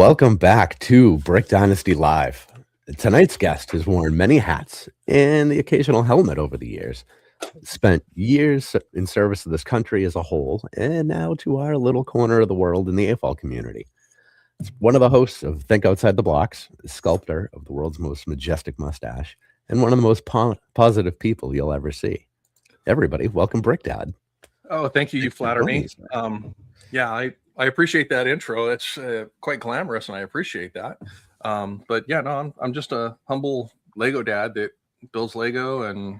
Welcome back to Brick Dynasty Live. Tonight's guest has worn many hats and the occasional helmet over the years, spent years in service to this country as a whole, and now to our little corner of the world in the AFL community. It's one of the hosts of Think Outside the Blocks, sculptor of the world's most majestic mustache, and one of the most positive people you'll ever see. Everybody, welcome Brick Dad. Oh, thank you. You flatter me. Yeah, I appreciate that intro. It's quite glamorous, and I appreciate that. But yeah, no, I'm just a humble Lego dad that builds Lego and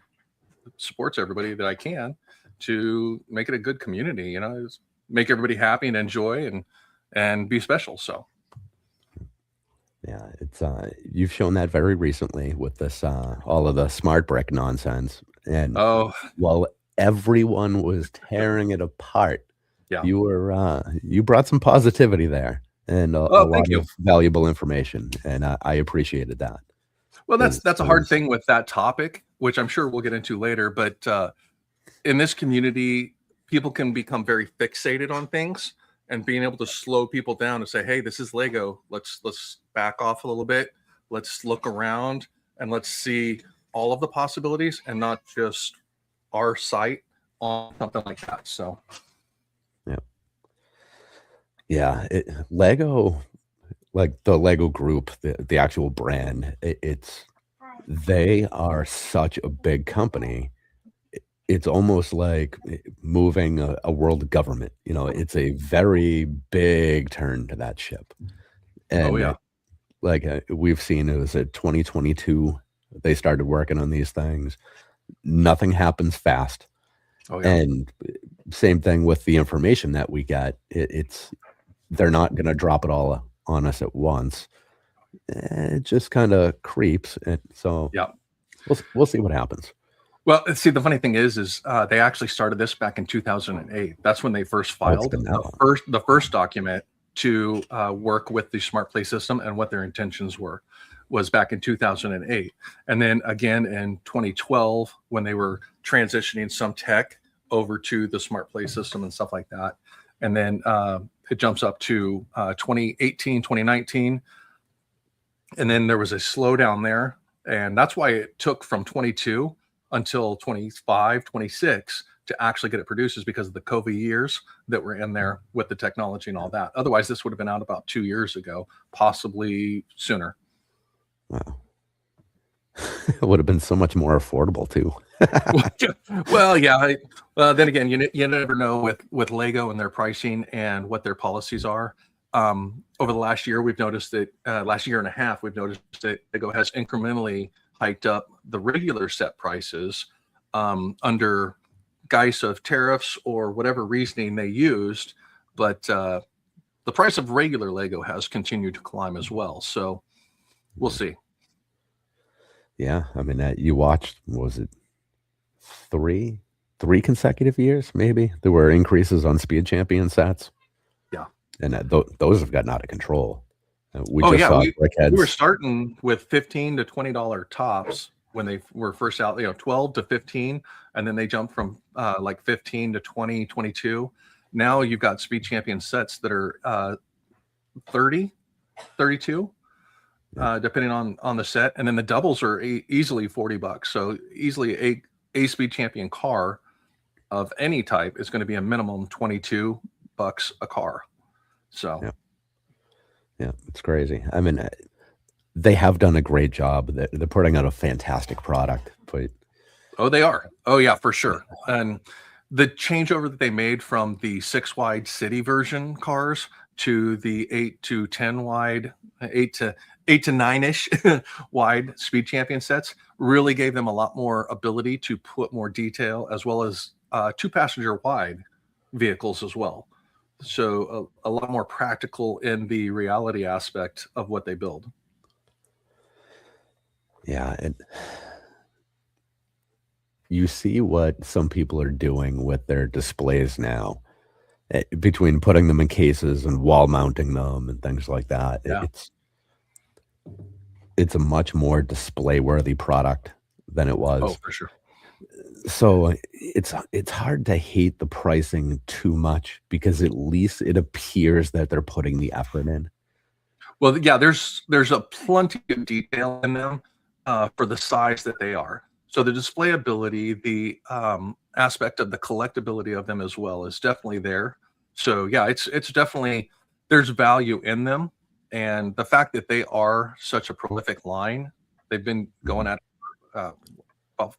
supports everybody that I can to make it a good community. You know, make everybody happy and enjoy and be special. So. Yeah, it's you've shown that very recently with this all of the smart brick nonsense, and while everyone was tearing it apart, yeah, you brought some positivity there and a lot of valuable information, and I appreciated that. Well, that's a hard thing with that topic, which I'm sure we'll get into later. But in this community, people can become very fixated on things. And being able to slow people down and say, hey, this is Lego. Let's back off a little bit. Let's look around and let's see all of the possibilities and not just our sight on something like that. So, yeah, Lego, like the Lego group, the actual brand, they are such a big company. It's almost like moving a world government. You know, it's a very big turn to that ship. And we've seen, it was at 2022, they started working on these things. Nothing happens fast. And same thing with the information that we get. They're not going to drop it all on us at once. It just kind of creeps. And so we'll see what happens. Well, see, the funny thing is they actually started this back in 2008. That's when they first filed the first document to work with the Smart Play system, and what their intentions was back in 2008. And then again in 2012, when they were transitioning some tech over to the Smart Play system and stuff like that. And then it jumps up to 2018, 2019. And then there was a slowdown there. And that's why it took from 22 until 25, 26 to actually get it produced, is because of the COVID years that were in there with the technology and all that. Otherwise, this would have been out about 2 years ago, possibly sooner. Wow. It would have been so much more affordable too. Well, yeah. Then again, you never know with Lego and their pricing and what their policies are. Over the last year, we've noticed that last year and a half, we've noticed that Lego has incrementally hiked up the regular set prices under guise of tariffs or whatever reasoning they used. But the price of regular Lego has continued to climb as well. So we'll see. Yeah. I mean, you watched, was it three consecutive years, maybe? There were increases on Speed Champion sets. Yeah. And those have gotten out of control. We were starting with $15 to $20 tops when they were first out, 12 to 15, and then they jumped from like 15 to 20, 22. Now you've got Speed Champion sets that are 30, 32, depending on the set, and then the doubles are easily $40. So easily a Speed Champion car of any type is going to be a minimum $22 a car. So. Yeah, it's crazy. I mean, they have done a great job. They're putting out a fantastic product. But they are. Oh, yeah, for sure. And the changeover that they made from the 6 wide city version cars to the 8 to 10 wide, 8 to 9-ish wide Speed Champion sets really gave them a lot more ability to put more detail, as well as 2-passenger wide vehicles as well. So a lot more practical in the reality aspect of what they build. Yeah, and you see what some people are doing with their displays now, between putting them in cases and wall mounting them and things like that. Yeah. It's a much more display worthy product than it was. Oh, for sure. So it's hard to hate the pricing too much, because at least it appears that they're putting the effort in. Well, yeah, there's a plenty of detail in them for the size that they are. So the displayability, the aspect of the collectability of them as well is definitely there. So yeah, it's definitely there's value in them, and the fact that they are such a prolific line, they've been going at about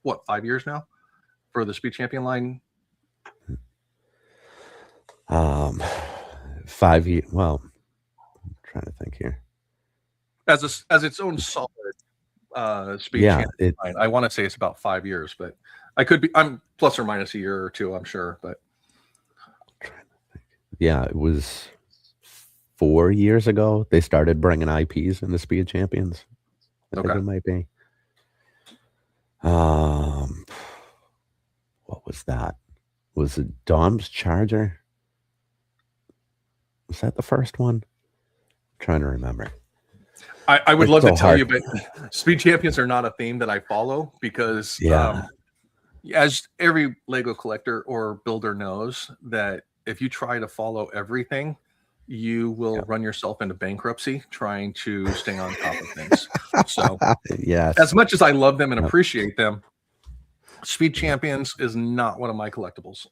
what 5 years now for the Speed Champion line. 5 years. Well, I'm trying to think here. As its own solid Speed Yeah, Champion line. I want to say it's about 5 years, but I could be I'm plus or minus a year or two, I'm sure. But yeah, it was 4 years ago they started bringing IPs in the Speed Champions. I think okay. it might be. Um, what was that? Was it Dom's Charger? Was that the first one? I'm trying to remember. I would It's love so to tell hard. you, but Speed Champions are not a theme that I follow because Yeah, as every Lego collector or builder knows, that if you try to follow everything, you will yeah. run yourself into bankruptcy trying to stay on top of things. So Yes. as much as I love them and Yep. appreciate them, Speed Champions is not one of my collectibles.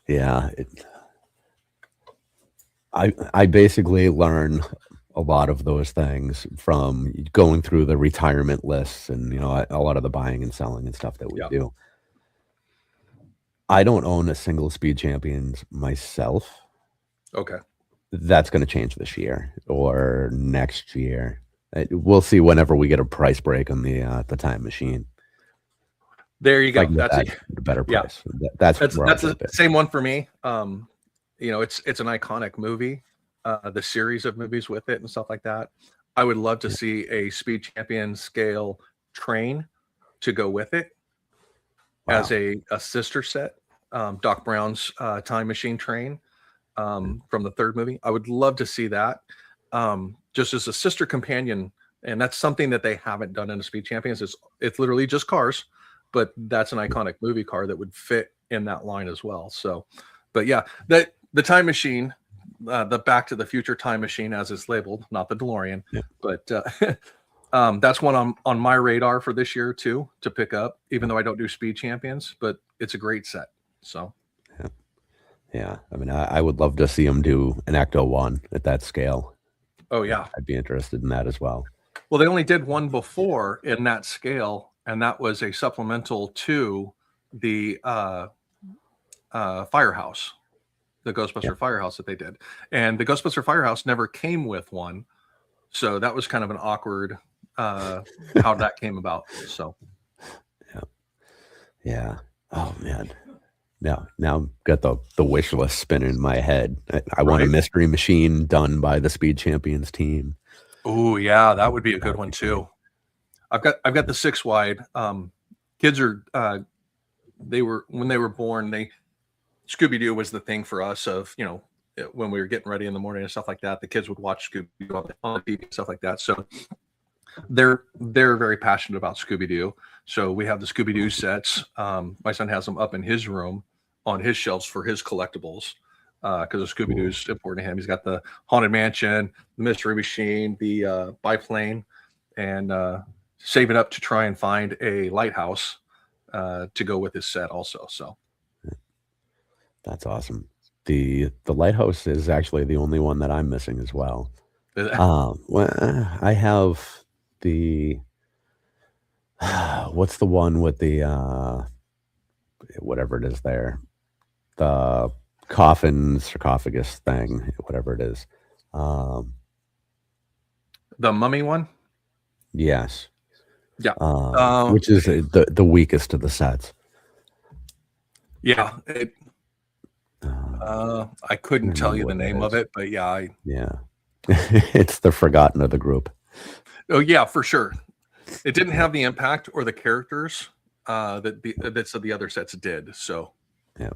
Yeah, I basically learn a lot of those things from going through the retirement lists and, a lot of the buying and selling and stuff that we Yeah. do. I don't own a single Speed Champions myself. Okay. That's gonna change this year or next year. We'll see whenever we get a price break on the time machine. There you If I go. can get That's that it. at a better Yeah. price. That's where I'll That's the jump in. same one for me. It's an iconic movie. The series of movies with it and stuff like that. I would love to Yeah. see a Speed Champion scale train to go with it as Wow. a sister set. Doc Brown's time machine train from the third movie. I would love to see that just as a sister companion, and that's something that they haven't done in the Speed Champions. It's literally just cars, but that's an iconic movie car that would fit in that line as well. So, but yeah, that the time machine, the Back to the Future time machine, as it's labeled, not the DeLorean, Yeah. but that's one on my radar for this year too to pick up. Even though I don't do Speed Champions, but it's a great set. So. Yeah. Yeah. I mean, I would love to see them do an Ecto One at that scale. Oh yeah. I'd be interested in that as well. Well, they only did one before in that scale, and that was a supplemental to the Firehouse, the Ghostbuster Yeah. Firehouse that they did. And the Ghostbuster Firehouse never came with one. So that was kind of an awkward how that came about. So Yeah. Yeah. Oh man. Now I've got the wish list spinning in my head. I want a right. mystery machine done by the Speed Champions team. Oh yeah, that would be a good That'd one be too. great. I've got the 6 wide. Kids are they were when they were born, Scooby Doo was the thing for us of, when we were getting ready in the morning and stuff like that. The kids would watch Scooby Doo on the TV and stuff like that. So they're very passionate about Scooby Doo. So we have the Scooby Doo sets. My son has them up in his room on his shelves for his collectibles because the Scooby Doo is important to him. He's got the Haunted Mansion, the Mystery Machine, the biplane, and saving up to try and find a lighthouse to go with his set also. So That's awesome. The lighthouse is actually the only one that I'm missing as well. Well, I have the what's the one with the whatever it is there, the coffin sarcophagus thing, whatever it is. Um, the Mummy one, yes, yeah, which is the weakest of the sets. yeah. I couldn't I tell you remember the what that name of is. it, but yeah, Yeah, it's the forgotten of the group. oh yeah, for sure. It didn't have the impact or the characters that the other sets did. So Yeah,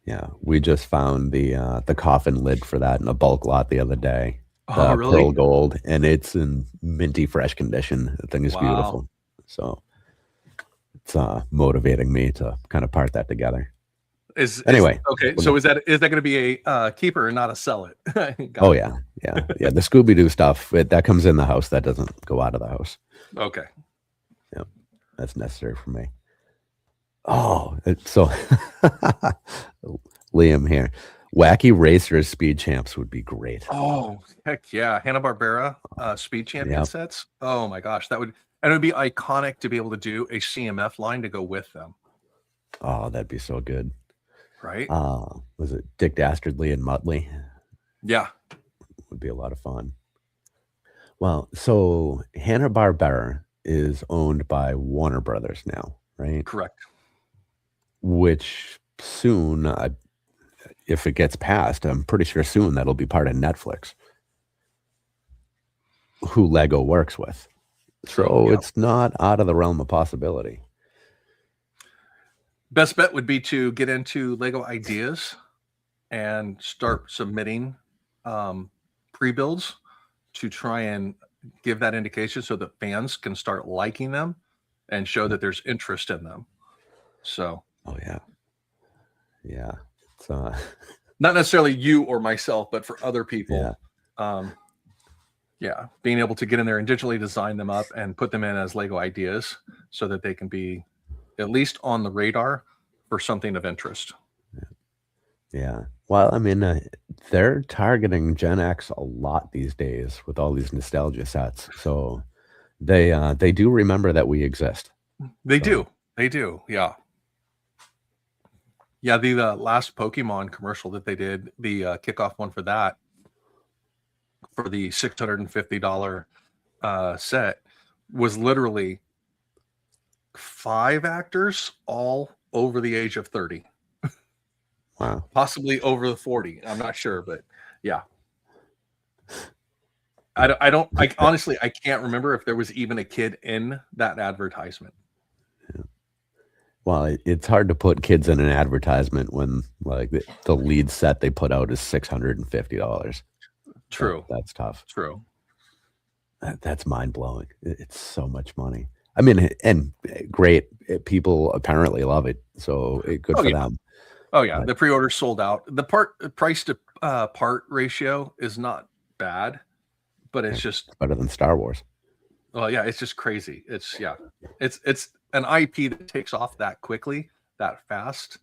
yeah. We just found the coffin lid for that in a bulk lot the other day. oh The pearl really? gold, and it's in minty fresh condition. The thing is Wow. beautiful. So it's motivating me to kind of part that together. Anyway. Okay. So is that going to be a keeper and not a sell it? Oh yeah. The Scooby-Doo stuff that comes in the house, that doesn't go out of the house. Okay. Yep, that's necessary for me. Oh, so Liam here. Wacky Racers Speed Champs would be great. Oh, heck yeah. Hanna-Barbera Speed Champion sets. Oh my gosh. And it would be iconic to be able to do a CMF line to go with them. Oh, that'd be so good. Right? Was it Dick Dastardly and Muttley? Yeah. Would be a lot of fun. Well, so Hanna-Barbera is owned by Warner Brothers now, right? Correct. Which soon, if it gets passed, I'm pretty sure soon that'll be part of Netflix, who Lego works with. So it's not out of the realm of possibility. Best bet would be to get into Lego Ideas and start submitting pre-builds to try and give that indication so that fans can start liking them and show that there's interest in them. So. Oh yeah. It's not necessarily you or myself, but for other people. Being able to get in there and digitally design them up and put them in as Lego Ideas so that they can be at least on the radar for something of interest. Yeah. Well, I mean, they're targeting Gen X a lot these days with all these nostalgia sets. So they do remember that we exist. They do. Yeah. Yeah, the last Pokemon commercial that they did, the kickoff one for that, for the $650 set, was literally 5 actors, all over the age of 30. Wow. Possibly over the 40. I'm not sure, but yeah. I honestly, I can't remember if there was even a kid in that advertisement. Well, it's hard to put kids in an advertisement when like the lead set they put out is $650. True. That's tough. True. That's mind blowing. It's so much money. I mean, and great. People apparently love it, so good for them. Oh yeah, the pre-order sold out. The price to part ratio is not bad, but it's just better than Star Wars. Well, yeah, it's just crazy. It's an IP that takes off that quickly, that fast,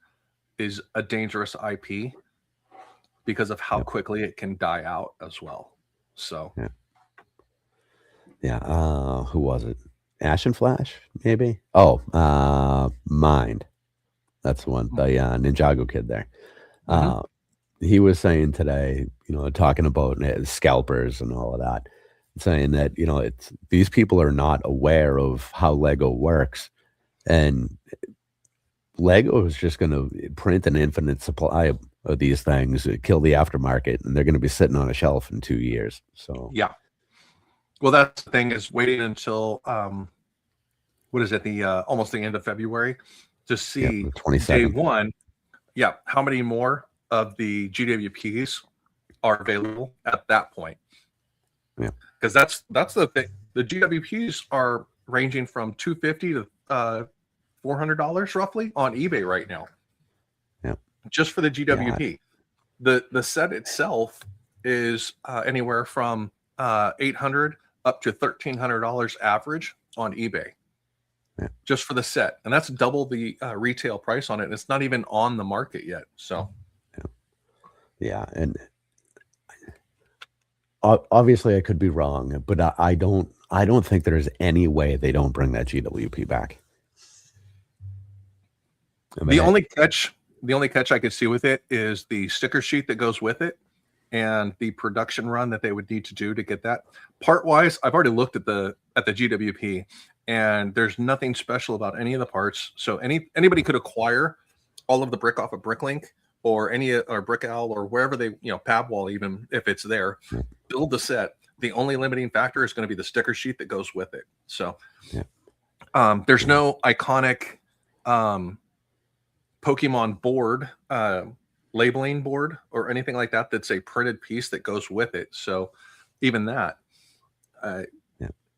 is a dangerous IP because of how quickly it can die out as well. So who was it? Ash and Flash, maybe? Oh, Mind. That's the one. The Ninjago kid there. He was saying today, talking about scalpers and all of that, saying that, these people are not aware of how Lego works. And Lego is just going to print an infinite supply of these things, kill the aftermarket, and they're going to be sitting on a shelf in 2 years. So yeah. Well, that's the thing, is waiting until what is it? Almost the end of February to see day one. Yeah, how many more of the GWPs are available at that point? Yeah, because that's the thing. The GWPs are ranging from $250 to $400 roughly on eBay right now. Yeah, just for the GWP. Yeah. The set itself is anywhere from $800 up to $1,300 average on eBay. Yeah. Just for the set, and that's double the retail price on it, and it's not even on the market yet. So yeah, and obviously I could be wrong, but I don't think there's any way they don't bring that GWP back. I mean, the only catch I could see with it is the sticker sheet that goes with it and the production run that they would need to do to get that. Part wise, I've already looked at the GWP, and there's nothing special about any of the parts. So anybody could acquire all of the brick off of Bricklink or Brick Owl or wherever they, Pabwall, even if it's there, build the set. The only limiting factor is going to be the sticker sheet that goes with it. So there's no iconic Pokemon board, labeling board or anything like that that's a printed piece that goes with it. So even that,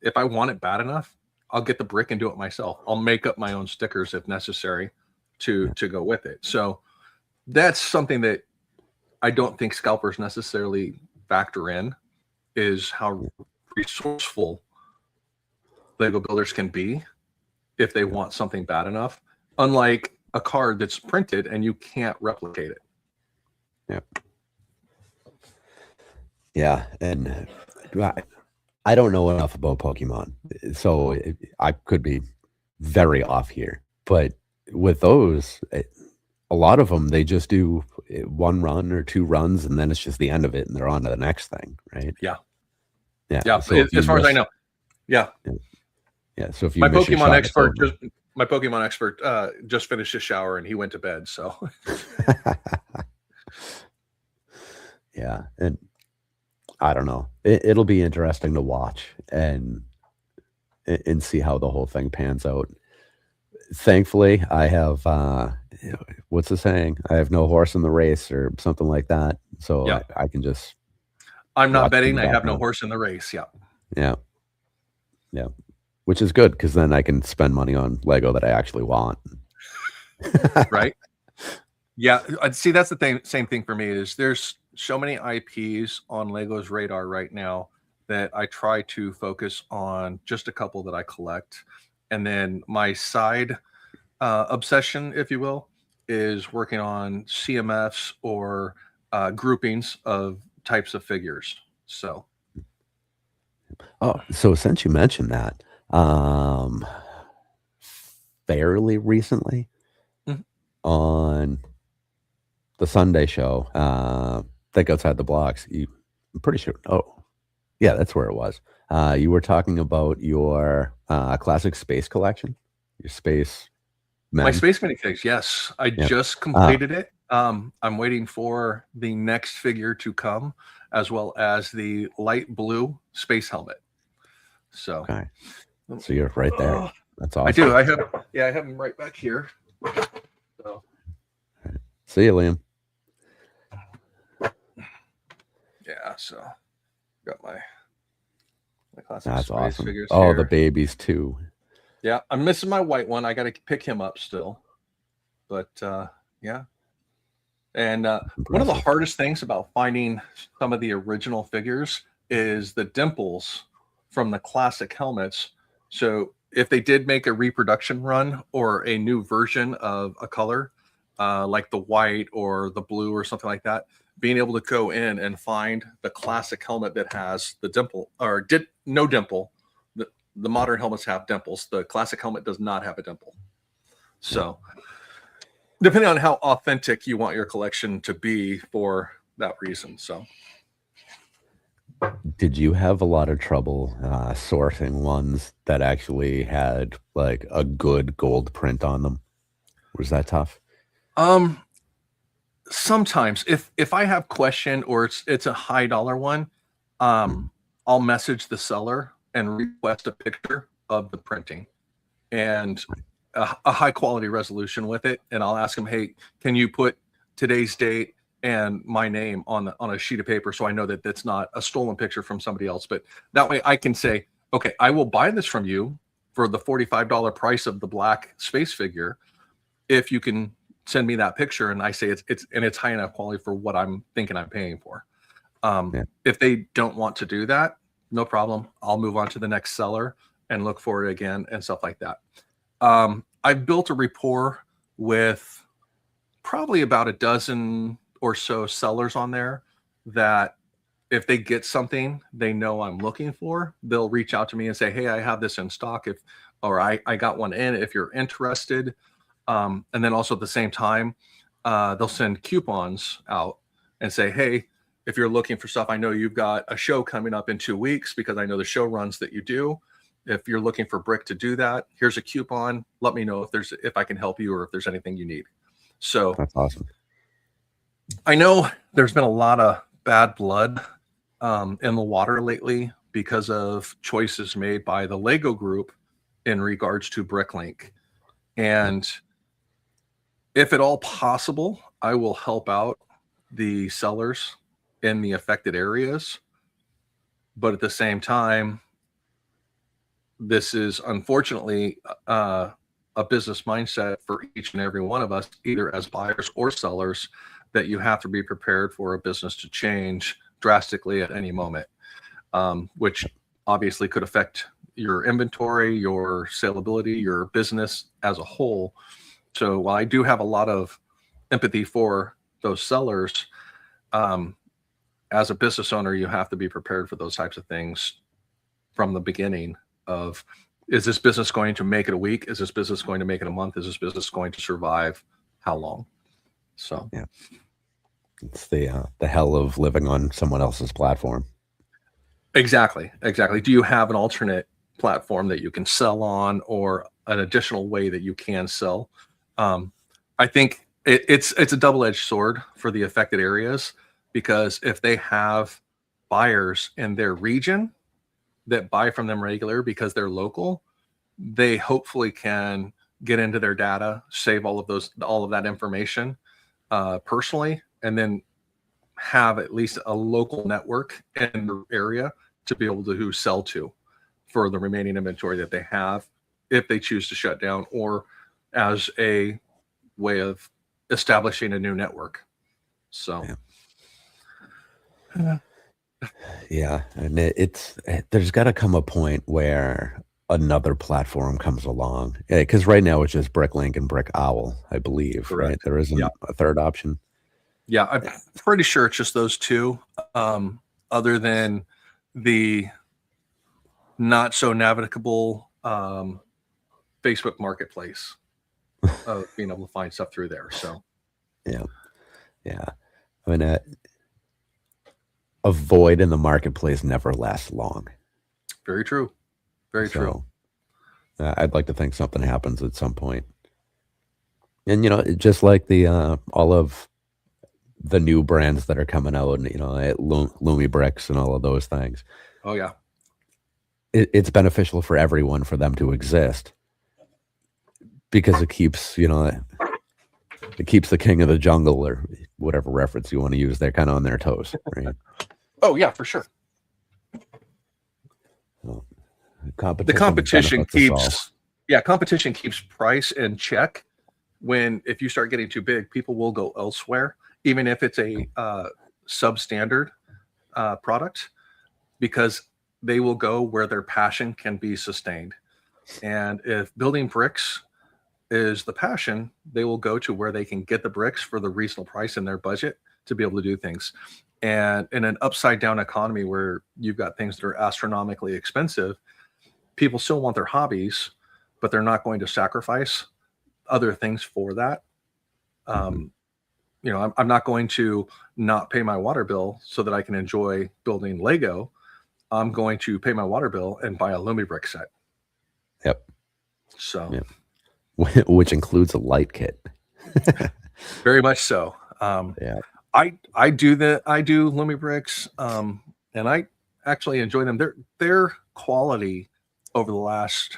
if I want it bad enough, I'll get the brick and do it myself. I'll make up my own stickers if necessary to go with it. So that's something that I don't think scalpers necessarily factor in, is how resourceful Lego builders can be if they want something bad enough, unlike a card that's printed and you can't replicate it. Yeah. Yeah. And I don't know enough about Pokemon, so I could be very off here. But with those, a lot of them, they just do one run or two runs, and then it's just the end of it, and they're on to the next thing, right? Yeah. Yeah. Yeah. So As far as I know. Yeah. Yeah. So if you my miss your Pokemon shot, expert just my Pokemon expert just finished his shower and he went to bed. So yeah. And I don't know. It'll be interesting to watch and see how the whole thing pans out. Thankfully, I have what's the saying? I have no horse in the race or something like that. So yeah, I can just I'm not watch in betting. the I have no background. horse in the race. Yeah. Yeah. Yeah. Which is good because then I can spend money on Lego that I actually want. Right. Yeah. See, that's the same thing for me is there's so many IPs on Lego's radar right now that I try to focus on just a couple that I collect. And then my side obsession, if you will, is working on CMFs or groupings of types of figures. So, Oh, so since you mentioned that, fairly recently Mhm. on the Sunday show, Think Outside the Blocks, I'm pretty sure. Oh, yeah, that's where it was. You were talking about your classic space collection, your space My men. Space Minifigs, yes, I Yep. just completed it. I'm waiting for the next figure to come, as well as the light blue space helmet. So, Okay. So you're right there. oh, That's I do. awesome. I have them right back here. So, See you, Liam. yeah. So, got my classic That's space awesome. figures Oh, here. the babies too. Yeah, I'm missing my white one. I got to pick him up still. But yeah. And one of the Impressive. hardest things about finding some of the original figures is the dimples from the classic helmets. So if they did make a reproduction run or a new version of a color, like the white or the blue or something like that, being able to go in and find the classic helmet that has the dimple or did no dimple. The modern helmets have dimples. The classic helmet does not have a dimple. So depending on how authentic you want your collection to be for that reason. So Did you have a lot of trouble sourcing ones that actually had like a good gold print on them? Was that tough? sometimes if I have question or it's a high dollar one, Mhm. I'll message the seller and request a picture of the printing and a high quality resolution with it, and I'll ask them, hey, can you put today's date and my name on a sheet of paper so I know that that's not a stolen picture from somebody else. But that way I can say, okay, I will buy this from you for the $45 price of the black space figure if you can send me that picture and I say it's high enough quality for what I'm thinking I'm paying for. Yeah. If they don't want to do that, no problem. I'll move on to the next seller and look for it again and stuff like that. I've built a rapport with probably about a dozen or so sellers on there that if they get something they know I'm looking for, they'll reach out to me and say, hey, I have this in stock, if or I got one in if you're interested. And then also at the same time, they'll send coupons out and say, hey, if you're looking for stuff, I know you've got a show coming up in 2 weeks because I know the show runs that you do. If you're looking for brick to do that, here's a coupon. Let me know if I can help you or if there's anything you need. So That's awesome. I know there's been a lot of bad blood in the water lately because of choices made by the Lego group in regards to Bricklink. And if at all possible, I will help out the sellers in the affected areas. But at the same time, this is unfortunately a business mindset for each and every one of us, either as buyers or sellers, that you have to be prepared for a business to change drastically at any moment, which obviously could affect your inventory, your saleability, your business as a whole. So while I do have a lot of empathy for those sellers, as a business owner, you have to be prepared for those types of things from the beginning of, is this business going to make it a week? Is this business going to make it a month? Is this business going to survive? How long? So yeah, it's the hell of living on someone else's platform. Exactly. Do you have an alternate platform that you can sell on, or an additional way that you can sell? I think it's a double-edged sword for the affected areas, because if they have buyers in their region that buy from them regular because they're local, they hopefully can get into their data, save all of that information personally, and then have at least a local network in the area to be able to sell to for the remaining inventory that they have, if they choose to shut down, or as a way of establishing a new network. So yeah, and there's got to come a point where another platform comes along, because right now it's just Bricklink and Brick Owl, I believe. Correct. Right, there isn't a third option. Yeah, I'm pretty sure it's just those two, other than the not so navigable Facebook Marketplace of being able to find stuff through there. So yeah, I mean, a void in the marketplace never lasts long. Very true. Very true. I'd like to think something happens at some point. And, just like the all of the new brands that are coming out, and, Lumi Bricks and all of those things. Oh, yeah. It's beneficial for everyone for them to exist, because it keeps, it keeps the king of the jungle, or whatever reference you want to use, they're kind of on their toes, right? Oh, yeah, for sure. Well, the competition keeps price in check. If you start getting too big, people will go elsewhere, even if it's a substandard product, because they will go where their passion can be sustained. And if building bricks is the passion, they will go to where they can get the bricks for the reasonable price in their budget to be able to do things. And in an upside down economy where you've got things that are astronomically expensive, people still want their hobbies, but they're not going to sacrifice other things for that. I'm not going to not pay my water bill so that I can enjoy building Lego. I'm going to pay my water bill and buy a Lumi brick set. Yep. So, yep. Which includes a light kit. Very much so. Yeah. I do Lumi bricks, and I actually enjoy them. Their quality over the last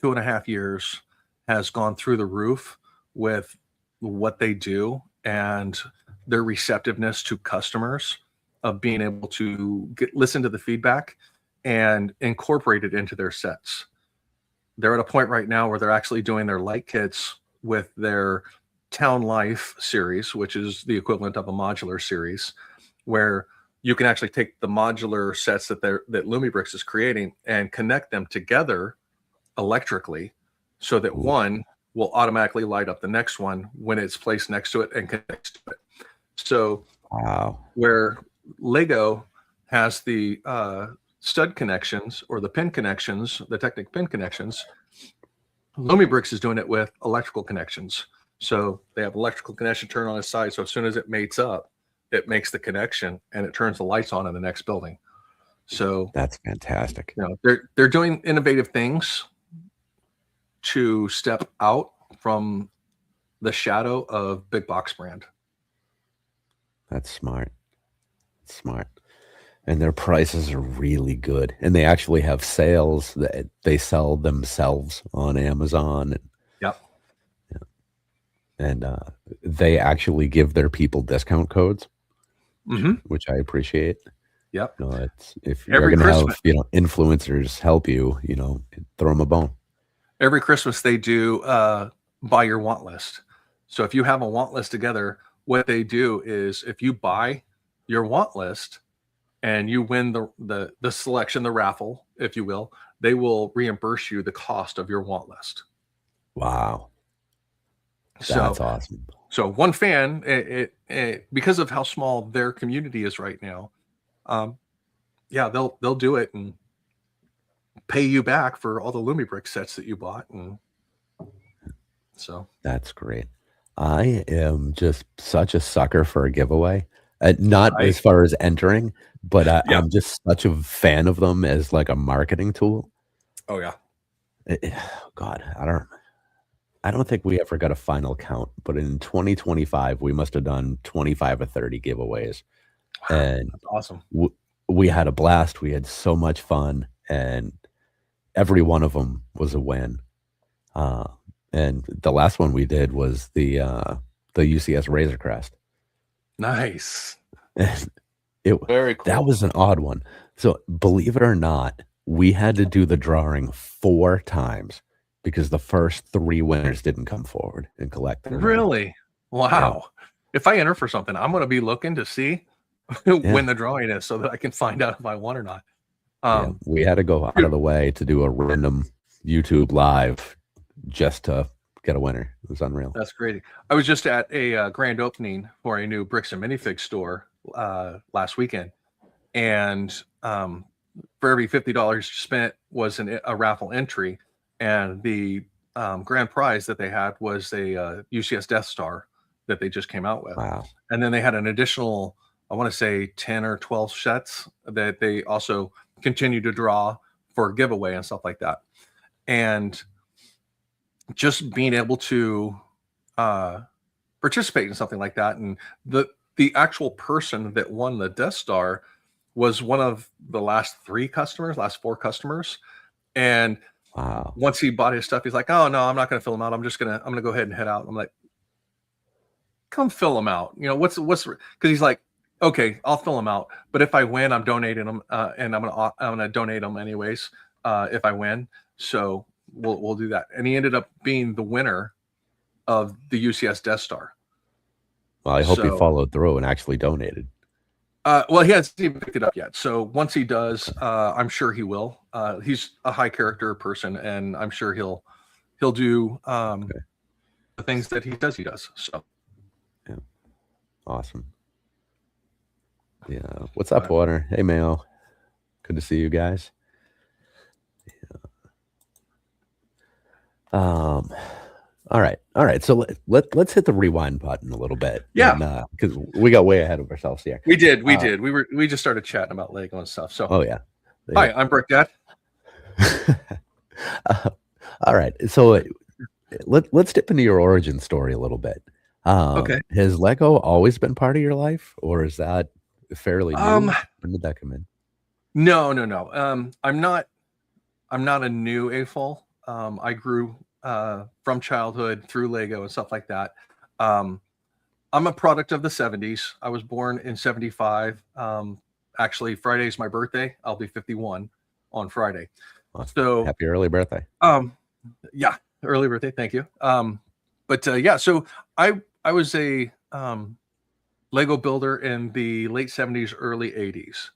2.5 years has gone through the roof with what they do, and their receptiveness to customers, of being able to listen to the feedback and incorporate it into their sets. They're at a point right now where they're actually doing their light kits with their Town Life series, which is the equivalent of a modular series, where you can actually take the modular sets that Lumi Bricks is creating and connect them together electrically, so that one will automatically light up the next one when it's placed next to it and connects to it. So where Lego has the stud connections, or the pin connections, the Technic pin connections, Lumi Bricks is doing it with electrical connections. So they have electrical connection turn on its side. So as soon as it mates up, it makes the connection and it turns the lights on in the next building. So that's fantastic. They're doing innovative things to step out from the shadow of big box brand. That's smart. And their prices are really good. And they actually have sales that they sell themselves on Amazon. Yep. And they actually give their people discount codes, which I appreciate. Yep. If you're going to have influencers help you, throw them a bone. every Christmas they do buy your want list. So if you have a want list together, what they do is if you buy your want list and you win the selection, the raffle, if you will, they will reimburse you the cost of your want list. Wow. So That's awesome. so one fan, because of how small their community is right now, yeah, they'll do it and pay you back for all the Lumibrick sets that you bought, and so That's great. I am just such a sucker for a giveaway. Not I as far as entering, but yeah. I'm just such a fan of them as like a marketing tool. Oh yeah. God, I don't think we ever got a final count, but in 2025 we must have done 25 or 30 giveaways, Wow, and that's awesome. we had a blast. We had so much fun, and every one of them was a win. Uh, and the last one we did was the UCS Razor Crest. Nice. And it Very that cool. was an odd one. So, believe it or not, we had to do the drawing 4 times because the first 3 winners didn't come forward and collect their name. Really? Yeah, Wow. If I enter for something, I'm gonna be looking to see yeah, when the drawing is so that I can find out if I won or not. yeah. Um, We had to go out of Dude, the way to do a random YouTube live just to get a winner. It was unreal. that's great. I was just at a grand opening for a new bricks and minifig store last weekend, and for every $50 spent was a raffle entry, and the grand prize that they had was a UCS Death Star that they just came out with, Wow. and then they had an additional, I want to say 10 or 12 sets that they also continue to draw for a giveaway and stuff like that, and just being able to uh, participate in something like that, and the actual person that won the Death Star was one of the last 4 customers, and Wow. once he bought his stuff, he's like, "Oh no, I'm not going to fill them out. I'm gonna go ahead and head out." I'm like, "Come fill them out." You know what's because he's like, "Okay, I'll fill them out, but if I win, I'm donating them, and I'm gonna donate them anyways if I win." So we'll do that, and he ended up being the winner of the UCS Death Star. Well, I hope he So followed through and actually donated. well, he hasn't even picked it up yet. So once he does, I'm sure he will. He's a high character person, and I'm sure he'll do Okay. the things that he does. He does. So Yeah. Awesome. Yeah. What's up, but Water? Hey, Mayo. Good to see you guys. Um, all right. All right. So let's hit the rewind button a little bit. yeah, And because we got way ahead of ourselves here. we did. We Uh, did. We just started chatting about Lego and stuff. So oh yeah. hi, I'm Brick Dad. Uh, all right. So let's dip into your origin story a little bit. Okay. Has Lego always been part of your life, or is that fairly Um, new? When did that come in? no, no, no. I'm not a new AFOL. I grew from childhood through Lego and stuff like that. Um, I'm a product of the 70s. I was born in 75. Actually, Friday's my birthday. I'll be 51 on Friday. Well, So, happy early birthday. um, yeah, early birthday. Thank you. But yeah, so I was a Lego builder in the late 70s, early 80s,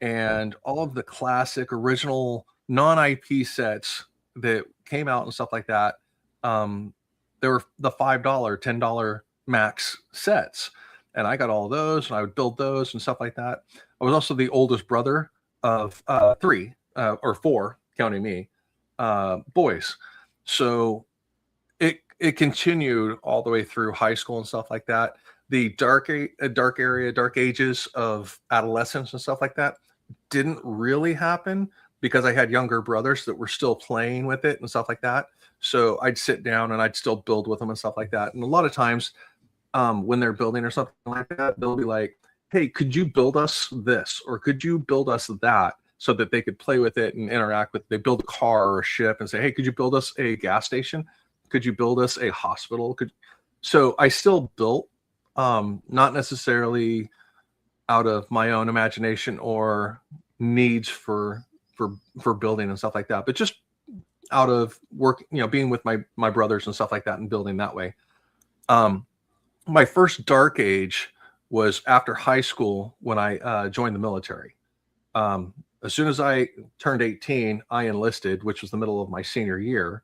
Okay. and all of the classic original non-IP sets that came out and stuff like that. Um, there were the $5, $10 max sets, and I got all of those, and I would build those and stuff like that. I was also the oldest brother of 3 or 4, counting me, boys. So it continued all the way through high school and stuff like that. The dark ages of adolescence and stuff like that didn't really happen because I had younger brothers that were still playing with it and stuff like that. So I'd sit down and I'd still build with them and stuff like that. And a lot of times, when they're building or something like that, they'll be like, "Hey, could you build us this, or could you build us that?" So that they could play with it and interact with. They build a car or a ship and say, "Hey, could you build us a gas station? Could you build us a hospital?" Could so I still built, not necessarily out of my own imagination or needs for building and stuff like that, but just out of work, being with my brothers and stuff like that and building that way. My first dark age was after high school when I joined the military. As soon as I turned 18, I enlisted, which was the middle of my senior year.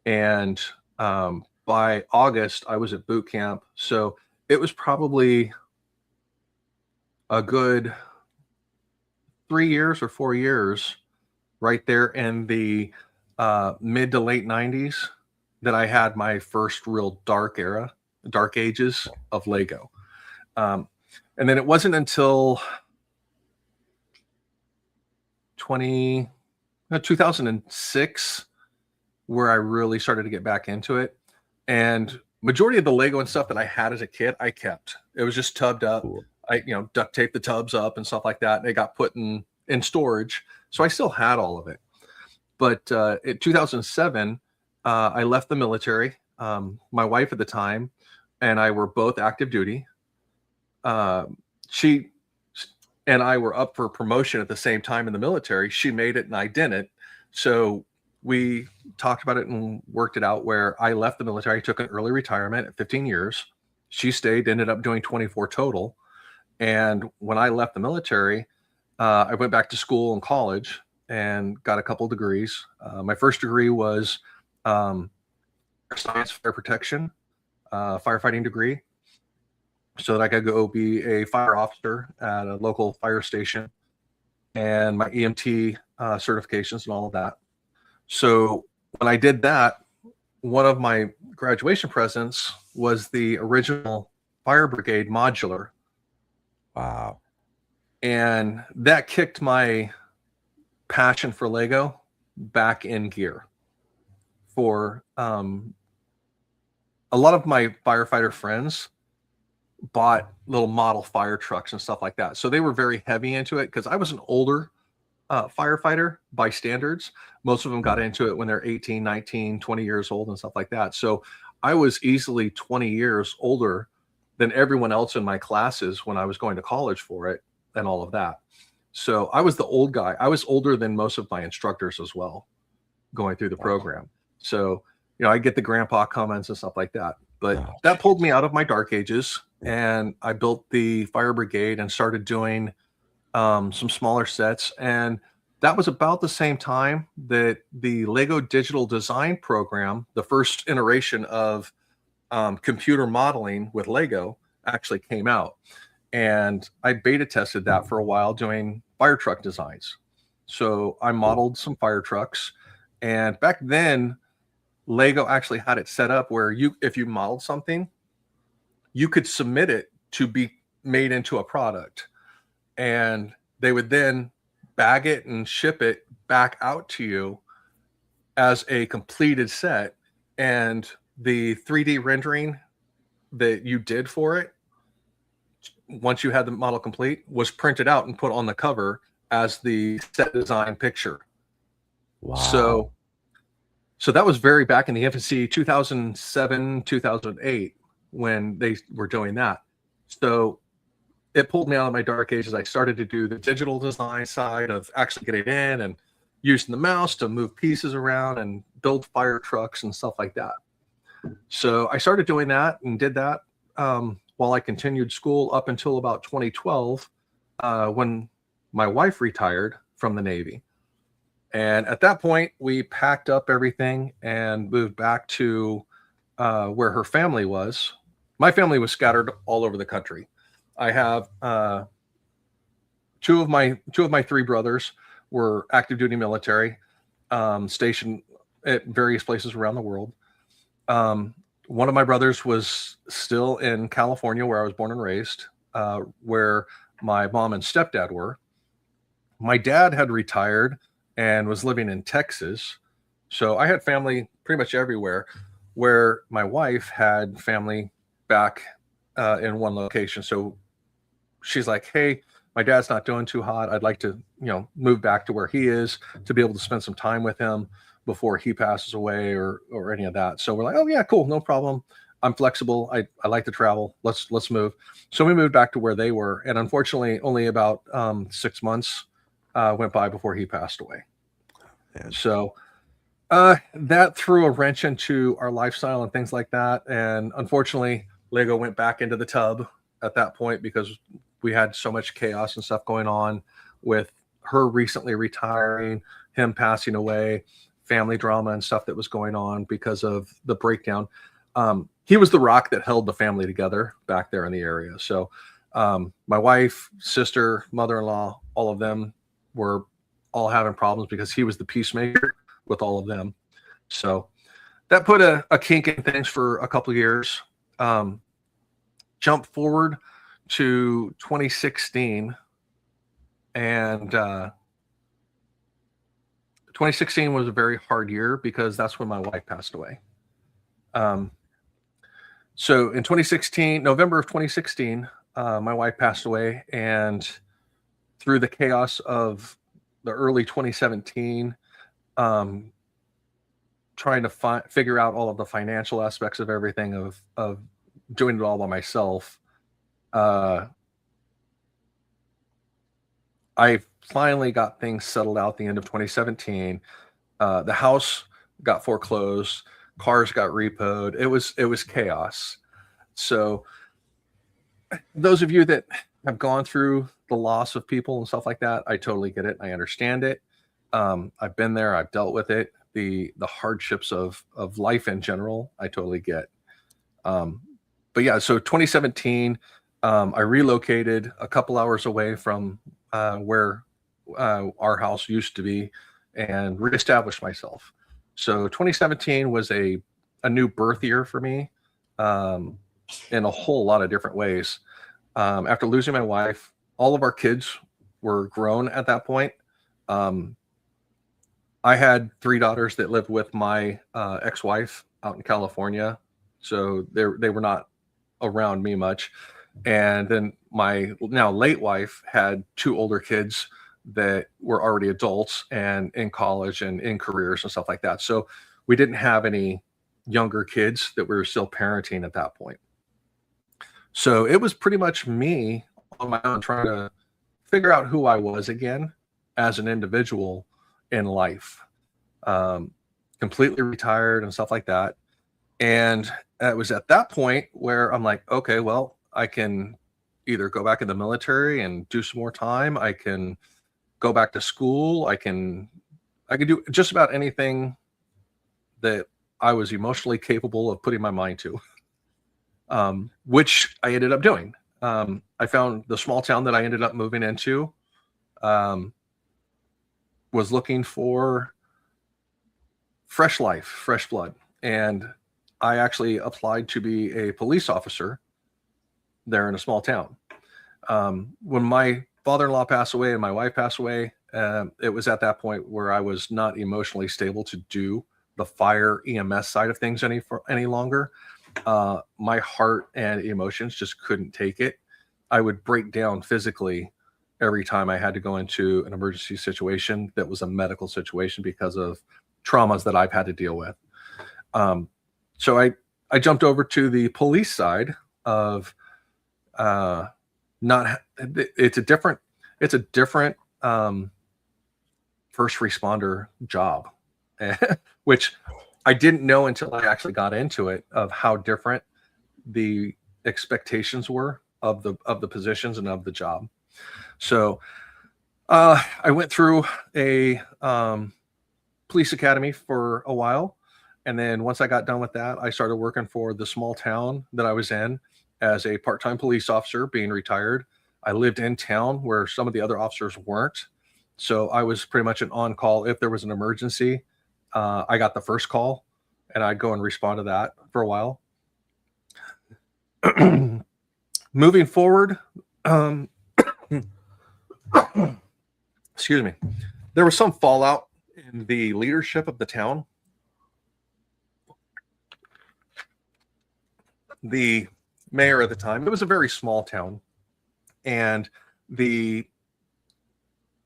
And by August, I was at boot camp. So it was probably a good 3 years or 4 years right there in the mid to late 90s that I had my first real dark ages of Lego. And then it wasn't until 2006 where I really started to get back into it. And majority of the Lego and stuff that I had as a kid, I kept. It was just tubbed up. Cool. I, duct taped the tubs up and stuff like that. And it got put in storage. So I still had all of it. But in 2007, I left the military. My wife at the time and I were both active duty. She and I were up for promotion at the same time in the military. She made it and I didn't. So we talked about it and worked it out where I left the military, took an early retirement at 15 years. She stayed, ended up doing 24 total. And when I left the military, I went back to school and college and got a couple degrees. My first degree was science fire protection, firefighting degree, so that I could go be a fire officer at a local fire station, and my EMT certifications and all of that. So when I did that, one of my graduation presents was the original fire brigade modular. Wow. And that kicked my passion for Lego back in gear. For a lot of my firefighter friends bought little model fire trucks and stuff like that. So they were very heavy into it because I was an older firefighter by standards. Most of them got into it when they're 18, 19, 20 years old and stuff like that. So I was easily 20 years older than everyone else in my classes when I was going to college for it and all of that. So I was the old guy. I was older than most of my instructors as well going through the program. So, I get the grandpa comments and stuff like that. But that pulled me out of my dark ages, and I built the fire brigade and started doing some smaller sets. And that was about the same time that the Lego digital design program, the first iteration of computer modeling with Lego, actually came out. And I beta tested that for a while doing fire truck designs. So I modeled some fire trucks. And back then, Lego actually had it set up where if you modeled something, you could submit it to be made into a product. And they would then bag it and ship it back out to you as a completed set. And the 3D rendering that you did for it, once you had the model complete, was printed out and put on the cover as the set design picture. Wow. So that was very back in the infancy, 2007, 2008, when they were doing that. So it pulled me out of my dark ages. I started to do the digital design side of actually getting in and using the mouse to move pieces around and build fire trucks and stuff like that. So I started doing that and did that while I continued school up until about 2012 when my wife retired from the Navy. And at that point, we packed up everything and moved back to where her family was. My family was scattered all over the country. I have two of my three brothers were active duty military, stationed at various places around the world. One of my brothers was still in California, where I was born and raised, where my mom and stepdad were. My dad had retired and was living in Texas. So I had family pretty much everywhere, where my wife had family back in one location. So she's like, hey, my dad's not doing too hot. I'd like to, move back to where he is to be able to spend some time with him before he passes away or any of that. So we're like, oh yeah, cool. No problem. I'm flexible. I like to travel. Let's move. So we moved back to where they were. And unfortunately, only about 6 months went by before he passed away. Man. So That threw a wrench into our lifestyle and things like that. And unfortunately, Lego went back into the tub at that point because we had so much chaos and stuff going on with her recently retiring, him passing away, family drama and stuff that was going on because of the breakdown. He was the rock that held the family together back there in the area. So my wife, sister, mother-in-law, all of them were all having problems because he was the peacemaker with all of them. So that put a kink in things for a couple of years. Jump forward to 2016, and 2016 was a very hard year because that's when my wife passed away. So in 2016, November of 2016, my wife passed away, and through the chaos of the early 2017, trying to figure out all of the financial aspects of everything of doing it all by myself, I finally got things settled out at the end of 2017. The house got foreclosed, cars got repoed. It was chaos. So those of you that have gone through the loss of people and stuff like that, I totally get it. I understand it. I've been there. I've dealt with it. The hardships of life in general, I totally get. But yeah, so 2017, I relocated a couple hours away from where our house used to be and reestablished myself. So 2017 was a new birth year for me in a whole lot of different ways. After losing my wife, all of our kids were grown at that point. I had 3 daughters that lived with my ex-wife out in California, so they were not around me much. And then my now late wife had 2 older kids that were already adults and in college and in careers and stuff like that. So we didn't have any younger kids that we were still parenting at that point. So it was pretty much me on my own trying to figure out who I was again as an individual in life. Completely retired and stuff like that. And it was at that point where I'm like, okay, well, I can either go back in the military and do some more time. I can go back to school. I can do just about anything that I was emotionally capable of putting my mind to, which I ended up doing. I found the small town that I ended up moving into, was looking for fresh life, fresh blood. And I actually applied to be a police officer there in a small town. When my father-in-law passed away and my wife passed away, it was at that point where I was not emotionally stable to do the fire EMS side of things any longer. My heart and emotions just couldn't take it. I would break down physically every time I had to go into an emergency situation that was a medical situation because of traumas that I've had to deal with. So I jumped over to the police side of it's a different first responder job, which I didn't know until I actually got into it, of how different the expectations were of the positions and of the job. So I went through a police academy for a while. And then once I got done with that, I started working for the small town that I was in as a part-time police officer, being retired. I lived in town where some of the other officers weren't. So I was pretty much an on-call. If there was an emergency, I got the first call and I'd go and respond to that for a while. Moving forward, excuse me, there was some fallout in the leadership of the town. The mayor at the time, it was a very small town, and the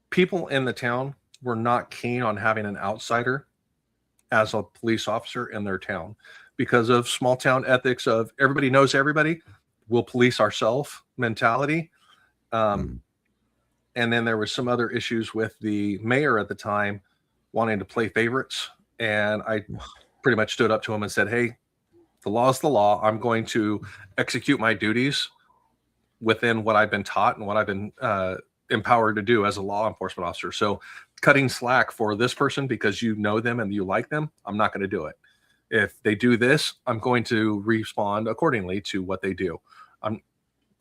people in the town were not keen on having an outsider as a police officer in their town because of small town ethics of everybody knows everybody, we'll police ourselves mentality. And then there was some other issues with the mayor at the time wanting to play favorites And I pretty much stood up to him and said, hey, the law is the law. I'm going to execute my duties within what I've been taught and what I've been empowered to do as a law enforcement officer. So cutting slack for this person because you know them and you like them, I'm not going to do it. If they do this, I'm going to respond accordingly to what they do. I'm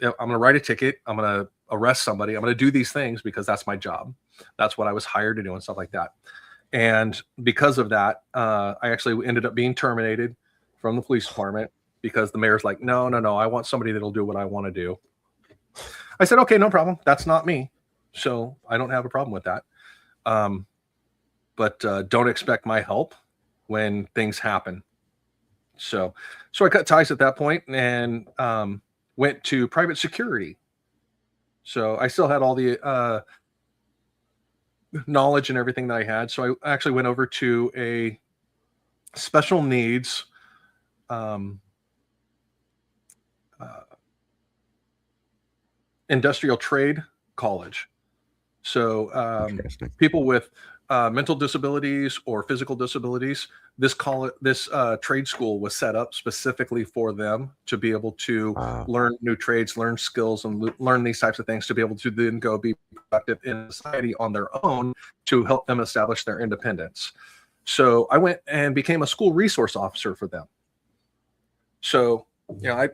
going to write a ticket. I'm going to arrest somebody. I'm going to do these things because that's my job. That's what I was hired to do and stuff like that. And because of that, I actually ended up being terminated from the police department because the mayor's like, no, I want somebody that'll do what I want to do. I said, okay, no problem. That's not me. So I don't have a problem with that. But don't expect my help when things happen. So I cut ties at that point and went to private security. So I still had all the knowledge and everything that I had. So I actually went over to a special needs industrial trade college. So people with mental disabilities or physical disabilities, this trade school was set up specifically for them to be able to learn new trades, learn skills, and learn these types of things to be able to then go be productive in society on their own to help them establish their independence. So I went and became a school resource officer for them. So, you know,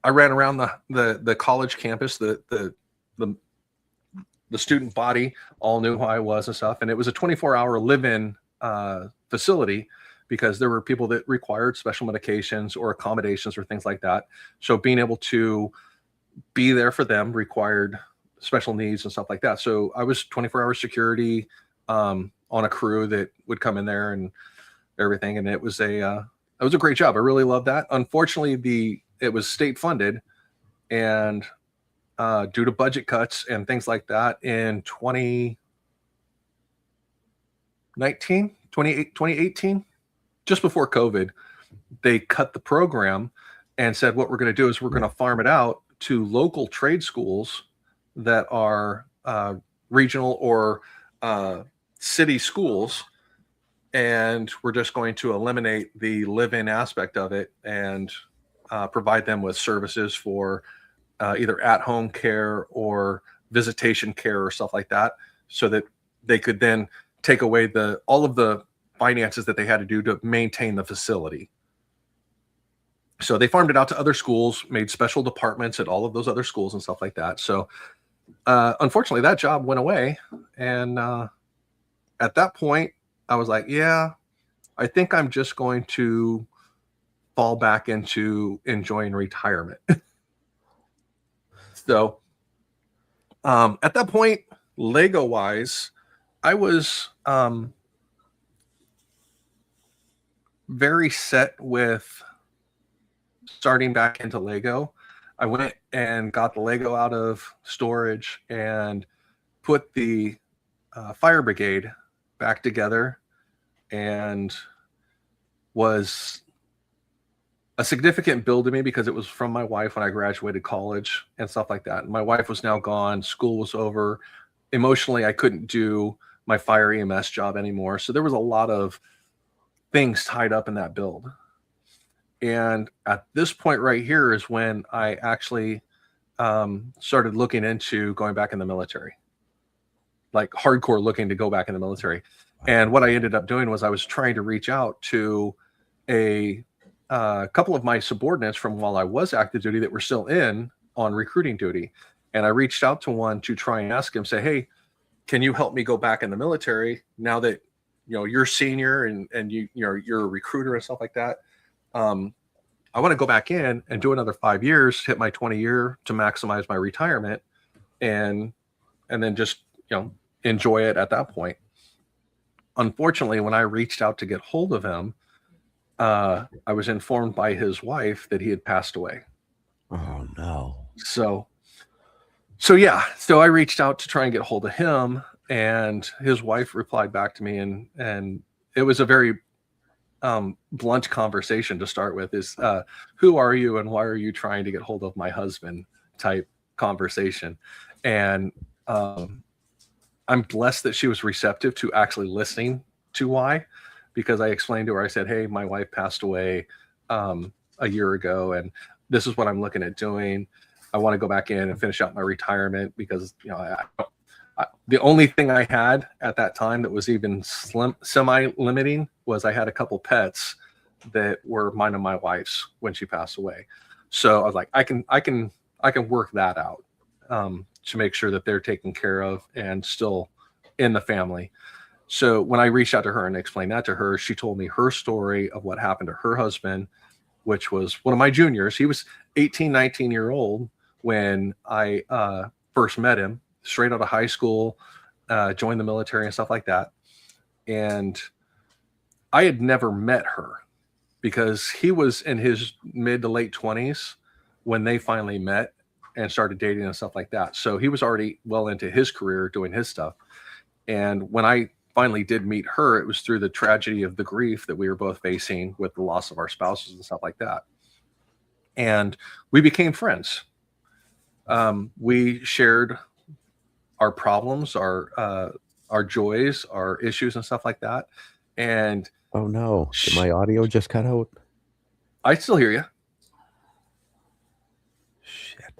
I ran around the college campus, the student body all knew who I was and stuff. And it was a 24-hour live-in facility because there were people that required special medications or accommodations or things like that. So being able to be there for them required special needs and stuff like that. So I was 24-hour security on a crew that would come in there and everything. And it was a great job. I really loved that. Unfortunately, it was state funded, and due to budget cuts and things like that in 2018, just before COVID, they cut the program and said, what we're going to do is we're going to farm it out to local trade schools that are regional or city schools. And we're just going to eliminate the live-in aspect of it and provide them with services for either at-home care or visitation care or stuff like that, so that they could then take away all of the finances that they had to do to maintain the facility. So they farmed it out to other schools, made special departments at all of those other schools and stuff like that. So unfortunately, that job went away. And at that point, I was like, yeah, I think I'm just going to fall back into enjoying retirement. So at that point, Lego wise, I was very set with starting back into Lego. I went and got the Lego out of storage and put the fire brigade back together, and was a significant build to me because it was from my wife when I graduated college and stuff like that. And my wife was now gone. School was over. Emotionally, I couldn't do my fire EMS job anymore. So there was a lot of things tied up in that build. And at this point right here is when I actually started looking into going back in the military, like hardcore looking to go back in the military. And what I ended up doing was I was trying to reach out to a couple of my subordinates from while I was active duty that were still on recruiting duty. And I reached out to one to try and ask him, say, hey, can you help me go back in the military now that, you know, you're senior and you're a recruiter and stuff like that. I want to go back in and do another 5 years, hit my 20-year to maximize my retirement, and then just, you know, enjoy it at that point. Unfortunately, when I reached out to get hold of him, I was informed by his wife that he had passed away. Oh no. So yeah. So I reached out to try and get hold of him, and his wife replied back to me, and it was a very blunt conversation to start with. Is who are you and why are you trying to get hold of my husband type conversation. And I'm blessed that she was receptive to actually listening to why, because I explained to her, I said, hey, my wife passed away a year ago, and this is what I'm looking at doing. I want to go back in and finish out my retirement because, you know, the only thing I had at that time that was even semi-limiting was I had a couple pets that were mine and my wife's when she passed away. So I was like, I can work that out to make sure that they're taken care of and still in the family. So when I reached out to her and explained that to her, she told me her story of what happened to her husband, which was one of my juniors. He was 18, 19-year-old when I first met him, straight out of high school, joined the military and stuff like that. And I had never met her because he was in his mid to late 20s when they finally met and started dating and stuff like that. So he was already well into his career doing his stuff. And when I finally did meet her, it was through the tragedy of the grief that we were both facing with the loss of our spouses and stuff like that. And we became friends. We shared our problems, our joys, our issues and stuff like that. And oh no, did my audio just cut out? I still hear you. Shit.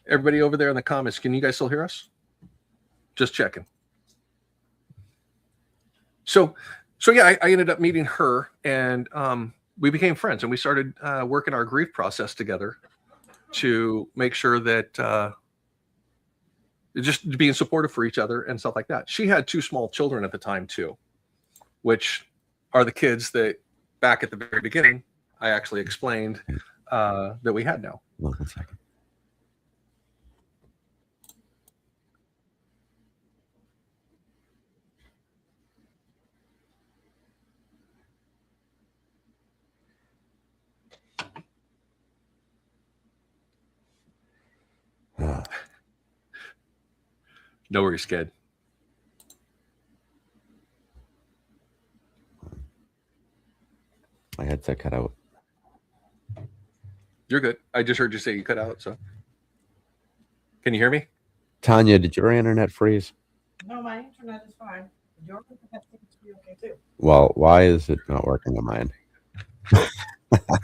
Everybody over there in the comments, can you guys still hear us? Just checking. So yeah, I ended up meeting her, and we became friends, and we started working our grief process together to make sure that just being supportive for each other and stuff like that. She had 2 small children at the time too, which are the kids that back at the very beginning, I actually explained that we had now. 1 second. No worries, kid. My headset cut out. You're good. I just heard you say you cut out. So, can you hear me? Tanya, did your internet freeze? No, my internet is fine. Your internet seems to be okay too. Well, why is it not working on mine? Yeah,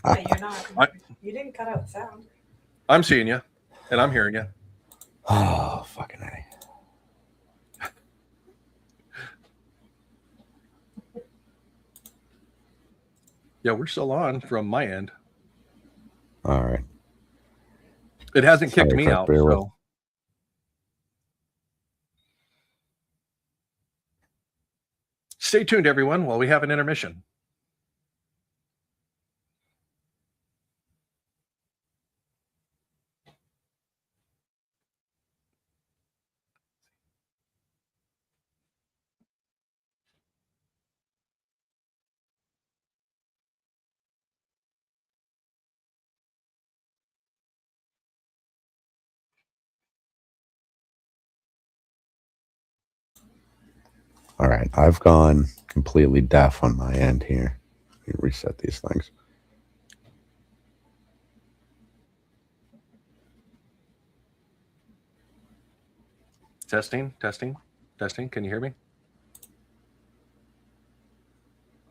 you're not. You didn't cut out sound. I'm seeing you, and I'm hearing you. Oh, fucking A. Yeah, we're still on from my end. All right. It hasn't kicked me out. So. Stay tuned, everyone, while we have an intermission. All right, I've gone completely deaf on my end here. Let me reset these things. Testing, testing, testing. Can you hear me?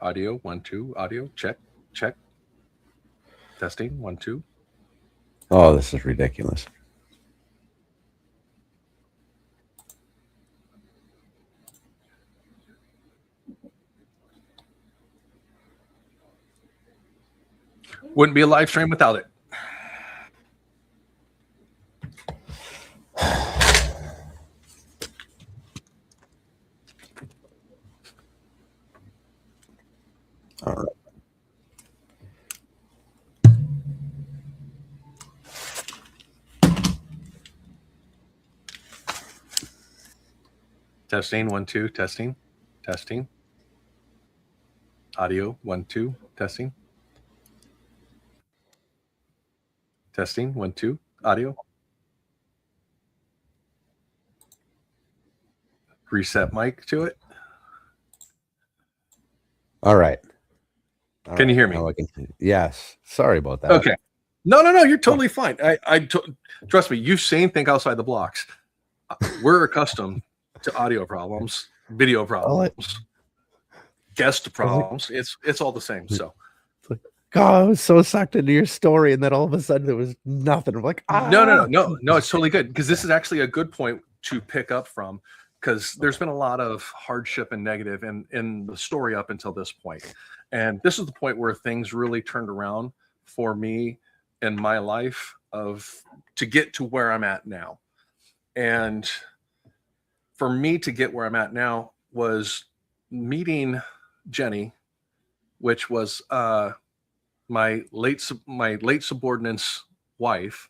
Audio, 1, 2, audio, check, check. Testing, 1, 2. Oh, this is ridiculous. Wouldn't be a live stream without it. All right. Testing, 1, 2, testing, testing. Audio, 1, 2, testing. Testing, 1, 2, audio. Reset mic to it. All right. Can you hear me? Yes. Sorry about that. Okay. No. You're totally fine. Trust me. You've seen Think Outside the Blocks. We're accustomed to audio problems, video problems. guest problems. It's all the same. So God, I was so sucked into your story, and then all of a sudden there was nothing. I'm like, no, it's totally good, because this is actually a good point to pick up from, because there's been a lot of hardship and negative in the story up until this point. And this is the point where things really turned around for me in my life to get to where I'm at now. And for me to get where I'm at now was meeting Jenny, which was my late subordinate's wife.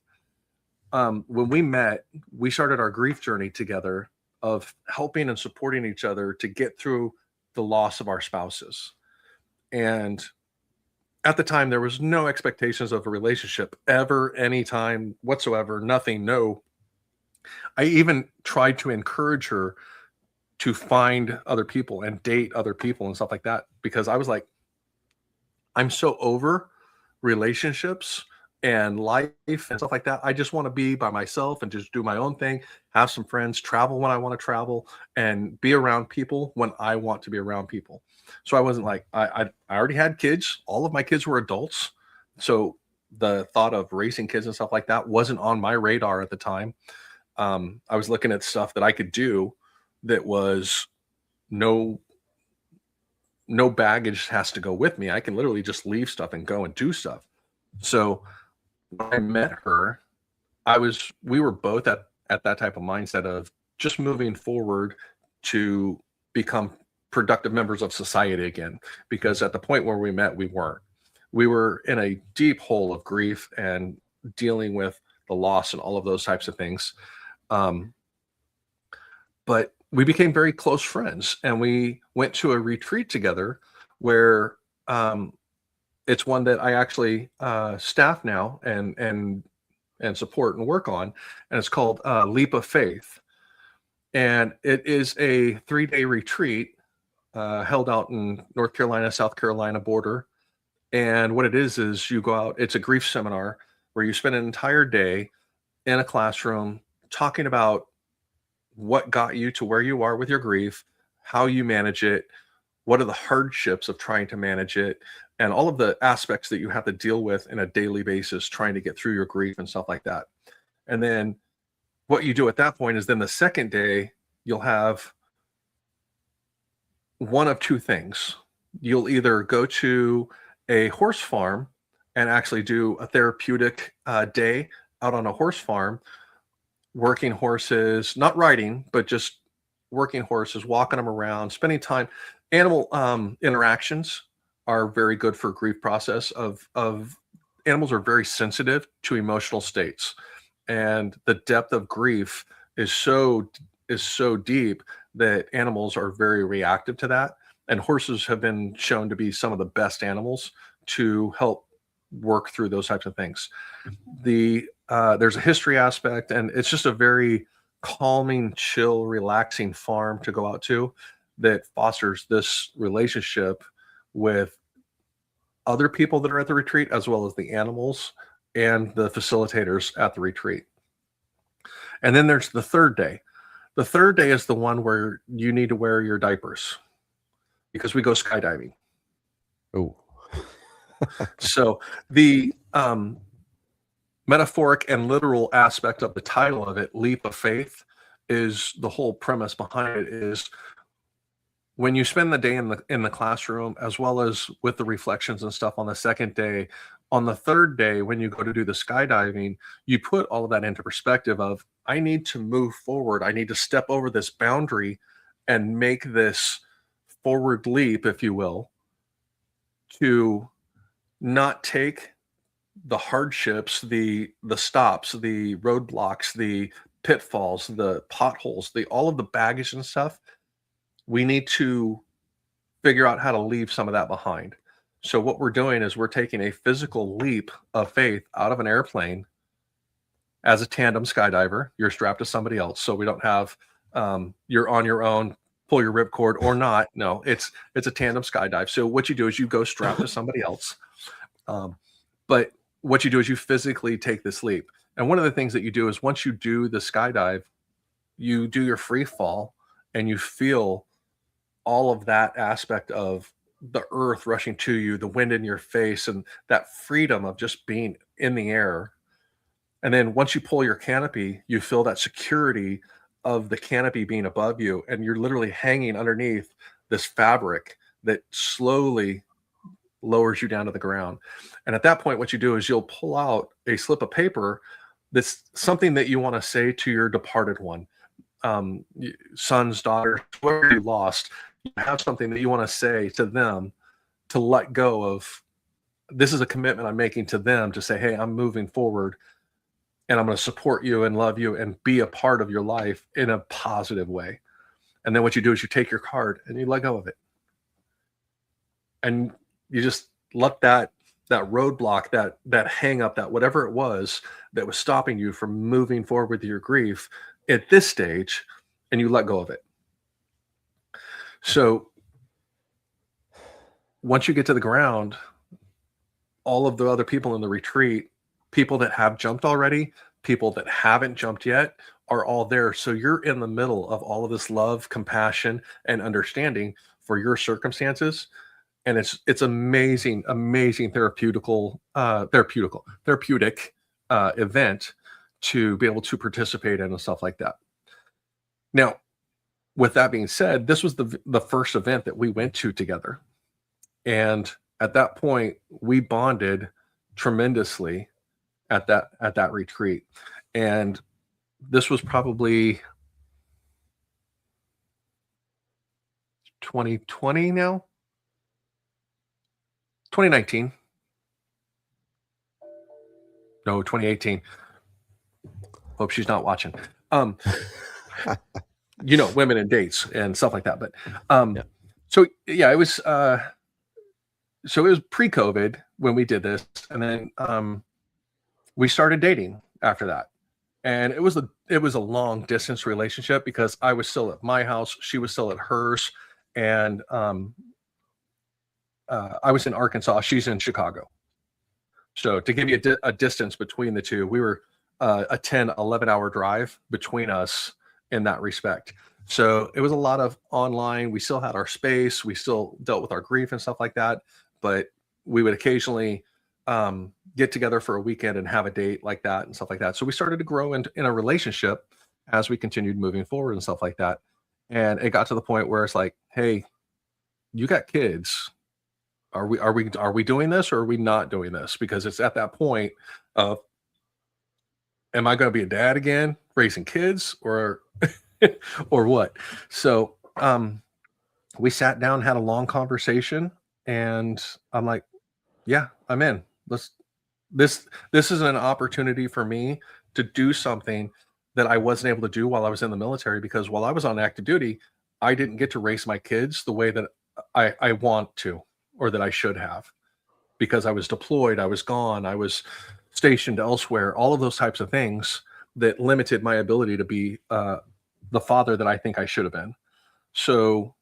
When we met, we started our grief journey together of helping and supporting each other to get through the loss of our spouses. And at the time, there was no expectations of a relationship ever, anytime whatsoever, nothing, no. I even tried to encourage her to find other people and date other people and stuff like that, because I was like, I'm so over relationships and life and stuff like that. I just want to be by myself and just do my own thing, have some friends, travel when I want to travel, and be around people when I want to be around people. So I wasn't like, I already had kids. All of my kids were adults. So the thought of raising kids and stuff like that wasn't on my radar at the time. I was looking at stuff that I could do that was no baggage has to go with me. I can literally just leave stuff and go and do stuff. So when I met her, we were both at that type of mindset of just moving forward to become productive members of society again. Because at the point where we met, we weren't. We were in a deep hole of grief and dealing with the loss and all of those types of things. But we became very close friends, and we went to a retreat together where it's one that I actually staff now and support and work on, and it's called Leap of Faith. And it is a 3-day retreat held out in North Carolina, South Carolina border. And what it is you go out, it's a grief seminar where you spend an entire day in a classroom talking about what got you to where you are with your grief, how you manage it, what are the hardships of trying to manage it, and all of the aspects that you have to deal with in a daily basis trying to get through your grief and stuff like that. And then what you do at that point is then the second day, you'll have one of two things. You'll either go to a horse farm and actually do a therapeutic day out on a horse farm, working horses, not riding, but just working horses, walking them around, spending time. Animal interactions are very good for grief process of animals are very sensitive to emotional states. And the depth of grief is so deep that animals are very reactive to that. And horses have been shown to be some of the best animals to help work through those types of things. There's a history aspect, and it's just a very calming, chill, relaxing farm to go out to that fosters this relationship with other people that are at the retreat, as well as the animals and the facilitators at the retreat. And then there's the third day. The third day is the one where you need to wear your diapers because we go skydiving. Oh. So the metaphoric and literal aspect of the title of it, Leap of Faith, is the whole premise behind it is when you spend the day in the classroom, as well as with the reflections and stuff on the second day, on the third day, when you go to do the skydiving, you put all of that into perspective of, I need to move forward. I need to step over this boundary and make this forward leap, if you will, to not take the hardships, the stops, the roadblocks, the pitfalls, the potholes, all of the baggage and stuff. We need to figure out how to leave some of that behind. So what we're doing is we're taking a physical leap of faith out of an airplane as a tandem skydiver. You're strapped to somebody else, so we don't have you're on your own, pull your ripcord or not. No, it's a tandem skydive. So what you do is you go strapped to somebody else. But what you do is you physically take this leap. And one of the things that you do is once you do the skydive, you do your free fall and you feel all of that aspect of the earth rushing to you, the wind in your face, and that freedom of just being in the air. And then once you pull your canopy, you feel that security of the canopy being above you, and you're literally hanging underneath this fabric that slowly lowers you down to the ground. And at that point, what you do is you'll pull out a slip of paper that's something that you want to say to your departed one, sons, daughters, whoever you lost. You have something that you want to say to them to let go of. This is a commitment I'm making to them to say, hey, I'm moving forward and I'm going to support you and love you and be a part of your life in a positive way. And then what you do is you take your card and you let go of it. And you just let that roadblock, that hang up, that whatever it was that was stopping you from moving forward with your grief at this stage, and you let go of it. So once you get to the ground, all of the other people in the retreat, people that have jumped already, people that haven't jumped yet, are all there. So you're in the middle of all of this love, compassion, and understanding for your circumstances. And it's amazing therapeutic event to be able to participate in and stuff like that. Now, with that being said, this was the first event that we went to together. And at that point, we bonded tremendously at that retreat. And this was probably 2020 now? 2019. No, 2018. Hope she's not watching. Women and dates and stuff like that. But So yeah, it was pre-COVID when we did this, and then we started dating after that. And it was a long distance relationship because I was still at my house, she was still at hers, and I was in Arkansas, she's in Chicago. So to give you a distance between the two, we were a 10, 11-hour drive between us in that respect. So it was a lot of online. We still had our space. We still dealt with our grief and stuff like that. But we would occasionally get together for a weekend and have a date like that and stuff like that. So we started to grow in a relationship as we continued moving forward and stuff like that. And it got to the point where it's like, hey, you got kids. Are we doing this or are we not doing this? Because it's at that point of, am I going to be a dad again, raising kids, or or what? So we sat down, had a long conversation, and I'm like, yeah, I'm in. This is an opportunity for me to do something that I wasn't able to do while I was in the military, because while I was on active duty, I didn't get to raise my kids the way that I want to, or that I should have, because I was deployed, I was gone, I was stationed elsewhere, all of those types of things that limited my ability to be the father that I think I should have been. So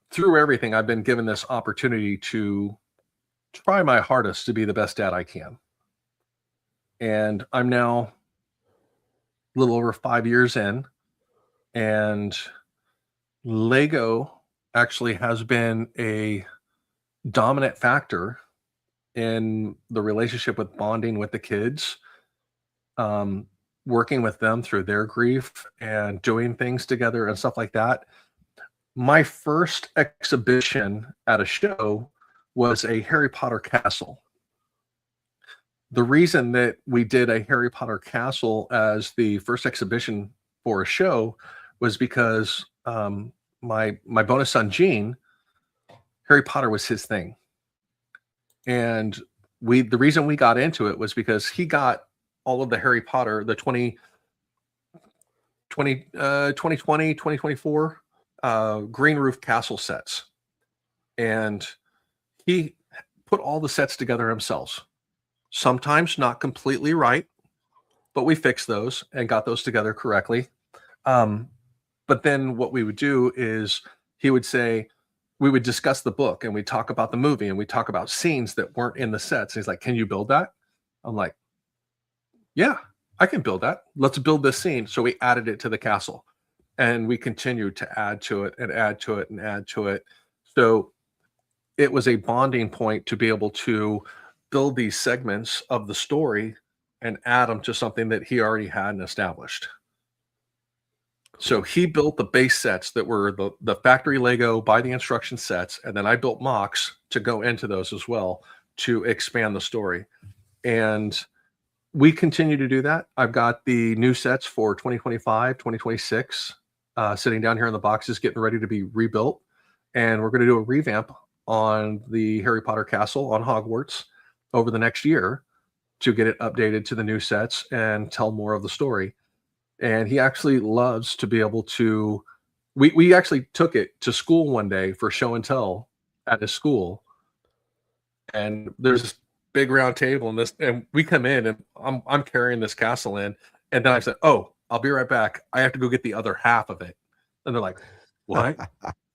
through everything, I've been given this opportunity to try my hardest to be the best dad I can. And I'm now a little over 5 years in, and Lego actually has been a dominant factor in the relationship with bonding with the kids, working with them through their grief and doing things together and stuff like that. My first exhibition at a show was a Harry Potter castle. The reason that we did a Harry Potter castle as the first exhibition for a show was because my bonus son, Gene, Harry Potter was his thing. And the reason we got into it was because he got all of the Harry Potter, the 2020, 2024 Green Roof Castle sets. And he put all the sets together himself. Sometimes not completely right, but we fixed those and got those together correctly. But then what we would do is he would say, we would discuss the book and we talk about the movie and we talk about scenes that weren't in the sets. He's like, can you build that? I'm like, yeah, I can build that. Let's build this scene. So we added it to the castle, and we continued to add to it and add to it and add to it. So it was a bonding point to be able to build these segments of the story and add them to something that he already had and established. So he built the base sets that were the factory Lego by the instruction sets, and then I built mocks to go into those as well to expand the story. And we continue to do that. I've got the new sets for 2025, 2026 sitting down here in the boxes, getting ready to be rebuilt. And we're going to do a revamp on the Harry Potter castle on Hogwarts over the next year to get it updated to the new sets and tell more of the story. And he actually loves to be able to. We actually took it to school one day for show and tell at his school, and there's this big round table and we come in and I'm carrying this castle in, and then I said, "Oh, I'll be right back. I have to go get the other half of it." And they're like, "What?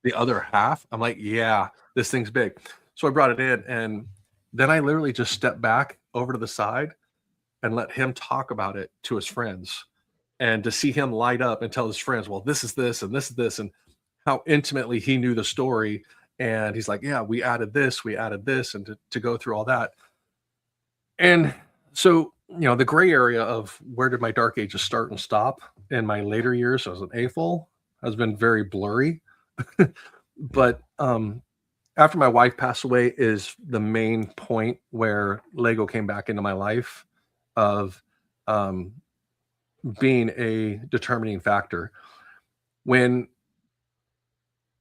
The other half?" I'm like, "Yeah, this thing's big." So I brought it in, and then I literally just stepped back over to the side and let him talk about it to his friends. And to see him light up and tell his friends, well, this is this and this is this, and how intimately he knew the story. And he's like, yeah, we added this, and to go through all that. And so, the gray area of where did my dark ages start and stop in my later years as an AFOL has been very blurry. But after my wife passed away is the main point where Lego came back into my life of being a determining factor. When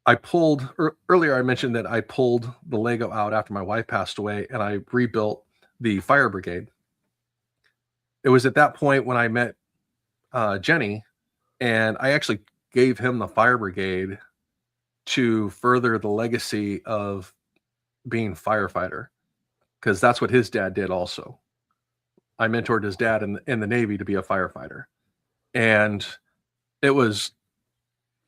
I pulled earlier, I mentioned that I pulled the Lego out after my wife passed away and I rebuilt the fire brigade. It was at that point when I met Jenny, and I actually gave him the fire brigade to further the legacy of being firefighter, because that's what his dad did also. I mentored his dad in the Navy to be a firefighter. And it was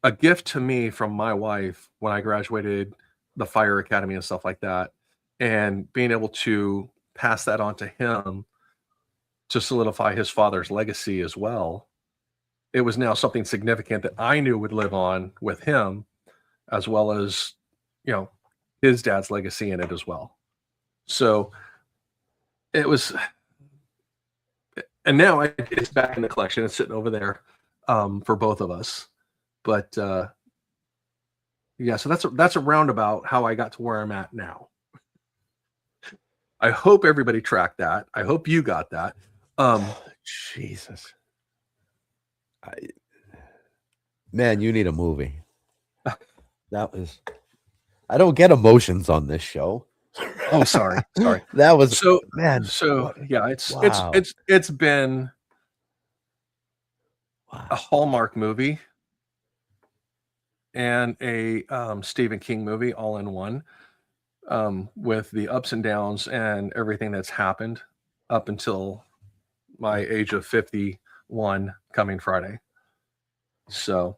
a gift to me from my wife when I graduated the fire academy and stuff like that. And being able to pass that on to him to solidify his father's legacy as well. It was now something significant that I knew would live on with him, as well as, his dad's legacy in it as well. So it was. And now it's back in the collection. It's sitting over there for both of us. But yeah, so that's a roundabout how I got to where I'm at now. I hope everybody tracked that. I hope you got that. Jesus. Man, you need a movie. That was. I don't get emotions on this show. Oh, sorry. That was so, man. So yeah, it's Wow. it's been a Hallmark movie and a Stephen King movie all in one, with the ups and downs and everything that's happened up until my age of 51 coming Friday. So,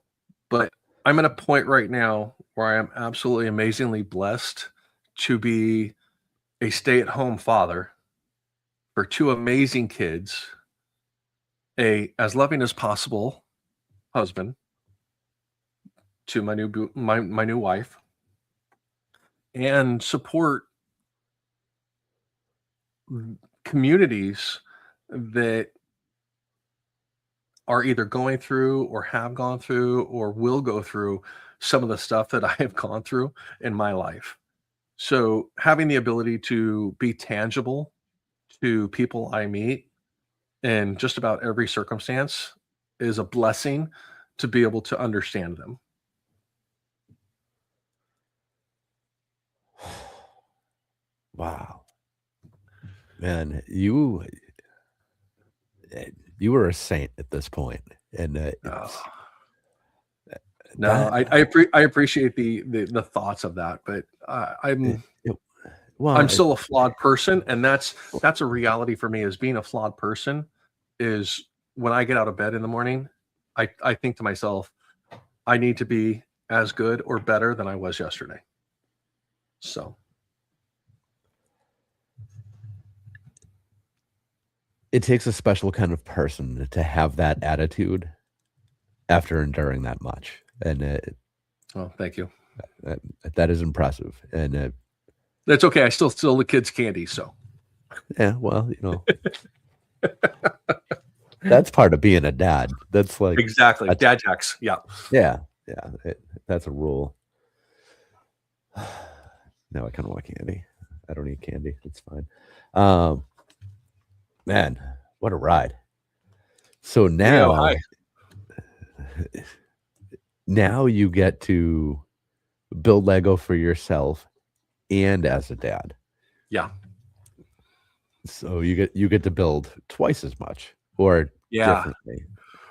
but I'm at a point right now where I am absolutely amazingly blessed to be a stay-at-home father for two amazing kids, a as loving as possible husband to my new wife, and support communities that are either going through or have gone through or will go through some of the stuff that I have gone through in my life. So having the ability to be tangible to people I meet in just about every circumstance is a blessing to be able to understand them. Wow. Man, you were a saint at this point. And I appreciate the thoughts of that, but I'm still a flawed person, and that's a reality for me. As being a flawed person is when I get out of bed in the morning, I think to myself, I need to be as good or better than I was yesterday. So it takes a special kind of person to have that attitude after enduring that much. And thank you. That is impressive. And That's okay. I still steal the kids' candy. So Yeah, well, you know, that's part of being a dad. That's like exactly. that's Dad jacks. Yeah. yeah, yeah. That's a rule. Now I kind of want candy. I don't eat candy. It's fine. Um, man, what a ride. So Hi. now you get to build Lego for yourself and as a dad. Yeah. So you get to build twice as much or Yeah. differently.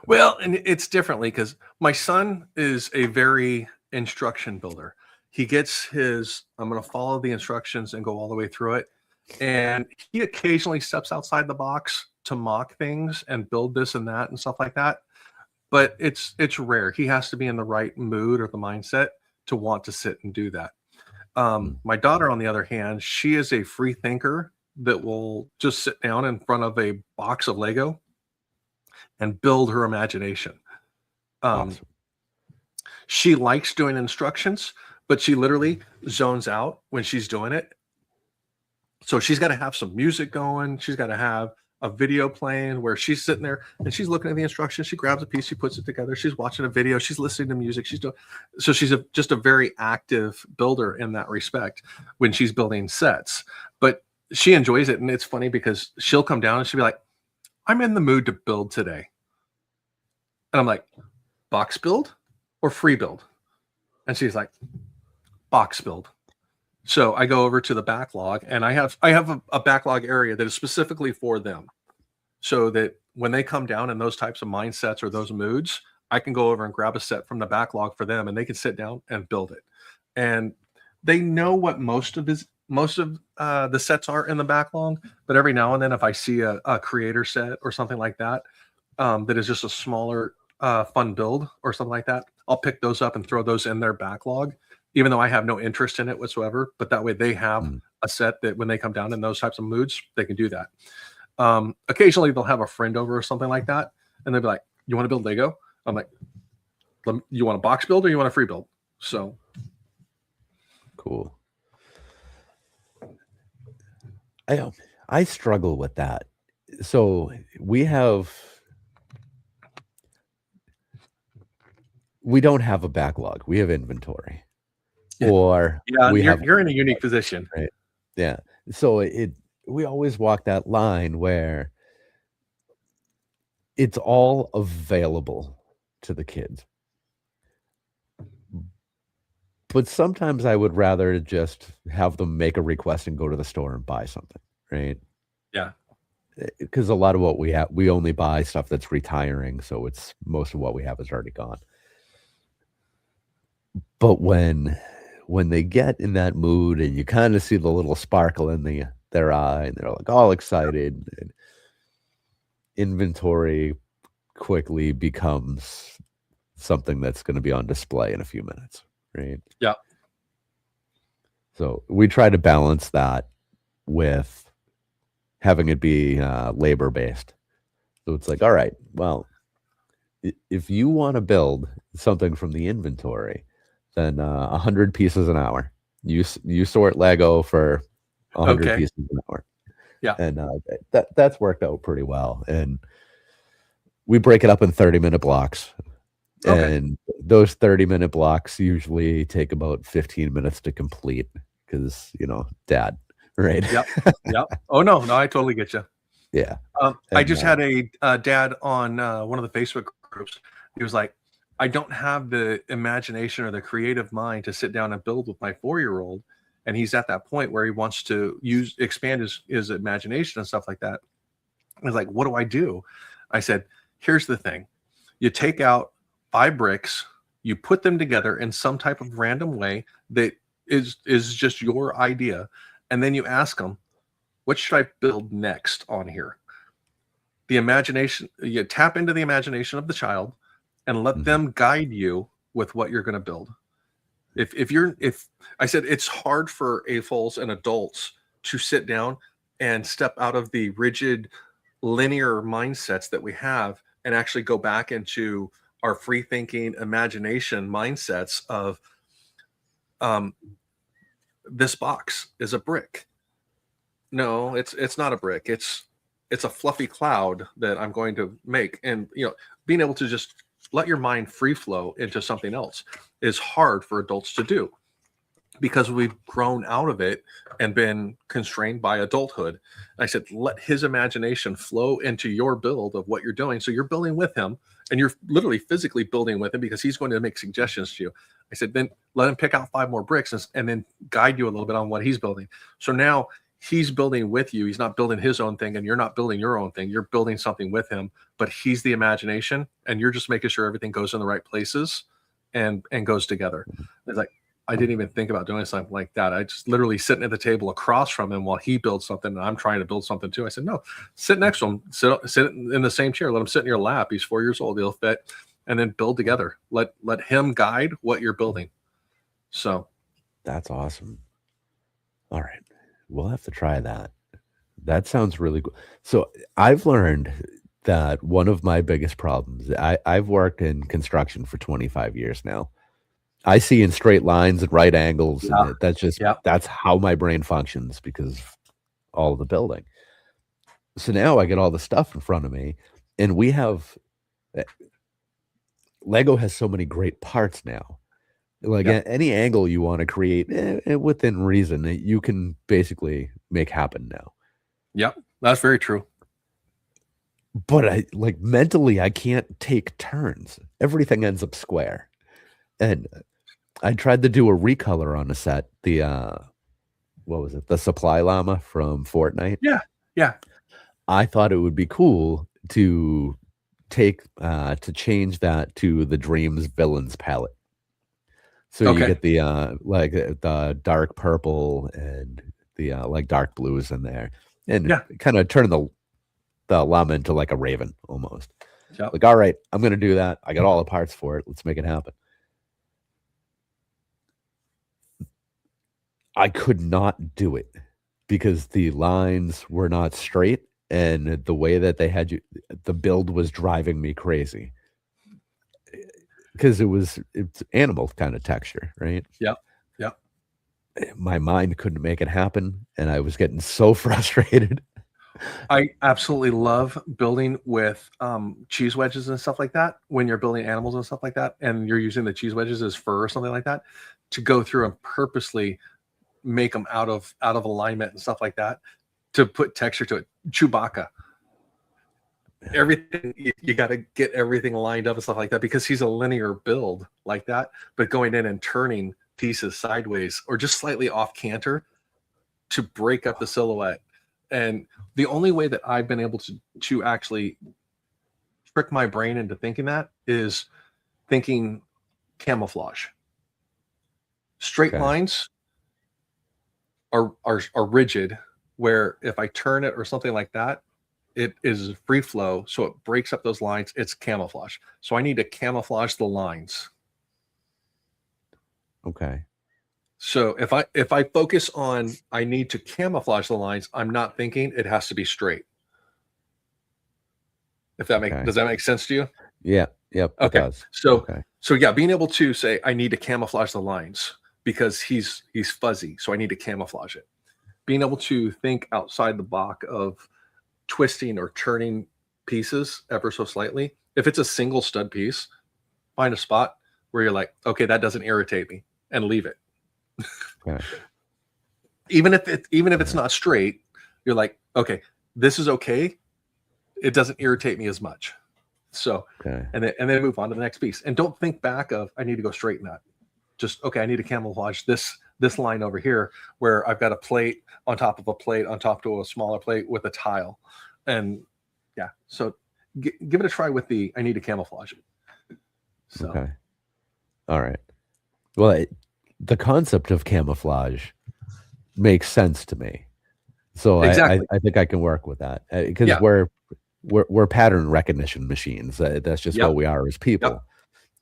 Well, and it's differently because my son is a very instruction builder. He gets his, I'm going to follow the instructions and go all the way through it. And he occasionally steps outside the box to mock things and build this and that and stuff like that. But it's rare. He has to be in the right mood or the mindset to want to sit and do that. My daughter, on the other hand, she is a free thinker that will just sit down in front of a box of Lego and build her imagination. Awesome. She likes doing instructions, but she literally zones out when she's doing it. So she's got to have some music going. She's got to have a video playing where she's sitting there and she's looking at the instructions. She grabs a piece, she puts it together. She's watching a video. She's listening to music. She's doing so. She's just a very active builder in that respect when she's building sets. But she enjoys it, and it's funny because she'll come down and she'll be like, "I'm in the mood to build today," and I'm like, "Box build or free build?" And she's like, "Box build." So I go over to the backlog, and I have a backlog area that is specifically for them, so that when they come down in those types of mindsets or those moods, I can go over and grab a set from the backlog for them, and they can sit down and build it. And they know what most of the sets are in the backlog, but every now and then, if I see a creator set or something like that, that is just a smaller fun build or something like that, I'll pick those up and throw those in their backlog, even though I have no interest in it whatsoever. But that way they have a set that when they come down in those types of moods, they can do that. Occasionally they'll have a friend over or something like that, and they'll be like, "You want to build Lego?" I'm like, "You want a box build or you want a free build?" So cool. I struggle with that. So we don't have a backlog. We have inventory. Or yeah, we you're in a unique position. Right. Yeah. So we always walk that line where it's all available to the kids. But sometimes I would rather just have them make a request and go to the store and buy something, right? Yeah. Because a lot of what we have, we only buy stuff that's retiring, so it's most of what we have is already gone. But when they get in that mood and you kind of see the little sparkle in their eye and they're like all excited, and inventory quickly becomes something that's going to be on display in a few minutes, right? Yeah. So we try to balance that with having it be labor based. So it's like, all right, well, if you want to build something from the inventory, then 100 pieces an hour. You sort Lego for 100 pieces an hour. Yeah. And that's worked out pretty well. And we break it up in 30-minute blocks. Okay. And those 30-minute blocks usually take about 15 minutes to complete because, dad, right? Yep. Yep. Oh, no, I totally get you. Yeah. I just had a dad on one of the Facebook groups. He was like, "I don't have the imagination or the creative mind to sit down and build with my 4-year-old." And he's at that point where he wants to expand his imagination and stuff like that. I was like, "What do I do?" I said, "Here's the thing. You take out 5 bricks, you put them together in some type of random way that is just your idea. And then you ask them, what should I build next on here?" The imagination, you tap into the imagination of the child and let them guide you with what you're going to build. If I said it's hard for AFOLs and adults to sit down and step out of the rigid linear mindsets that we have and actually go back into our free thinking imagination mindsets of this box is a brick. No, it's not a brick. It's a fluffy cloud that I'm going to make. And being able to just let your mind free flow into something else is hard for adults to do, because we've grown out of it and been constrained by adulthood. And I said, let his imagination flow into your build of what you're doing. So you're building with him, and you're literally physically building with him, because he's going to make suggestions to you. I said, then let him pick out 5 more bricks and then guide you a little bit on what he's building. So now he's building with you. He's not building his own thing, and you're not building your own thing. You're building something with him, but he's the imagination, and you're just making sure everything goes in the right places and goes together. It's like, I didn't even think about doing something like that. I just literally sitting at the table across from him while he builds something and I'm trying to build something too. I said, no, sit next to him, sit in the same chair. Let him sit in your lap. He's 4 years old. He'll fit, and then build together. Let him guide what you're building. So that's awesome. All right. We'll have to try that. That sounds really cool. So I've learned that one of my biggest problems, I've worked in construction for 25 years now. I see in straight lines and right angles, and that's how my brain functions because of all of the building. So now I get all the stuff in front of me, and we have Lego has so many great parts now. Like any angle you want to create within reason, you can basically make happen now. Yep, that's very true. But mentally, I can't take turns. Everything ends up square. And I tried to do a recolor on a set. The what was it? The Supply Llama from Fortnite. Yeah. I thought it would be cool to change that to the Dreams Villains palette. So you get the dark purple and the dark blues in there, and kind of turn the llama into like a raven almost. Yep. Like, all right, I'm gonna do that. I got all the parts for it. Let's make it happen. I could not do it because the lines were not straight, and the way that they had the build was driving me crazy. Because it's animal kind of texture, right? Yeah. My mind couldn't make it happen, and I was getting so frustrated. I absolutely love building with cheese wedges and stuff like that. When you're building animals and stuff like that, and you're using the cheese wedges as fur or something like that, to go through and purposely make them out of alignment and stuff like that, to put texture to it. Chewbacca. Everything you got to get everything lined up and stuff like that, because he's a linear build like that, but going in and turning pieces sideways or just slightly off canter to break up the silhouette. And the only way that I've been able to actually trick my brain into thinking that is thinking camouflage. Straight lines are rigid, where if I turn it or something like that, it is free flow, so it breaks up those lines. It's camouflage. So I need to camouflage the lines. Okay. So if I focus on I need to camouflage the lines, I'm not thinking it has to be straight. If that does that make sense to you? Yeah. Yep. Okay. It does. So yeah, being able to say I need to camouflage the lines because he's fuzzy, so I need to camouflage it. Being able to think outside the box of twisting or turning pieces ever so slightly. If it's a single stud piece, find a spot where you're like, okay, that doesn't irritate me, and leave it. Even if it's not straight, you're like, okay, this is okay. It doesn't irritate me as much. So, and then move on to the next piece, and don't think back of I need to go straighten that. Just okay, I need to camouflage this line over here where I've got a plate on top of a plate on top to a smaller plate with a tile. And so give it a try with the I need to camouflage it. So. Okay. All right. Well, the concept of camouflage makes sense to me. So exactly. I think I can work with that because we're pattern recognition machines. That's just what we are as people.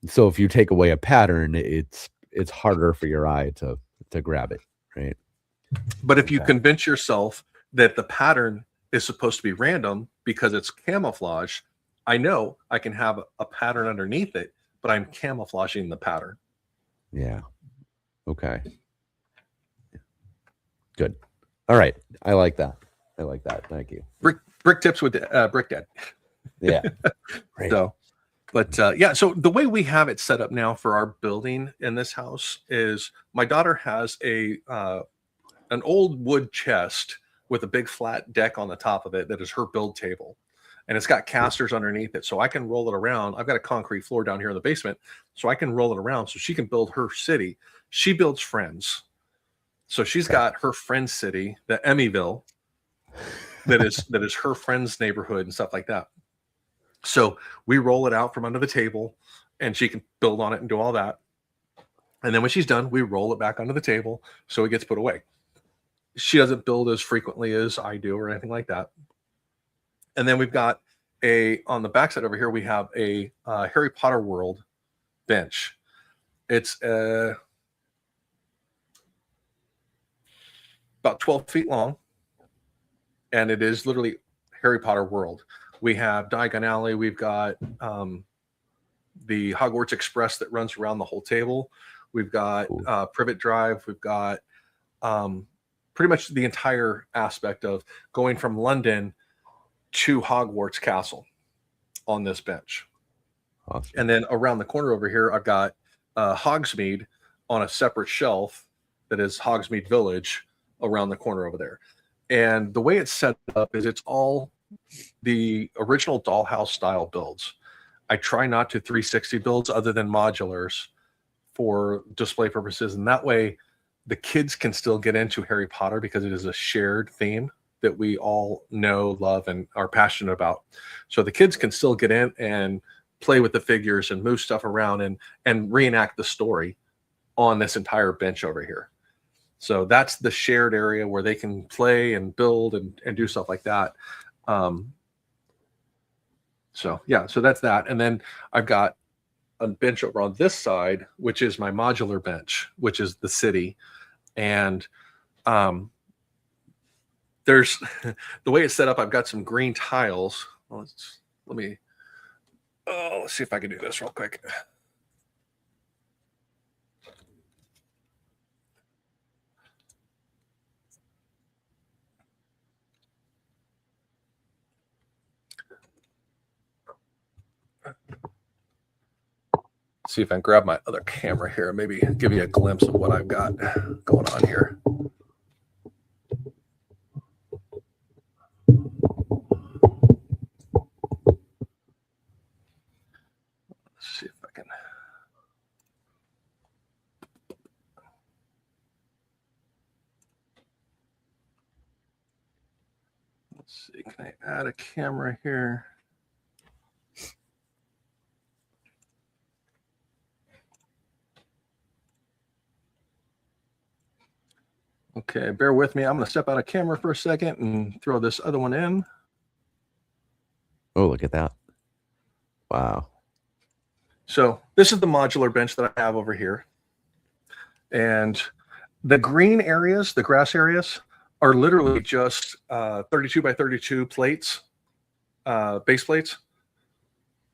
So if you take away a pattern, it's harder for your eye to grab it, right? But if you convince yourself that the pattern is supposed to be random because it's camouflage, I know I can have a pattern underneath it, but I'm camouflaging the pattern. Yeah. Okay. Good. All right. I like that. I like that. Thank you. Brick tips with Brick Dad. Yeah. Great. So, but yeah, so the way we have it set up now for our building in this house is my daughter has an old wood chest with a big flat deck on the top of it that is her build table. And it's got casters underneath it. So I can roll it around. I've got a concrete floor down here in the basement. So I can roll it around so she can build her city. She builds Friends. So she's got her Friends city, the Emmyville, that is her friend's neighborhood and stuff like that. So we roll it out from under the table and she can build on it and do all that. And then when she's done, we roll it back under the table so it gets put away. She doesn't build as frequently as I do or anything like that. And then we've got on the backside over here, we have a Harry Potter World bench. It's about 12 feet long. And it is literally Harry Potter World. We have Diagon Alley. We've got the Hogwarts Express that runs around the whole table. We've got Privet Drive. We've got pretty much the entire aspect of going from London to Hogwarts Castle on this bench. Awesome. And then around the corner over here, I've got Hogsmeade on a separate shelf that is Hogsmeade Village around the corner over there. And the way it's set up is it's all the original dollhouse style builds. I try not to 360 builds other than modulars for display purposes. And that way the kids can still get into Harry Potter because it is a shared theme that we all know, love, and are passionate about. So the kids can still get in and play with the figures and move stuff around and reenact the story on this entire bench over here. So that's the shared area where they can play and build and do stuff like that. So yeah, so that's that. And then I've got a bench over on this side, which is my modular bench, which is the city. And there's the way it's set up. I've got some green tiles. Well, let's see if I can do this real quick. See if I can grab my other camera here, maybe give you a glimpse of what I've got going on here. Let's see if I can. Let's see, can I add a camera here? Okay, bear with me. I'm going to step out of camera for a second and throw this other one in. Oh, look at that. Wow. So this is the modular bench that I have over here. And the green areas, the grass areas, are literally just 32 by 32 plates, base plates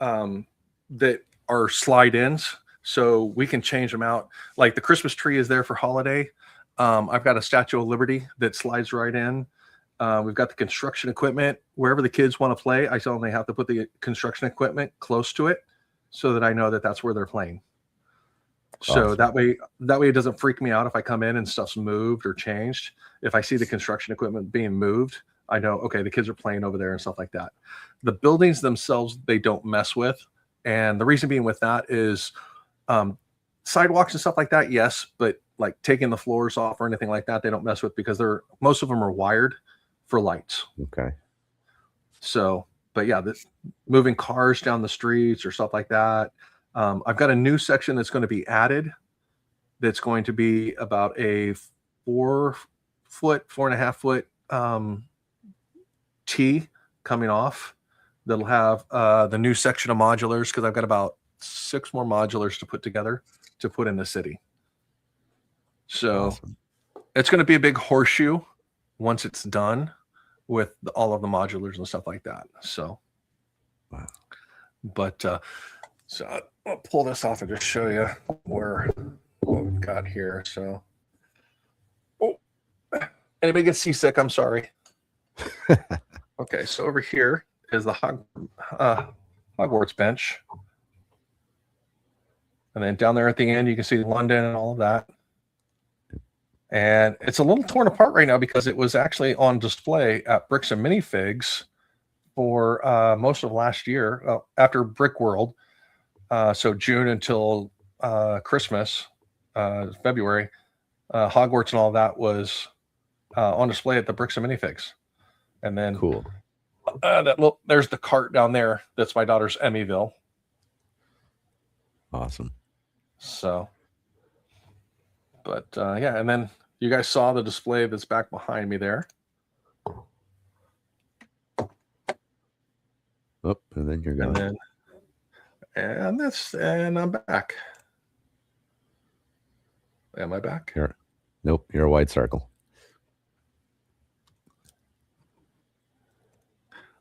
that are slide-ins. So we can change them out. Like the Christmas tree is there for holiday. I've got a Statue of Liberty that slides right in. We've got the construction equipment. Wherever the kids want to play, I only have to put the construction equipment close to it so that I know that that's where they're playing. So awesome. that way it doesn't freak me out if I come in and stuff's moved or changed. If I see the construction equipment being moved, I know, okay, the kids are playing over there and stuff like that. The buildings themselves, they don't mess with. And the reason being with that is sidewalks and stuff like that, yes, but like taking the floors off or anything like that, they don't mess with because most of them are wired for lights. Okay. So, but yeah, moving cars down the streets or stuff like that. I've got a new section that's going to be added. That's going to be about a 4.5 foot T coming off. That'll have the new section of modulars because I've got about 6 more modulars to put together to put in the city. So awesome. It's going to be a big horseshoe once it's done with all of the modulars and stuff like that. So, wow. But so I'll pull this off and just show you what we've got here. So, Anybody get seasick? I'm sorry. Okay, so over here is the Hogwarts bench. And then down there at the end, you can see London and all of that. And it's a little torn apart right now because it was actually on display at Bricks and Minifigs for most of last year, after Brick World. So June until Christmas, February, Hogwarts and all that was on display at the Bricks and Minifigs. And then cool. There's the cart down there. That's my daughter's Emmyville. Awesome. So, but yeah, and then you guys saw the display that's back behind me there. Oh, and then you're gone. And I'm back. Am I back? Nope, you're a white circle.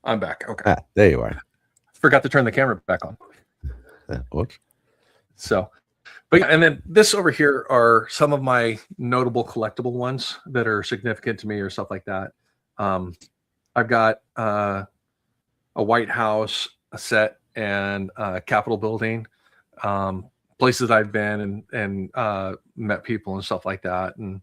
I'm back. Okay. There you are. Forgot to turn the camera back on. Whoops. So, but yeah, and then this over here are some of my notable collectible ones that are significant to me or stuff like that. I've got a White House, a set, and a Capitol building, places I've been and met people and stuff like that. And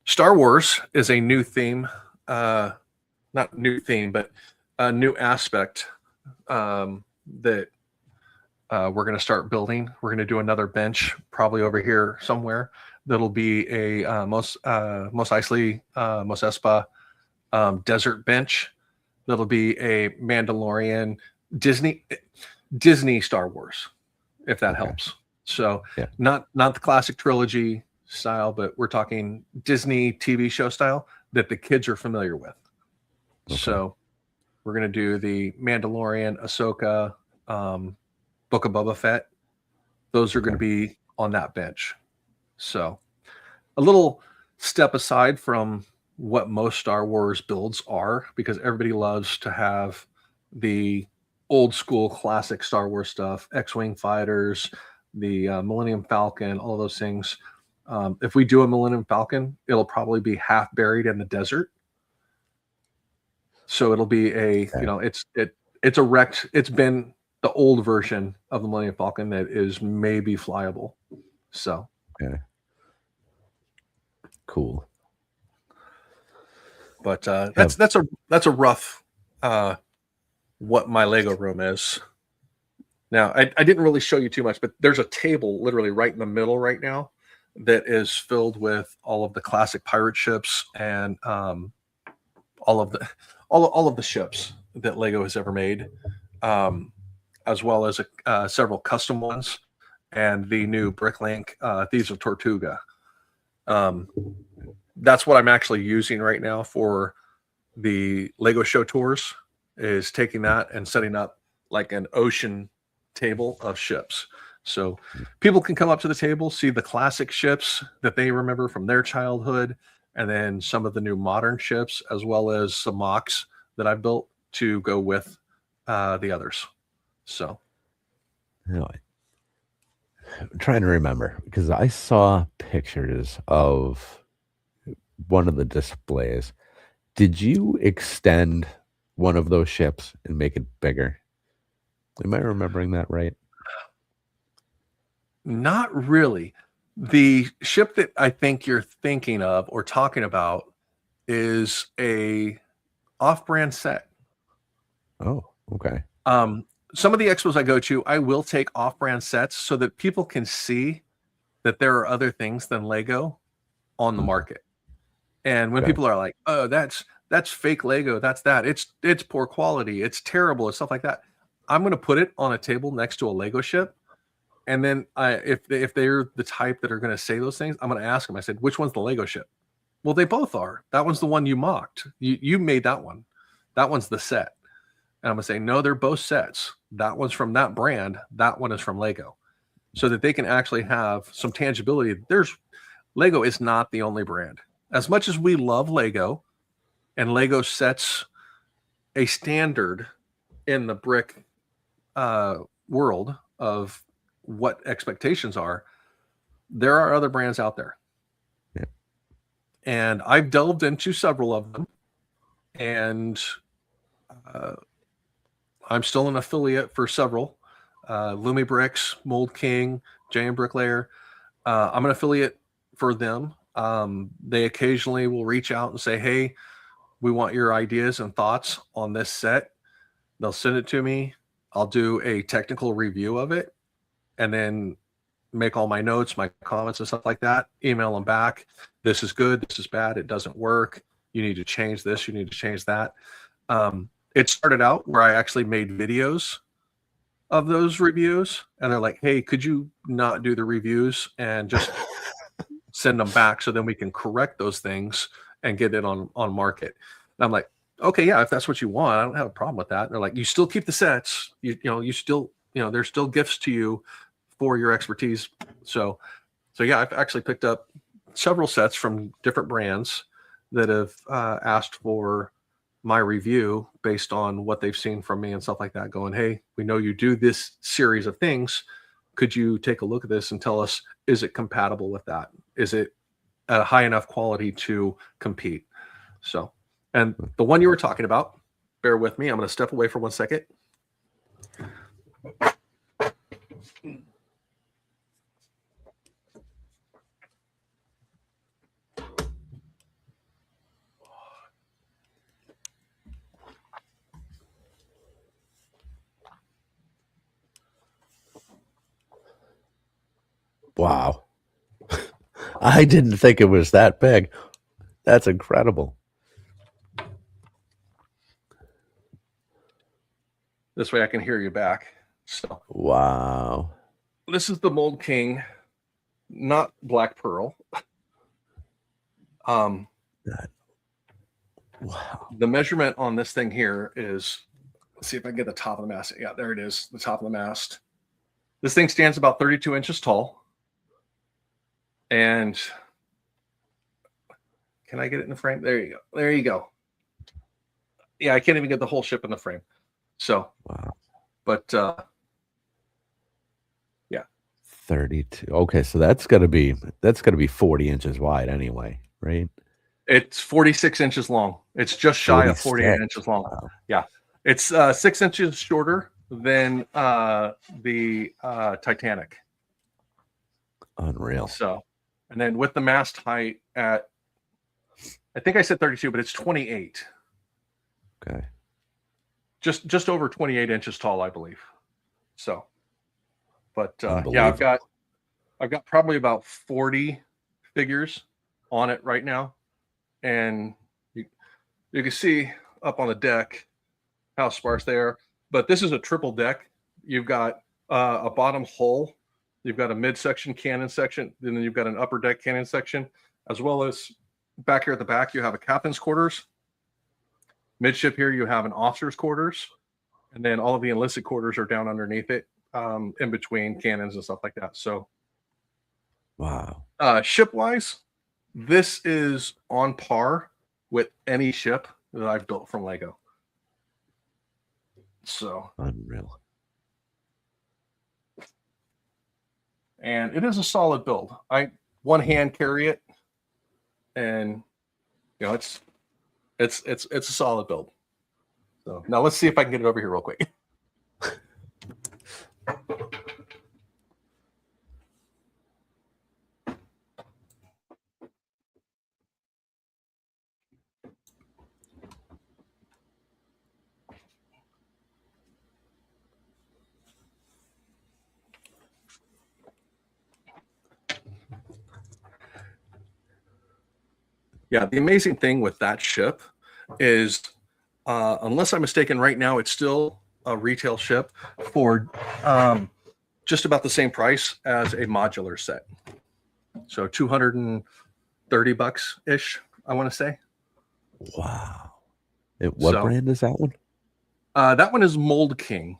Star Wars is a new theme, not new theme, but a new aspect that we're going to start building. We're going to do another bench probably over here somewhere. That'll be a Mos Eisley, Mos Espa desert bench. That'll be a Mandalorian Disney Star Wars, if that helps. So yeah. not the classic trilogy style, but we're talking Disney TV show style that the kids are familiar with. Okay. So we're going to do the Mandalorian, Ahsoka, Book of Boba Fett. Those are going to be on that bench. So a little step aside from what most Star Wars builds are, because everybody loves to have the old school classic Star Wars stuff, X-Wing fighters, the Millennium Falcon, all those things. If we do a Millennium Falcon, it'll probably be half buried in the desert. So it'll be it's a wrecked. It's been the old version of the Millennium Falcon that is maybe flyable. So cool. But that's a rough what my Lego room is. Now I didn't really show you too much, but there's a table literally right in the middle right now that is filled with all of the classic pirate ships and all of the ships that Lego has ever made, as well as several custom ones and the new Bricklink Thieves of Tortuga. That's what I'm actually using right now for the Lego show tours, is taking that and setting up like an ocean table of ships. So people can come up to the table, see the classic ships that they remember from their childhood, and then some of the new modern ships, as well as some mocks that I've built to go with the others. So anyway, I'm trying to remember, because I saw pictures of one of the displays. Did you extend one of those ships and make it bigger? Am I remembering that right? Not really. The ship that I think you're thinking of or talking about is a off-brand set. Oh, okay. Some of the expos I go to, I will take off-brand sets so that people can see that there are other things than Lego on the market. And when people are like, "Oh, that's fake Lego. It's poor quality. It's terrible," and stuff like that, I'm going to put it on a table next to a Lego ship. And then if they're the type that are going to say those things, I'm going to ask them. I said, "Which one's the Lego ship?" Well, they both are. That one's the one you mocked. You made that one. That one's the set. And I'm going to say, "No, they're both sets. That one's from that brand. That one is from Lego," so that they can actually have some tangibility. Lego is not the only brand. As much as we love Lego, and Lego sets a standard in the brick world of what expectations are, there are other brands out there. Yeah. and I've delved into several of them, and I'm still an affiliate for several. Lumi Bricks, Mold King, J&M Bricklayer. I'm an affiliate for them. They occasionally will reach out and say, hey, we want your ideas and thoughts on this set. They'll send it to me. I'll do a technical review of it and then make all my notes, my comments and stuff like that, email them back. This is good. This is bad. It doesn't work. You need to change this. You need to change that. It started out where I actually made videos of those reviews, and they're like, hey, could you not do the reviews and just send them back so then we can correct those things and get it on market. And I'm like, okay, yeah, if that's what you want, I don't have a problem with that. And they're like, you still keep the sets, you still, there's still gifts to you for your expertise. So yeah, I've actually picked up several sets from different brands that have asked for my review based on what they've seen from me and stuff like that, going, hey, we know you do this series of things. Could you take a look at this and tell us, is it compatible with that? Is it at a high enough quality to compete? So, and the one you were talking about, bear with me. I'm going to step away for 1 second. Wow. I didn't think it was that big. That's incredible. This way I can hear you back. So, wow. This is the Mold King, not Black Pearl. Wow. The measurement on this thing here is, let's see if I can get the top of the mast. Yeah, there it is, the top of the mast. This thing stands about 32 inches tall. And can I get it in the frame? There you go. There you go. Yeah, I can't even get the whole ship in the frame. So, wow. But yeah. 32. Okay, so that's gotta be 40 inches wide anyway, right? It's 46 inches long. It's just shy of 48 inches long. Wow. Yeah. It's 6 inches shorter than the Titanic. Unreal. So, and then with the mast height at, I think I said 32, but it's 28. Okay. Just over 28 inches tall, I believe. So, but yeah, I've got probably about 40 figures on it right now, and you can see up on the deck how sparse they are. But this is a triple deck. You've got a bottom hull, you've got a midsection cannon section, and then you've got an upper deck cannon section, as well as back here at the back you have a captain's quarters. Midship here you have an officer's quarters, and then all of the enlisted quarters are down underneath it, in between cannons and stuff like that. So, wow. Ship wise, this is on par with any ship that I've built from Lego. So unreal. And it is a solid build. I one hand carry it, and it's a solid build. So now let's see if I can get it over here real quick. Yeah, the amazing thing with that ship is, unless I'm mistaken, right now it's still a retail ship for just about the same price as a modular set. So $230 ish, I want to say. Wow. What brand is that one? That one is Mold King.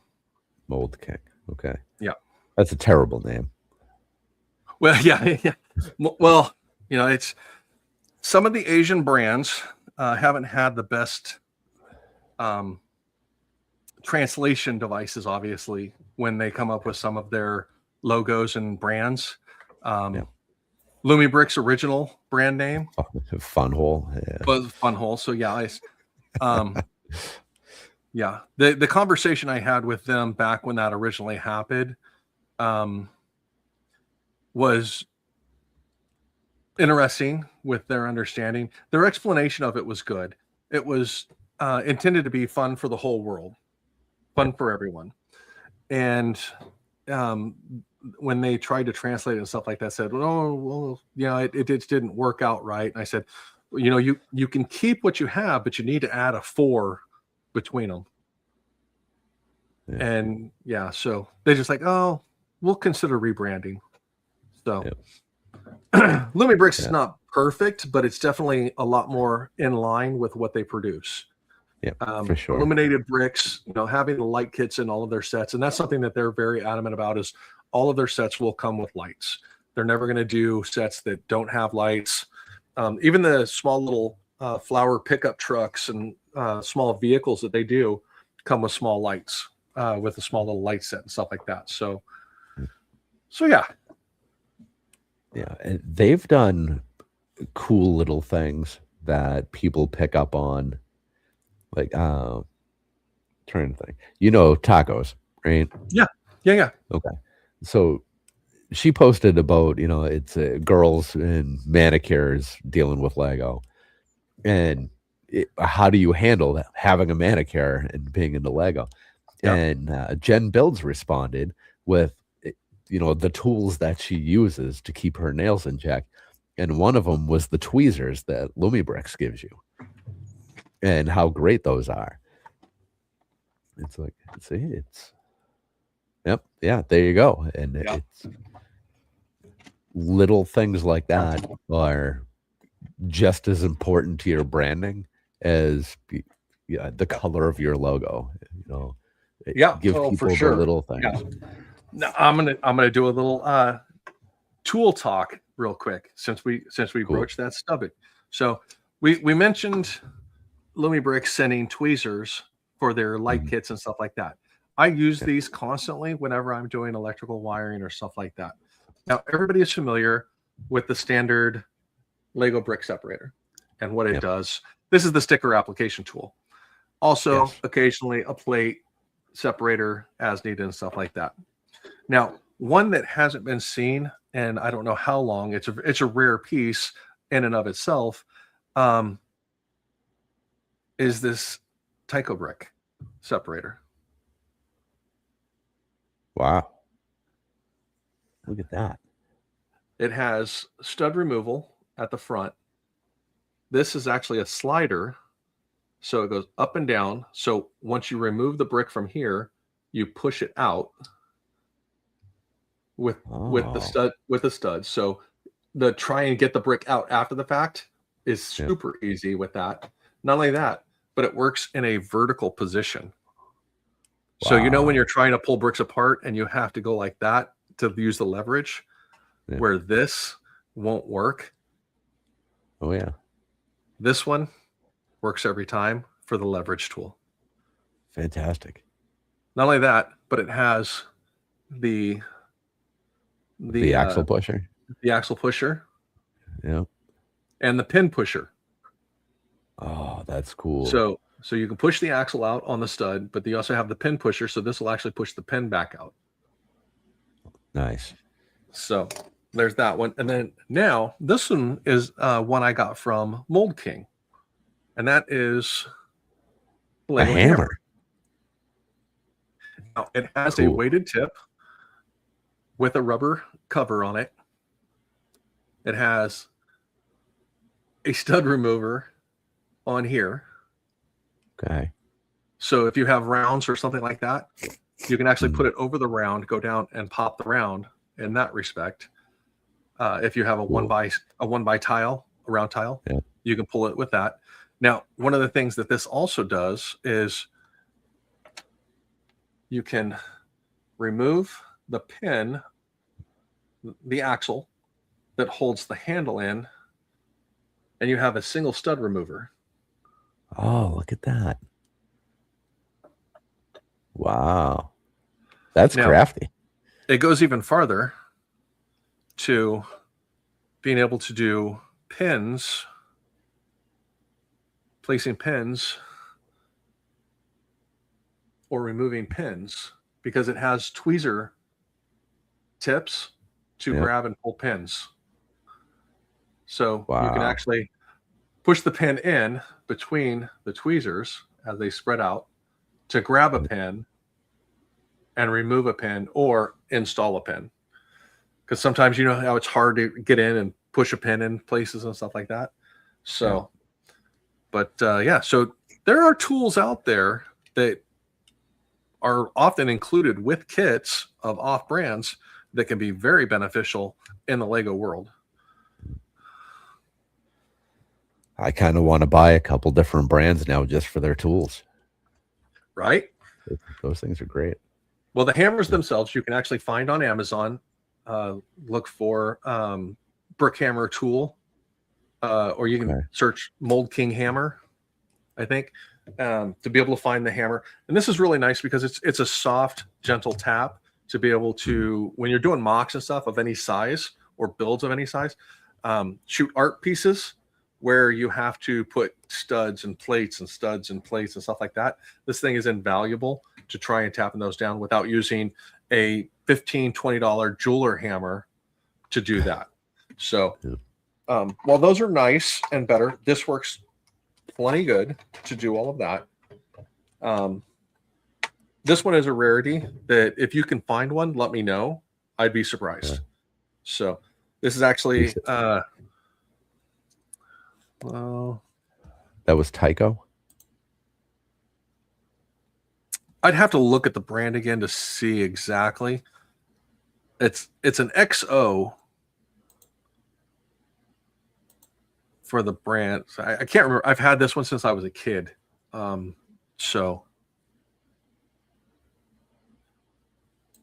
Mold King. Okay. Yeah. That's a terrible name. Well, yeah. Well, it's some of the Asian brands haven't had the best translation devices, obviously, when they come up with some of their logos and brands. Lumibrick's original brand name Fun hole. Yeah. was Fun Hole. So yeah, yeah, the conversation I had with them back when that originally happened was interesting with their understanding. Their explanation of it was good. It was intended to be fun for the whole world, fun for everyone. And when they tried to translate it and stuff like that, said, "Oh, well, yeah, it just didn't work out right." And I said, "You know, you can keep what you have, but you need to add a 4 between them." Yeah. And yeah, so they just like, "Oh, we'll consider rebranding." So Lumibricks is not perfect, but it's definitely a lot more in line with what they produce. Yeah, for sure. Illuminated bricks, you know, having the light kits in all of their sets, and that's something that they're very adamant about. Is all of their sets will come with lights. They're never going to do sets that don't have lights. Even the small little flower pickup trucks and small vehicles that they do come with small lights, with a small little light set and stuff like that. So yeah. Yeah, and they've done cool little things that people pick up on. Like, trying to think. You know, tacos, right? Yeah. Okay. So she posted about, you know, it's girls and manicures dealing with Lego. And how do you handle having a manicure and being into Lego? Yeah. And Jen Builds responded with, you know, the tools that she uses to keep her nails in check. And one of them was the tweezers that Lumibricks gives you and how great those are. It's like, see, yep. Yeah, there you go. And it's little things like that are just as important to your branding as the color of your logo. You know, give people for sure. the little things. Yeah. Now, I'm gonna do a little tool talk real quick since we broached that subject. So we mentioned Lumibrick sending tweezers for their light kits and stuff like that. I use these constantly whenever I'm doing electrical wiring or stuff like that. Now, everybody is familiar with the standard Lego brick separator and what it does. This is the sticker application tool. Also, occasionally a plate separator as needed and stuff like that. Now, one that hasn't been seen, and I don't know how long, it's a rare piece in and of itself, is this Tyco brick separator. Wow. Look at that. It has stud removal at the front. This is actually a slider, so it goes up and down. So once you remove the brick from here, you push it out with the stud. So the try and get the brick out after the fact is super easy with that. Not only that, but it works in a vertical position. Wow. So you know when you're trying to pull bricks apart and you have to go like that to use the leverage, where this won't work. Oh yeah. This one works every time for the leverage tool. Fantastic. Not only that, but it has the axle pusher. The axle pusher. Yeah. And the pin pusher. Oh, that's cool. So you can push the axle out on the stud, but you also have the pin pusher, so this will actually push the pin back out. Nice. So there's that one. And then now this one is one I got from Mold King. And that is a hammer. Now it has a weighted tip with a rubber cover on it. It has a stud remover on here. Okay. So if you have rounds or something like that, you can actually put it over the round, go down and pop the round in that respect. If you have a one by tile, a round tile, you can pull it with that. Now, one of the things that this also does is you can remove the pin, the axle that holds the handle in, and you have a single stud remover. Oh, look at that. Wow. That's crafty. It goes even farther to being able to do pins, placing pins, or removing pins, because it has tweezer tips to grab and pull pins. So you can actually push the pin in between the tweezers as they spread out to grab a pin and remove a pin or install a pin. Because sometimes you know how it's hard to get in and push a pin in places and stuff like that. So, but yeah, so there are tools out there that are often included with kits of off brands that can be very beneficial in the Lego world. I kind of want to buy a couple different brands now just for their tools. Right? Those things are great. Well, the hammers themselves you can actually find on Amazon. Look for Brick Hammer Tool, or you can search Mold King Hammer, I think, to be able to find the hammer. And this is really nice because it's a soft, gentle tap to be able to, when you're doing mocks and stuff of any size or builds of any size, shoot art pieces where you have to put studs and plates and studs and plates and stuff like that. This thing is invaluable to try and tapping those down without using a $15, $20 jeweler hammer to do that. So while those are nice and better, this works plenty good to do all of that. This one is a rarity that if you can find one, let me know. I'd be surprised. So this is actually that was Tycho. I'd have to look at the brand again to see exactly. It's an XO for the brand. I can't remember. I've had this one since I was a kid. So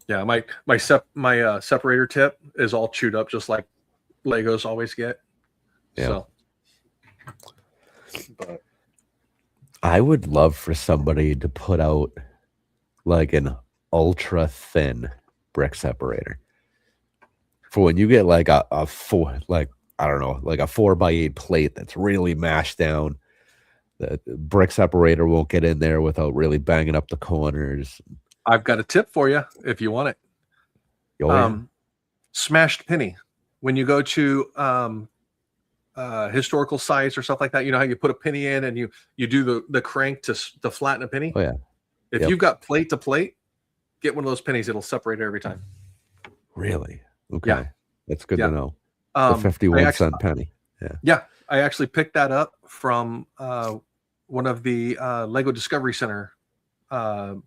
yeah, my separator tip is all chewed up just like Legos always get. Yeah. So, but I would love for somebody to put out like an ultra thin brick separator for when you get like a 4, like, I don't know, like a 4x8 plate that's really mashed down. The brick separator won't get in there without really banging up the corners. I've got a tip for you if you want it. Smashed penny. When you go to historical sites or stuff like that, you know how you put a penny in and you do the crank to flatten a penny? Oh yeah. If you've got plate to plate, get one of those pennies. It'll separate it every time. Really? Okay. Yeah. That's good to know. The 51-cent penny. Yeah. I actually picked that up from one of the Lego Discovery Center model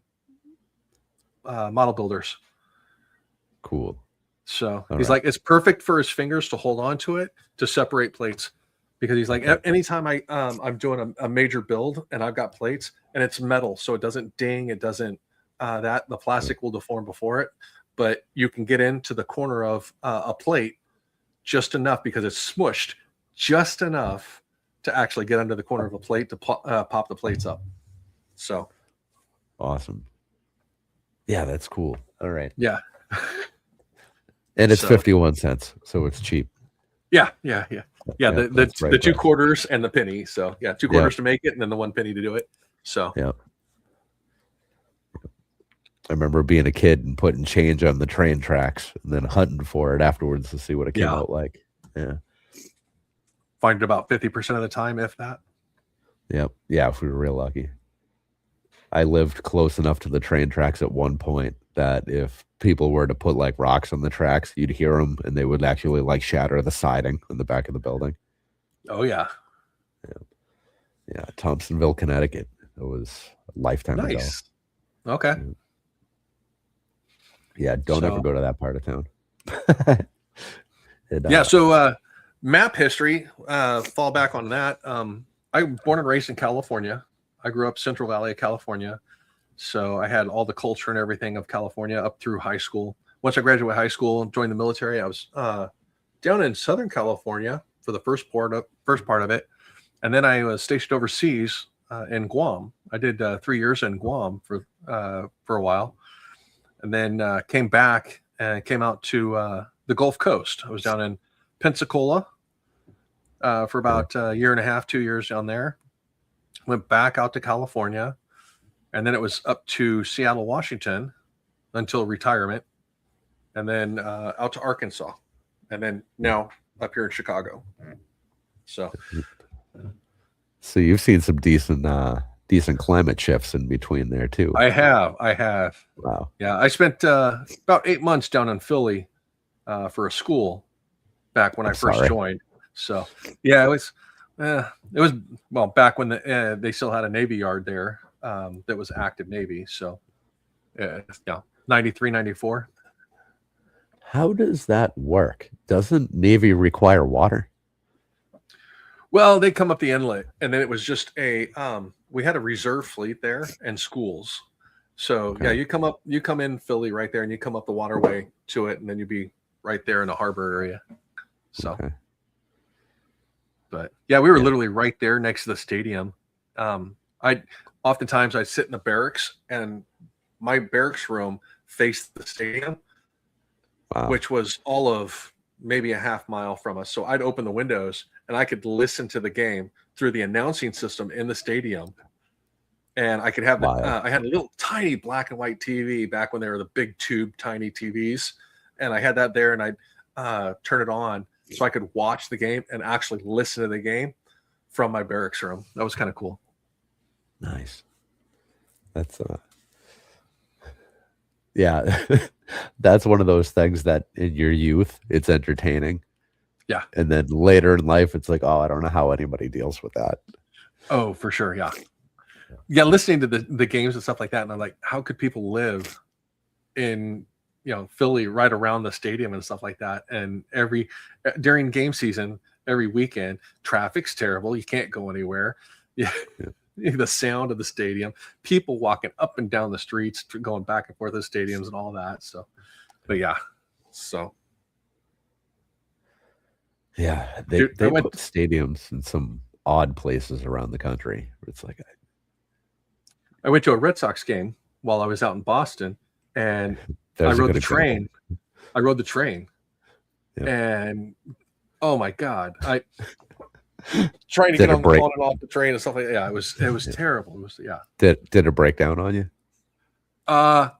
builders. Cool. So he's like, it's perfect for his fingers to hold on to it to separate plates, because he's like, anytime I'm doing a major build and I've got plates and it's metal, so it doesn't ding, it doesn't the plastic will deform before it, but you can get into the corner of a plate just enough because it's smushed just enough to actually get under the corner of a plate to pop the plates up. So awesome. Yeah, that's cool. All right. Yeah. And it's 51 cents, so it's cheap. Yeah. The 2 quarters and the penny. So yeah, 2 quarters to make it, and then the 1 penny to do it. So yeah. I remember being a kid and putting change on the train tracks and then hunting for it afterwards to see what it came out like. Yeah. Find it about 50% of the time, if that. Yep. Yeah, if we were real lucky. I lived close enough to the train tracks at one point that if people were to put like rocks on the tracks, you'd hear them and they would actually like shatter the siding in the back of the building. Oh yeah. Yeah. Thompsonville, Connecticut. It was a lifetime ago. Okay. Yeah. Don't ever go to that part of town. So map history, fall back on that. I'm born and raised in California. I grew up Central Valley of California. So I had all the culture and everything of California up through high school. Once I graduated high school and joined the military, I was down in Southern California for the first part of it. And then I was stationed overseas in Guam. I did 3 years in Guam for a while. And then came back and came out to the Gulf Coast. I was down in Pensacola for about a year and a half, 2 years down there. Went back out to California, and then it was up to Seattle, Washington until retirement, and then out to Arkansas, and then now up here in Chicago. So you've seen some decent climate shifts in between there too. I have. Wow. Yeah, I spent about 8 months down in Philly for a school back when I first joined. So yeah, it was well back when they still had a Navy yard there that was active Navy. So yeah, 93, 94. How does that work? Doesn't Navy require water? Well, they come up the inlet, and then it was just we had a reserve fleet there and schools. So yeah, you come in Philly right there, and you come up the waterway to it, and then you'd be right there in the harbor area. So, but yeah, we were literally right there next to the stadium. Oftentimes I'd sit in the barracks, and my barracks room faced the stadium, which was all of maybe a half mile from us. So I'd open the windows, and I could listen to the game through the announcing system in the stadium. And I could have I had a little tiny black and white TV back when they were the big tube tiny TVs, and I had that there, and I'd turn it on so I could watch the game and actually listen to the game from my barracks room. That was kind of cool. Nice. That's yeah, that's one of those things that in your youth it's entertaining. Yeah. And then later in life it's like, oh, I don't know how anybody deals with that. Oh, for sure. Yeah. Yeah, listening to the games and stuff like that, and I'm like, how could people live in Philly right around the stadium and stuff like that? And during game season, every weekend, traffic's terrible. You can't go anywhere. Yeah. The sound of the stadium, people walking up and down the streets, going back and forth to the stadiums and all that. So, but yeah, so yeah, they put stadiums in some odd places around the country. It's like I went to a Red Sox game while I was out in Boston, and I rode the train. Yep. And oh my God, trying to get on and off the train and stuff like that. Yeah, it was terrible. It was Did it break down on you?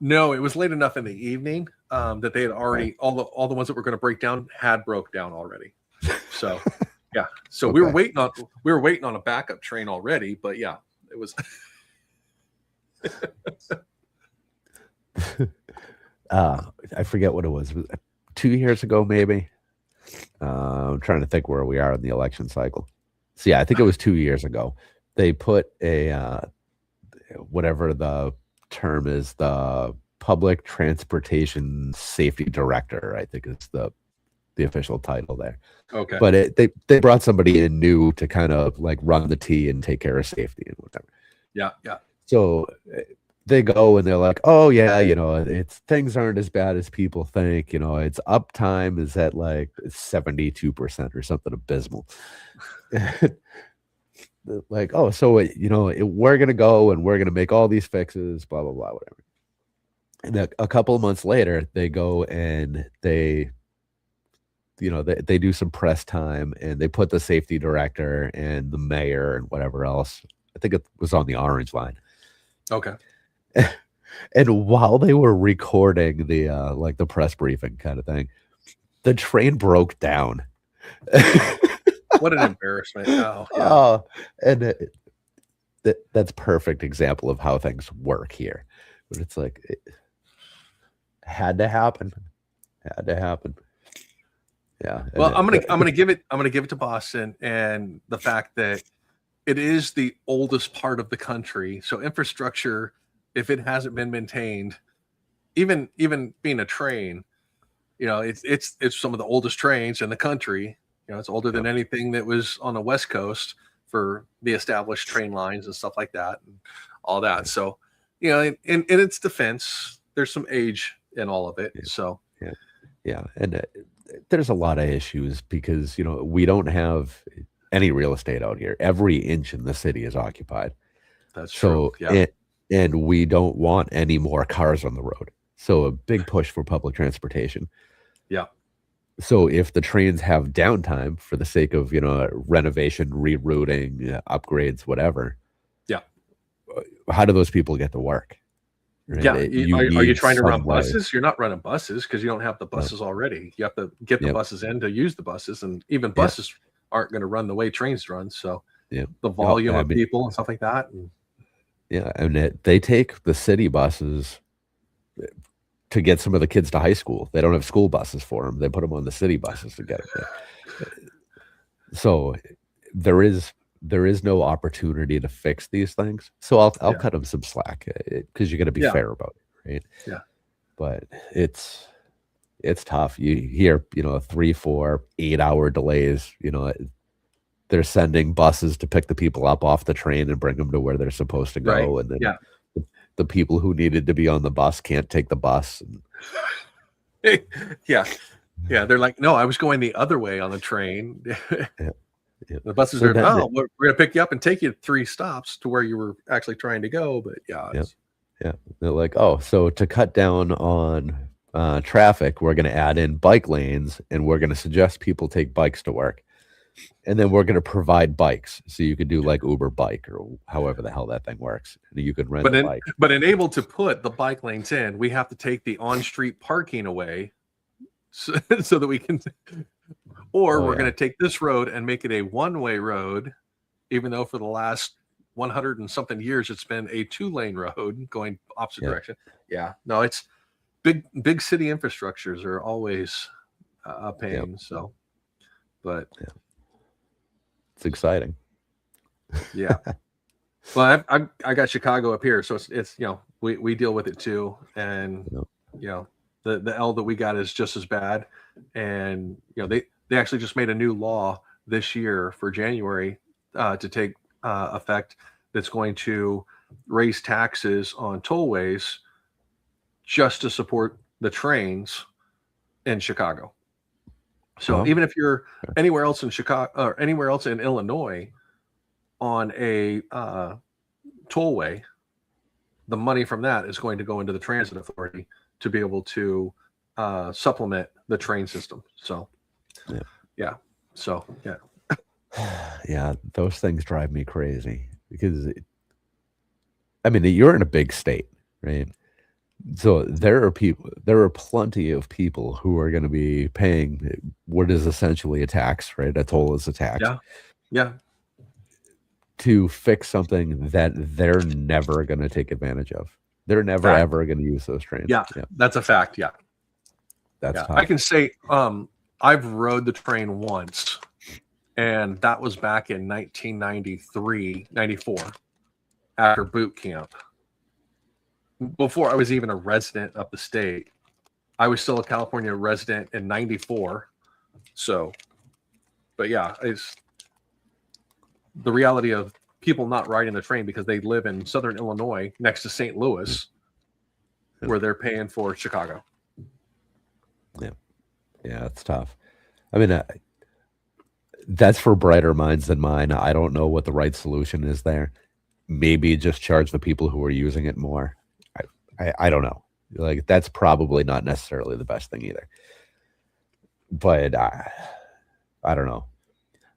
No, it was late enough in the evening that they had already all the ones that were going to break down had broke down already. So yeah, so we were waiting on a backup train already, but yeah, it was. I forget what it was. 2 years ago, maybe. I'm trying to think where we are in the election cycle. So yeah, I think it was 2 years ago. They put a whatever the term is, the public transportation safety director, I think is the official title there. Okay. But they brought somebody in new to kind of like run the T and take care of safety and whatever. Yeah, yeah. So they go and they're like, oh yeah, things aren't as bad as people think. It's uptime is at like 72% or something abysmal. Like, oh, so we're gonna go and we're gonna make all these fixes, blah blah blah, whatever. And a couple of months later, they go and they do some press time, and they put the safety director and the mayor and whatever else. I think it was on the Orange Line. Okay. And while they were recording the like the press briefing kind of thing, the train broke down. What an embarrassment! Oh, yeah. And that's perfect example of how things work here. But it's like it had to happen. Yeah. Well, I'm gonna give it to Boston, and the fact that it is the oldest part of the country, so infrastructure, if it hasn't been maintained, even being a train, it's some of the oldest trains in the country. It's older than anything that was on the West Coast for the established train lines and stuff like that, and all that. So, in its defense, there's some age in all of it. Yeah. So, yeah, and there's a lot of issues because we don't have any real estate out here. Every inch in the city is occupied. That's true. Yeah. And we don't want any more cars on the road. So a big push for public transportation. Yeah. So if the trains have downtime for the sake of, renovation, rerouting, upgrades, whatever, Yeah. how do those people get to work? Right? Yeah. You Are you need trying to run some way. buses? You're not running buses because you don't have the No. buses already. You have to get the Yep. buses in to use the buses, and even Yeah. buses aren't going to run the way trains run. So Yeah. the No, volume I of mean, people and stuff like that. yeah, and they take the city buses to get some of the kids to high school. They don't have school buses for them. They put them on the city buses to get them there. So there is no opportunity to fix these things. So I'll Yeah. cut them some slack because you got to be Yeah. fair about it, right? Yeah. But it's tough. You hear 3, 4, 8 hour delays. They're sending buses to pick the people up off the train and bring them to where they're supposed to Right. go, and then Yeah. the people who needed to be on the bus can't take the bus. Yeah. Yeah. They're like, no, I was going the other way on the train. Yeah. The buses So are, then oh, we're going to pick you up and take you 3 stops to where you were actually trying to go. But yeah. Yeah, they're like, oh, so to cut down on traffic, we're going to add in bike lanes, and we're going to suggest people take bikes to work, and then we're going to provide bikes, so you could do like Uber Bike or however the hell that thing works. And you could rent a bike. But enabled to put the bike lanes in, we have to take the on-street parking away so that we can, or we're going to take this road and make it a one-way road, even though for the last 100 and something years it's been a 2-lane road going opposite direction. Yeah, no, it's big city infrastructures are always a pain. Yep. So, but it's exciting. Yeah. Well, I got Chicago up here, so it's we deal with it too, and the L that we got is just as bad, and they actually just made a new law this year for January to take effect that's going to raise taxes on tollways just to support the trains in Chicago. So even if you're anywhere else in Chicago or anywhere else in Illinois on a tollway, the money from that is going to go into the transit authority to be able to supplement the train system. So, yeah. Yeah, those things drive me crazy because, you're in a big state, right? So there are plenty of people who are going to be paying what is essentially a tax, right? A toll is a tax. Yeah. To fix something that they're never going to take advantage of. They're never ever going to use those trains. Yeah, that's a fact. Yeah, that's tough. I can say I've rode the train once, and that was back in 1993, 94, after boot camp. Before I was even a resident of the state, I was still a California resident in 94. So, but yeah, it's the reality of people not riding the train because they live in Southern Illinois next to St. Louis, where they're paying for Chicago. Yeah, it's tough. That's for brighter minds than mine. I don't know what the right solution is there. Maybe just charge the people who are using it more. I don't know. Like, that's probably not necessarily the best thing either. But I don't know.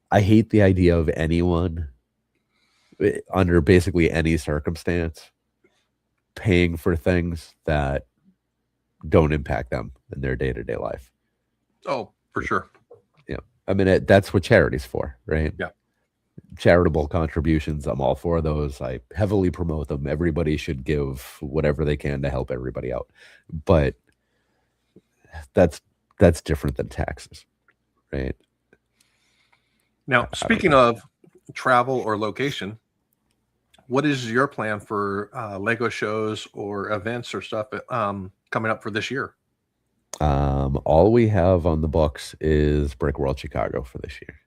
I hate the idea of anyone under basically any circumstance paying for things that don't impact them in their day-to-day life. Oh, for sure. Yeah. That's what charity's for, right? Yeah. Charitable contributions, I'm all for those. I heavily promote them. Everybody should give whatever they can to help everybody out. But that's different than taxes, right? Now, speaking of travel or location, what is your plan for Lego shows or events or stuff coming up for this year? All we have on the books is Brick World Chicago for this year.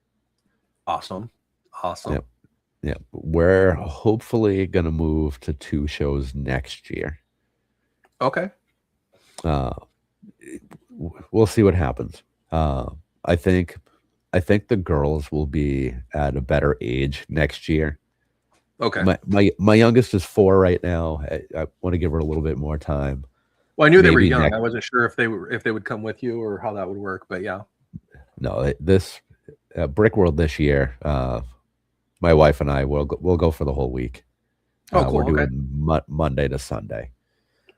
Awesome. Yeah. We're hopefully going to move to 2 shows next year. Okay. We'll see what happens. I think the girls will be at a better age next year. Okay. My youngest is 4 right now. I want to give her a little bit more time. Well, I knew they were young. I wasn't sure if they would come with you or how that would work, but yeah. no, this Brick World this year. My wife and I we'll go for the whole week. Oh, cool. We're Okay. doing Monday to Sunday.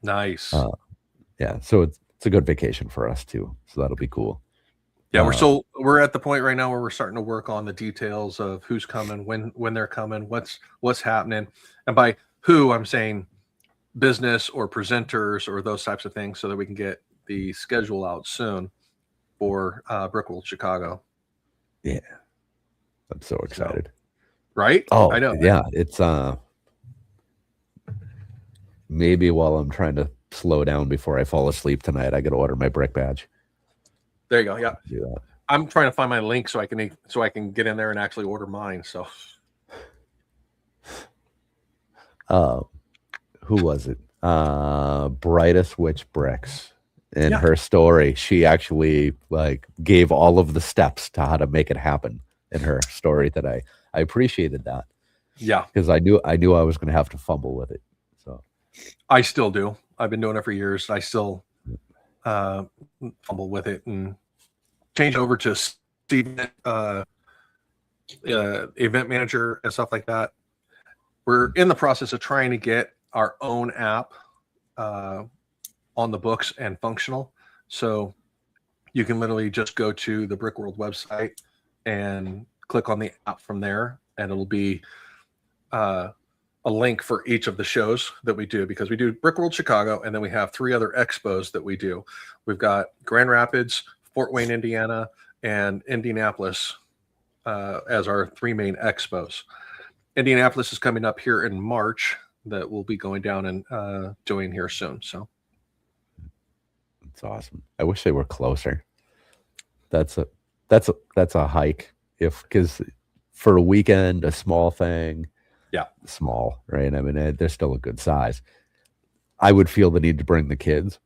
Nice. Yeah, so it's a good vacation for us too. So that'll be cool. Yeah, we're at the point right now where we're starting to work on the details of who's coming, when they're coming, what's happening, and by who I'm saying business or presenters or those types of things, so that we can get the schedule out soon for Brickworld Chicago. Yeah, I'm so excited. Right? Oh, I know. yeah, it's maybe while I'm trying to slow down before I fall asleep tonight, I got to order my brick badge. There you go. Yeah. Do that. I'm trying to find my link so I can get in there and actually order mine. So, who was it? Brightest Witch Bricks. In Yeah. her story, she actually like gave all of the steps to how to make it happen in her story today. I appreciated that. Yeah. Because I knew I was going to have to fumble with it. So I still do. I've been doing it for years. I still fumble with it and change over to Steve, event manager and stuff like that. We're in the process of trying to get our own app on the books and functional. So you can literally just go to the Brickworld website and click on the app from there, and it'll be a link for each of the shows that we do, because we do Brickworld Chicago, and then we have 3 other expos that we do. We've got Grand Rapids, Fort Wayne, Indiana, and Indianapolis as our 3 main expos. Indianapolis is coming up here in March that we'll be going down and doing here soon. So it's awesome. I wish they were closer. That's a hike, because for a weekend, a small thing. Yeah, small, right? I mean, they're still a good size. I would feel the need to bring the kids.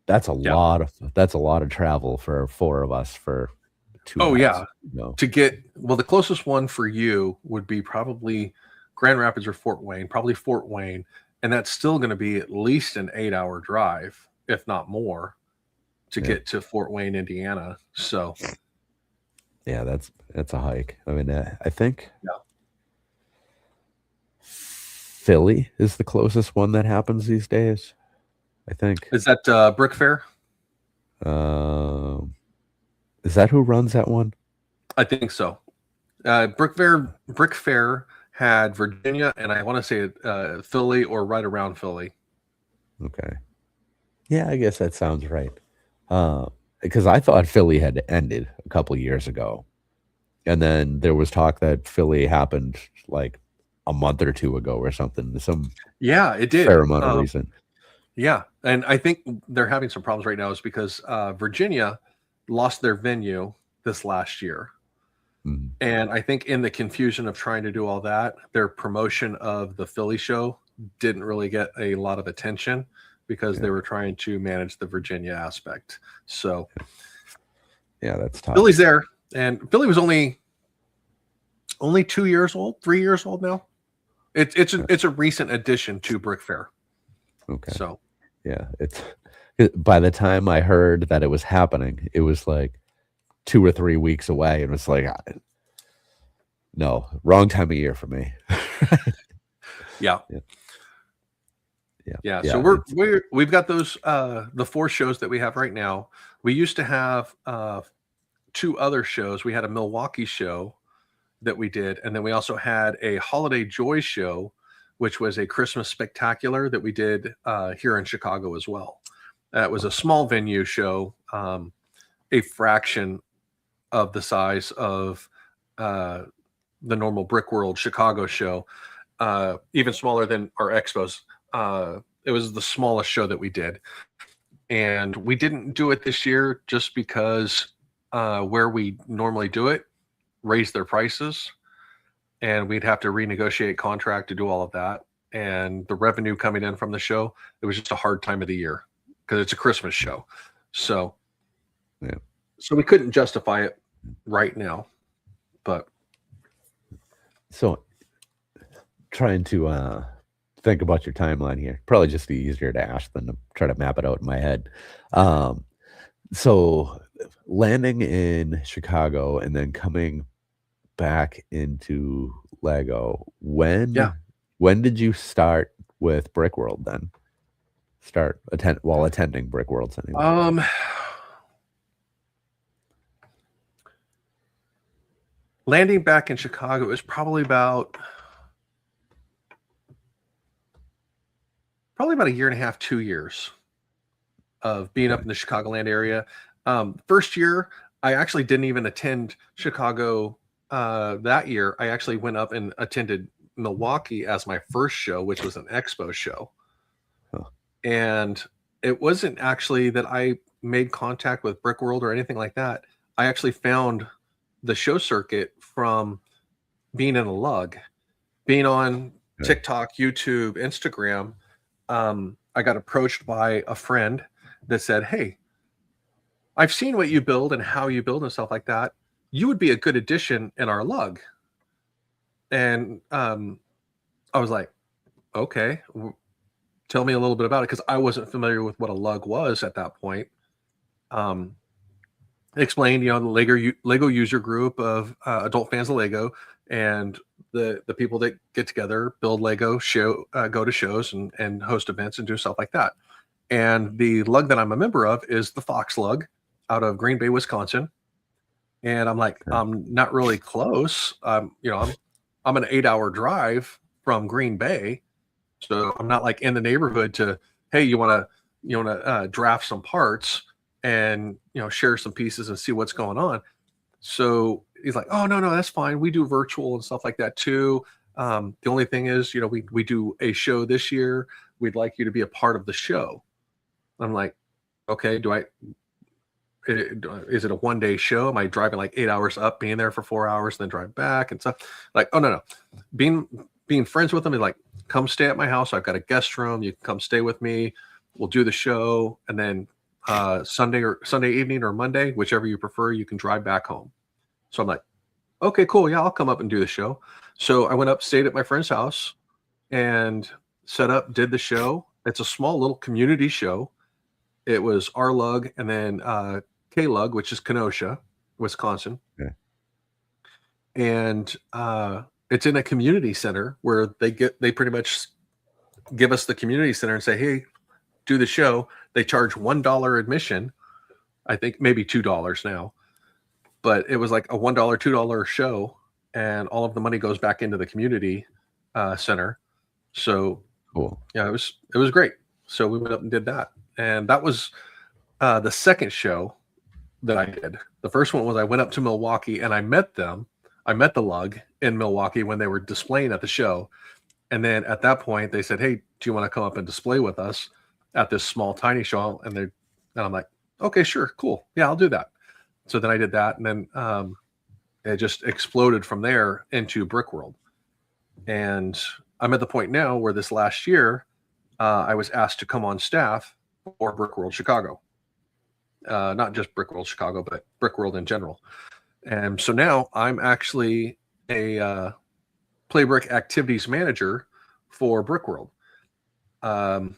That's a lot of travel for 4 of us for 2 Oh, nights, yeah. you know? To get, well, the closest one for you would be probably Grand Rapids or Fort Wayne, probably Fort Wayne. And that's still going to be at least an 8-hour drive, if not more, to get to Fort Wayne, Indiana. So, yeah, that's a hike. I mean, I think Philly is the closest one that happens these days. I think. Is that Brick Fair? Is that who runs that one? I think so. Brick Fair had Virginia, and I want to say Philly or right around Philly. Okay. Yeah, I guess that sounds right. Because I thought Philly had ended a couple of years ago. And then there was talk that Philly happened like a month or 2 ago or something. It did. Fair amount of reason. Yeah. And I think they're having some problems right now is because Virginia lost their venue this last year. Mm-hmm. And I think in the confusion of trying to do all that, their promotion of the Philly show didn't really get a lot of attention because they were trying to manage the Virginia aspect. So yeah, that's tough. Philly's there. And Philly was only 2 years old, 3 years old now. It's a recent addition to Brick Fair. Okay. So yeah, by the time I heard that it was happening, it was like 2 or 3 weeks away, and it's like, no, wrong time of year for me. Yeah. Yeah. So we've got those the 4 shows that we have right now. We used to have 2 other shows. We had a Milwaukee show that we did, and then we also had a Holiday Joy show, which was a Christmas spectacular that we did here in Chicago as well. It was a small venue show, a fraction of the size of the normal Brickworld Chicago show, even smaller than our expos. It was the smallest show that we did. And we didn't do it this year just because where we normally do it raised their prices, and we'd have to renegotiate contract to do all of that. And the revenue coming in from the show, it was just a hard time of the year because it's a Christmas show. So, so we couldn't justify it right now. But so trying to think about your timeline here, probably just be easier to ask than to try to map it out in my head. So landing in Chicago and then coming back into Lego, Yeah. when did you start with Brick World then? While attending Brick Worlds anyway. Landing back in Chicago is probably about a year and a half, 2 years of being up Okay. in the Chicagoland area. First year, I actually didn't even attend Chicago that year. I actually went up and attended Milwaukee as my first show, which was an expo show. Huh. And it wasn't actually that I made contact with Brick World or anything like that. I actually found the show circuit from being in a lug, being on Okay. TikTok, YouTube, Instagram. I got approached by a friend that said, "Hey, I've seen what you build and how you build and stuff like that. You would be a good addition in our lug." And I was like, "Okay, tell me a little bit about it," because I wasn't familiar with what a lug was at that point. Um, Explained, the Lego user group of adult fans of Lego, and the people that get together, build Lego, go to shows and host events and do stuff like that. And the lug that I'm a member of is the Fox Lug out of Green Bay, Wisconsin. And I'm like, Okay. I'm not really close. I'm an 8-hour drive from Green Bay, so I'm not like in the neighborhood to, hey, you want to draft some parts and share some pieces and see what's going on. So he's like, oh, no, that's fine. We do virtual and stuff like that too. The only thing is, we do a show this year. We'd like you to be a part of the show. I'm like, okay, is it a 1-day show? Am I driving like 8 hours up, being there for 4 hours, then drive back and stuff? Like, oh, no. Being friends with them is like, come stay at my house. I've got a guest room. You can come stay with me. We'll do the show. And then Sunday evening or Monday, whichever you prefer, you can drive back home. So I'm like, okay, cool. Yeah, I'll come up and do the show. So I went up, stayed at my friend's house and set up, did the show. It's a small little community show. It was our lug and then K-Lug, which is Kenosha, Wisconsin. Okay. And it's in a community center where they pretty much give us the community center and say, hey, do the show. They charge $1 admission. I think maybe $2 now, but it was like a $1, $2 show, and all of the money goes back into the community center. So Cool. yeah, it was great. So we went up and did that, and that was the second show that I did. The first one was I went up to Milwaukee and I met them. I met the lug in Milwaukee when they were displaying at the show. And then at that point they said, hey, do you want to come up and display with us at this small, tiny show? And I'm like, okay, sure. Cool. Yeah, I'll do that. So then I did that. And then it just exploded from there into Brick World. And I'm at the point now where this last year, I was asked to come on staff for Brick World Chicago. Not just Brick World Chicago, but Brick World in general. And so now I'm actually a Playbrick activities manager for Brick World. Are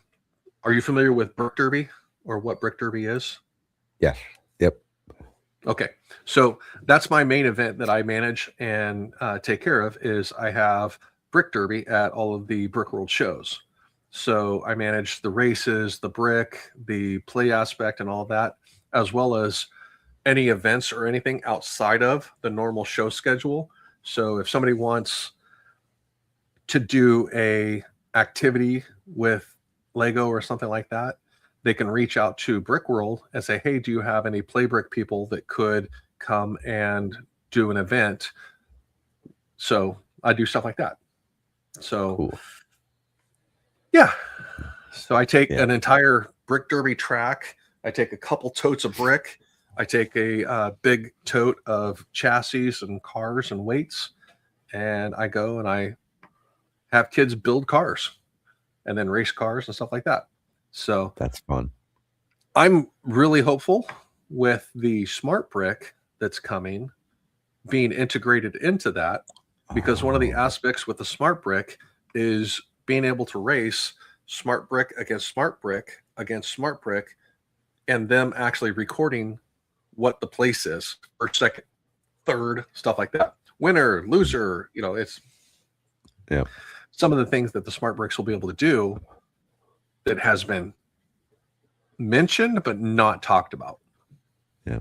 you familiar with Brick Derby or what Brick Derby is? Yes. Yep. Okay. So that's my main event that I manage and take care of is I have Brick Derby at all of the Brick World shows. So I manage the races, the brick, the play aspect and all that, as well as any events or anything outside of the normal show schedule. So if somebody wants to do a activity with Lego or something like that, they can reach out to Brick World and say, hey, do you have any Playbrick people that could come and do an event? So I do stuff like that. So Cool. Yeah. So I take an entire Brick Derby track. I take a couple totes of brick. I take a big tote of chassis and cars and weights, and I go and I have kids build cars and then race cars and stuff like that. So that's fun. I'm really hopeful with the smart brick that's coming being integrated into that, because one of the aspects with the smart brick is being able to race smart brick against smart brick against smart brick and them actually recording what the place is, first, second, third, stuff like that. Winner, loser, it's some of the things that the smart bricks will be able to do that has been mentioned but not talked about. Yeah.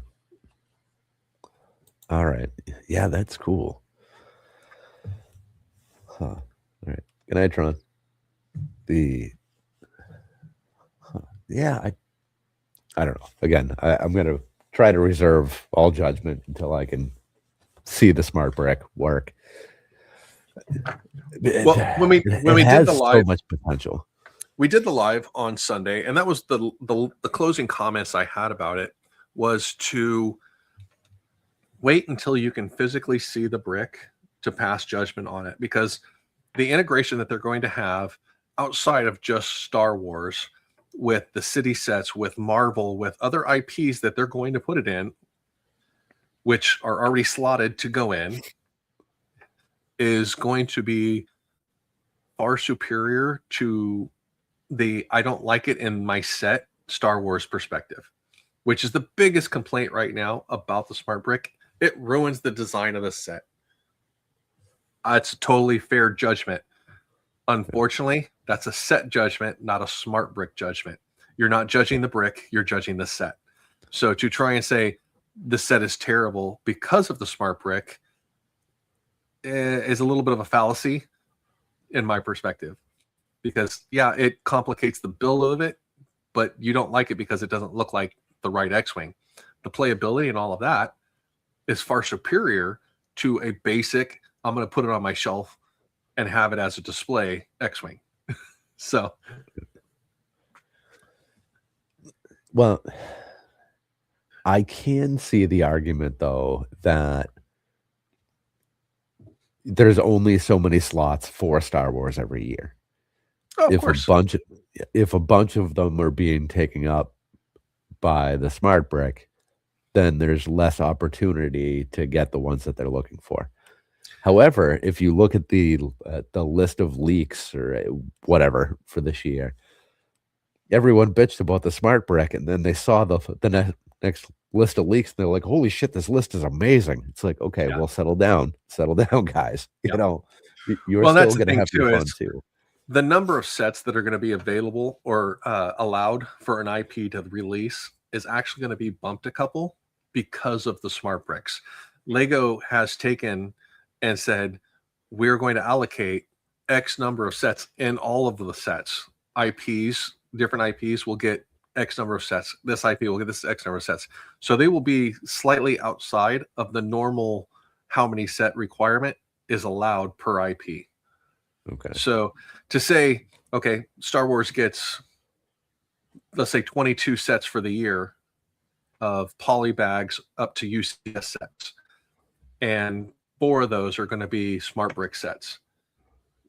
All right. Yeah, that's cool. Huh. All right. Good night, Tron. Yeah, I don't know. Again, I'm gonna try to reserve all judgment until I can see the smart brick work. Well, when we did the live, so much potential. We did the live on Sunday, and that was the closing comments I had about it was to wait until you can physically see the brick to pass judgment on it, because the integration that they're going to have outside of just Star Wars with the city sets, with Marvel, with other IPs that they're going to put it in, which are already slotted to go in, is going to be far superior to the I don't like it in my set Star Wars perspective, which is the biggest complaint right now about the smart brick. It ruins the design of the set. It's a totally fair judgment. Unfortunately, that's a set judgment, not a smart brick judgment. You're not judging the brick, you're judging the set. So to try and say the set is terrible because of the smart brick is a little bit of a fallacy in my perspective. Because, yeah, it complicates the build of it, but you don't like it because it doesn't look like the right X-Wing. The playability and all of that is far superior to a basic, I'm going to put it on my shelf and have it as a display X-Wing. So. Well, I can see the argument, though, that there's only so many slots for Star Wars every year. Oh, if a bunch of them are being taken up by the smart brick, then there's less opportunity to get the ones that they're looking for. However, if you look at the list of leaks or whatever for this year, everyone bitched about the smart brick, and then they saw the next list of leaks, and they're like, "Holy shit, this list is amazing!" It's like, okay, well, settle down, guys. Yeah. You're still going to have your fun too. The number of sets that are going to be available or allowed for an IP to release is actually going to be bumped a couple because of the smart bricks. Lego has taken and said, we're going to allocate X number of sets in all of the sets. Different IPs will get X number of sets. This IP will get this X number of sets. So they will be slightly outside of the normal how many set requirement is allowed per IP. Okay. So to say, okay, Star Wars gets, let's say, 22 sets for the year of poly bags up to UCS sets, and 4 of those are going to be smart brick sets.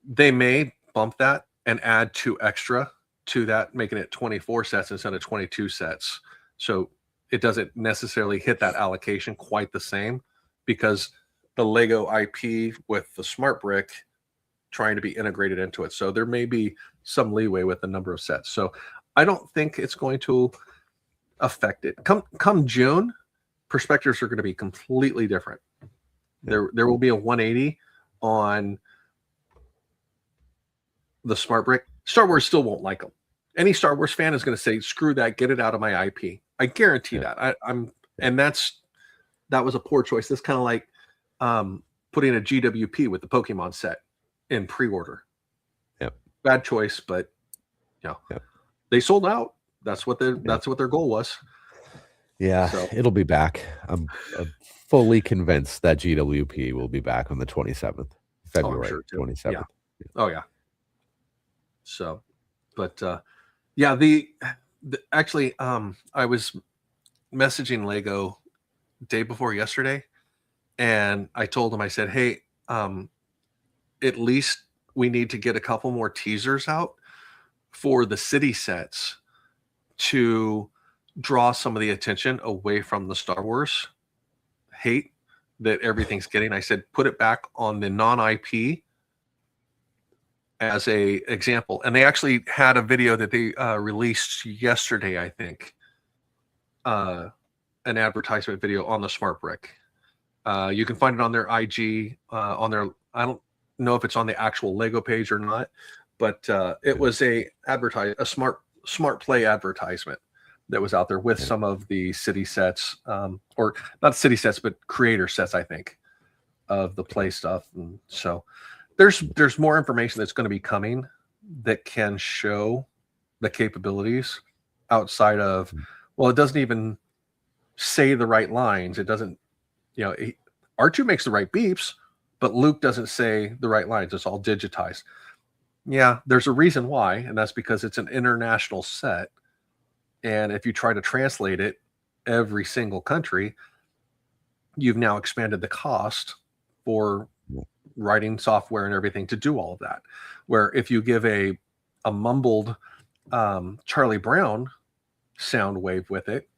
They may bump that and add 2 extra to that, making it 24 sets instead of 22 sets. So it doesn't necessarily hit that allocation quite the same, because the Lego IP with the smart brick trying to be integrated into it. So there may be some leeway with the number of sets. So I don't think it's going to affect it. Come June, perspectives are going to be completely different. There will be a 180 on the smart brick. Star Wars still won't like them. Any Star Wars fan is going to say, screw that, get it out of my IP. I guarantee that. And that was a poor choice. That's kind of like putting a GWP with the Pokemon set in pre-order. Yep. Bad choice, but they sold out. That's what their goal was. Yeah, so it'll be back. I'm fully convinced that GWP will be back on the 27th, February 27th. Yeah. Oh yeah. So, but actually, I was messaging Lego day before yesterday, and I told them, I said, hey, at least we need to get a couple more teasers out for the city sets to draw some of the attention away from the Star Wars hate that everything's getting. I said, put it back on the non-IP as a example. And they actually had a video that they released yesterday, I think, an advertisement video on the Smart Brick. You can find it on their IG, on their, I don't know if it's on the actual Lego page or not, but it was a smart play advertisement that was out there with some of the city sets, or not city sets, but creator sets, I think, of the play stuff. And so there's more information that's going to be coming that can show the capabilities outside of, well, it doesn't even say the right lines. It doesn't, R2 makes the right beeps, but Luke doesn't say the right lines. It's all digitized. Yeah, there's a reason why, and that's because it's an international set. And if you try to translate it every single country, you've now expanded the cost for writing software and everything to do all of that. Where if you give a mumbled Charlie Brown sound wave with it,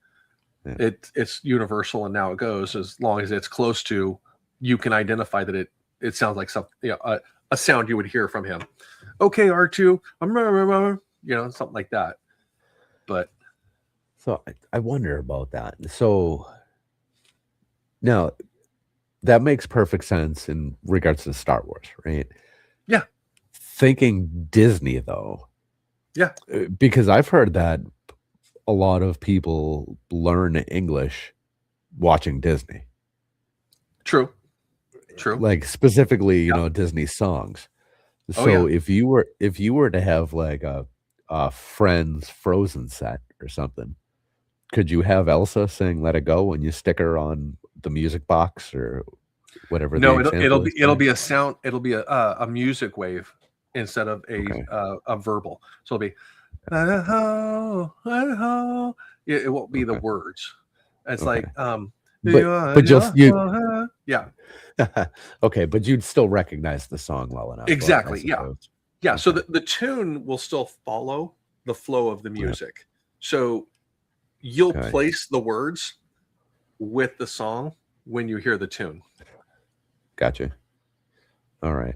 it's universal, and now it goes as long as it's close to, you can identify that it sounds like something, a sound you would hear from him. Okay, R2, something like that. But so I wonder about that. So now that makes perfect sense in regards to Star Wars, right? Yeah. Thinking Disney though. Yeah. Because I've heard that a lot of people learn English watching Disney. True. Like specifically, Disney songs. So if you were to have like a Friends Frozen set or something, could you have Elsa sing "Let It Go" when you stick her on the music box or whatever? No, it'll be a sound. It'll be a music wave instead of a verbal. So it'll be it won't be the words. It's like but just you. Yeah. Okay, but you'd still recognize the song well enough. Exactly. Yeah. So the tune will still follow the flow of the music. So you'll place the words with the song when you hear the tune. Gotcha. All right.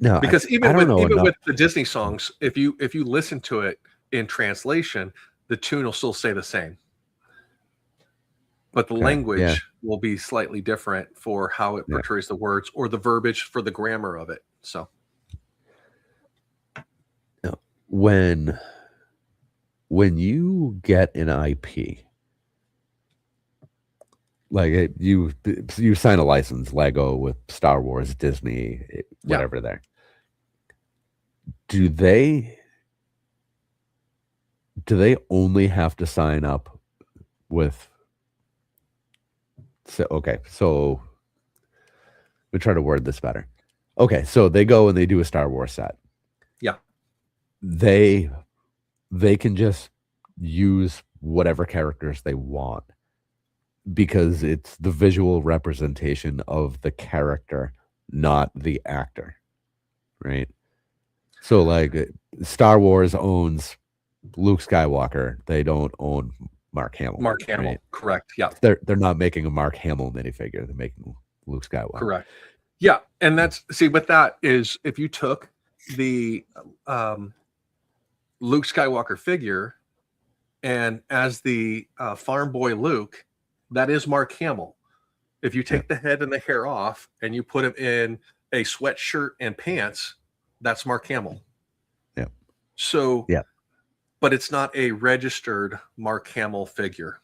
No, because even with the Disney songs, if you listen to it in translation, the tune will still say the same, but the language will be slightly different for how it portrays the words or the verbiage for the grammar of it. So when you get an IP, like you sign a license, Lego with Star Wars, Disney, whatever there, do they only have to sign up with, so let me try to word this better. Okay, so they go and they do a Star Wars set. Yeah. They can just use whatever characters they want because it's the visual representation of the character, not the actor, right? So like Star Wars owns Luke Skywalker. They don't own Mark Hamill. Mark Hamill, right? Correct. Yeah. They're not making a Mark Hamill minifigure. They're making Luke Skywalker. Correct. Yeah. And with that is, if you took the Luke Skywalker figure and as the farm boy Luke, that is Mark Hamill. If you take the head and the hair off and you put him in a sweatshirt and pants, that's Mark Hamill. Yeah. So, but it's not a registered Mark Hamill figure.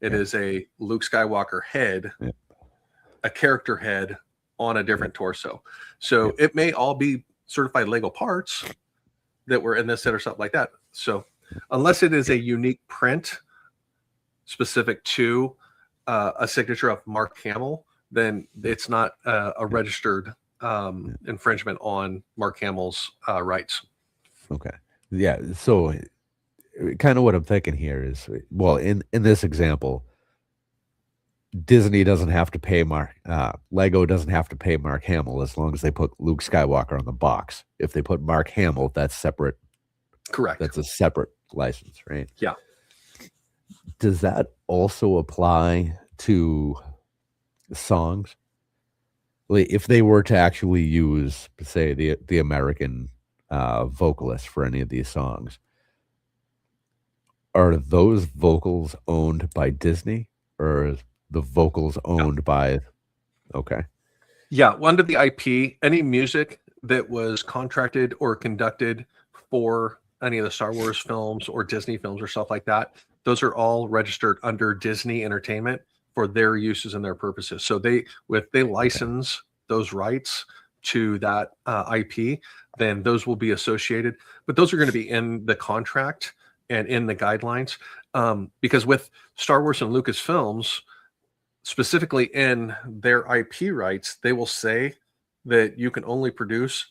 It is a Luke Skywalker head, a character head on a different torso. So it may all be certified Lego parts that were in this set or something like that. So unless it is a unique print specific to a signature of Mark Hamill, then it's not a registered infringement on Mark Hamill's rights. Okay. Yeah. So kind of what I'm thinking here is, well, in this example, Disney doesn't have to pay Lego doesn't have to pay Mark Hamill as long as they put Luke Skywalker on the box. If they put Mark Hamill, that's separate. Correct. That's a separate license, right? Yeah. Does that also apply to songs? Like if they were to actually use, say, the American vocalist for any of these songs, Are those vocals owned by Disney, or is the vocals Yeah. owned by okay. Yeah, well, under the IP, any music that was contracted or conducted for any of the Star Wars films or Disney films or stuff like that, those are all registered under Disney Entertainment for their uses and their purposes. So they Okay. license those rights to that IP, then those will be associated, but those are going to be in the contract and in the guidelines. Because with Star Wars and Lucasfilms, specifically in their IP rights, they will say that you can only produce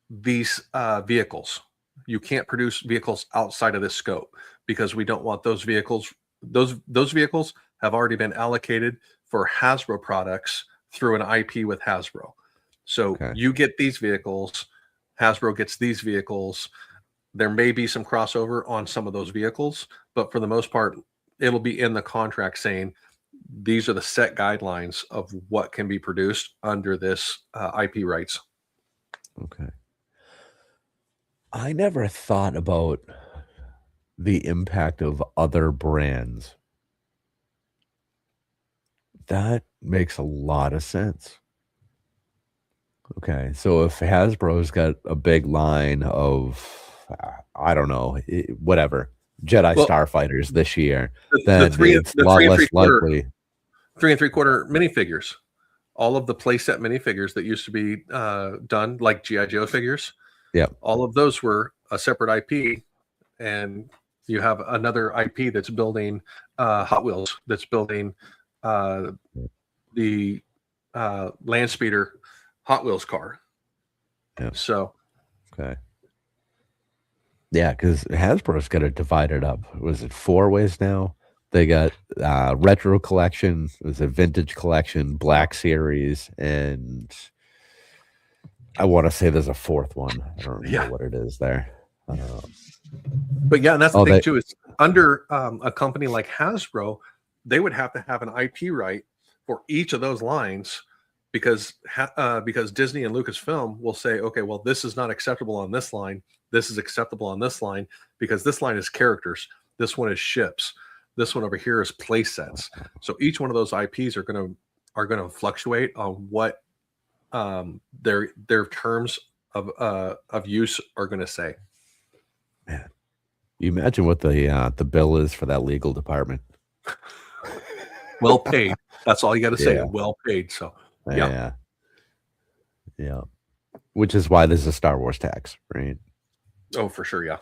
these vehicles. You can't produce vehicles outside of this scope because we don't want those vehicles. Those vehicles have already been allocated for Hasbro products through an IP with Hasbro. So Okay. you get these vehicles, Hasbro gets these vehicles. There may be some crossover on some of those vehicles, but for the most part, it'll be in the contract saying these are the set guidelines of what can be produced under this IP rights. Okay. I never thought about the impact of other brands. That makes a lot of sense. Okay, so if Hasbro's got a big line of, I don't know, whatever, Jedi Well, Starfighters this year, the then it's a the lot three and less three quarter likely. 3 3/4 minifigures, all of the playset minifigures that used to be done like GI Joe figures, Yep. all of those were a separate IP, and you have another IP that's building Hot Wheels, that's building uh, the land speeder Hot Wheels car. Yep. So Okay. Yeah, because Hasbro's got it divided up. Was it 4 ways now? They got retro collection, it was a vintage collection, Black Series, and I want to say there's a 4th one. I don't remember yeah, what it is there. but yeah, and that's the Oh, thing they too is under a company like Hasbro, they would have to have an IP right for each of those lines because Disney and Lucasfilm will say, okay, well, this is not acceptable on this line. This is acceptable on this line because this line is characters. This one is ships. This one over here is play sets. So each one of those IPs are gonna fluctuate on what their terms of use are going to say. man, you imagine what the bill is for that legal department. Well paid. That's all you got to say. Yeah. Well paid. So yeah. Yeah. Which is why there's a Star Wars tax, right? Oh, for sure. Yeah.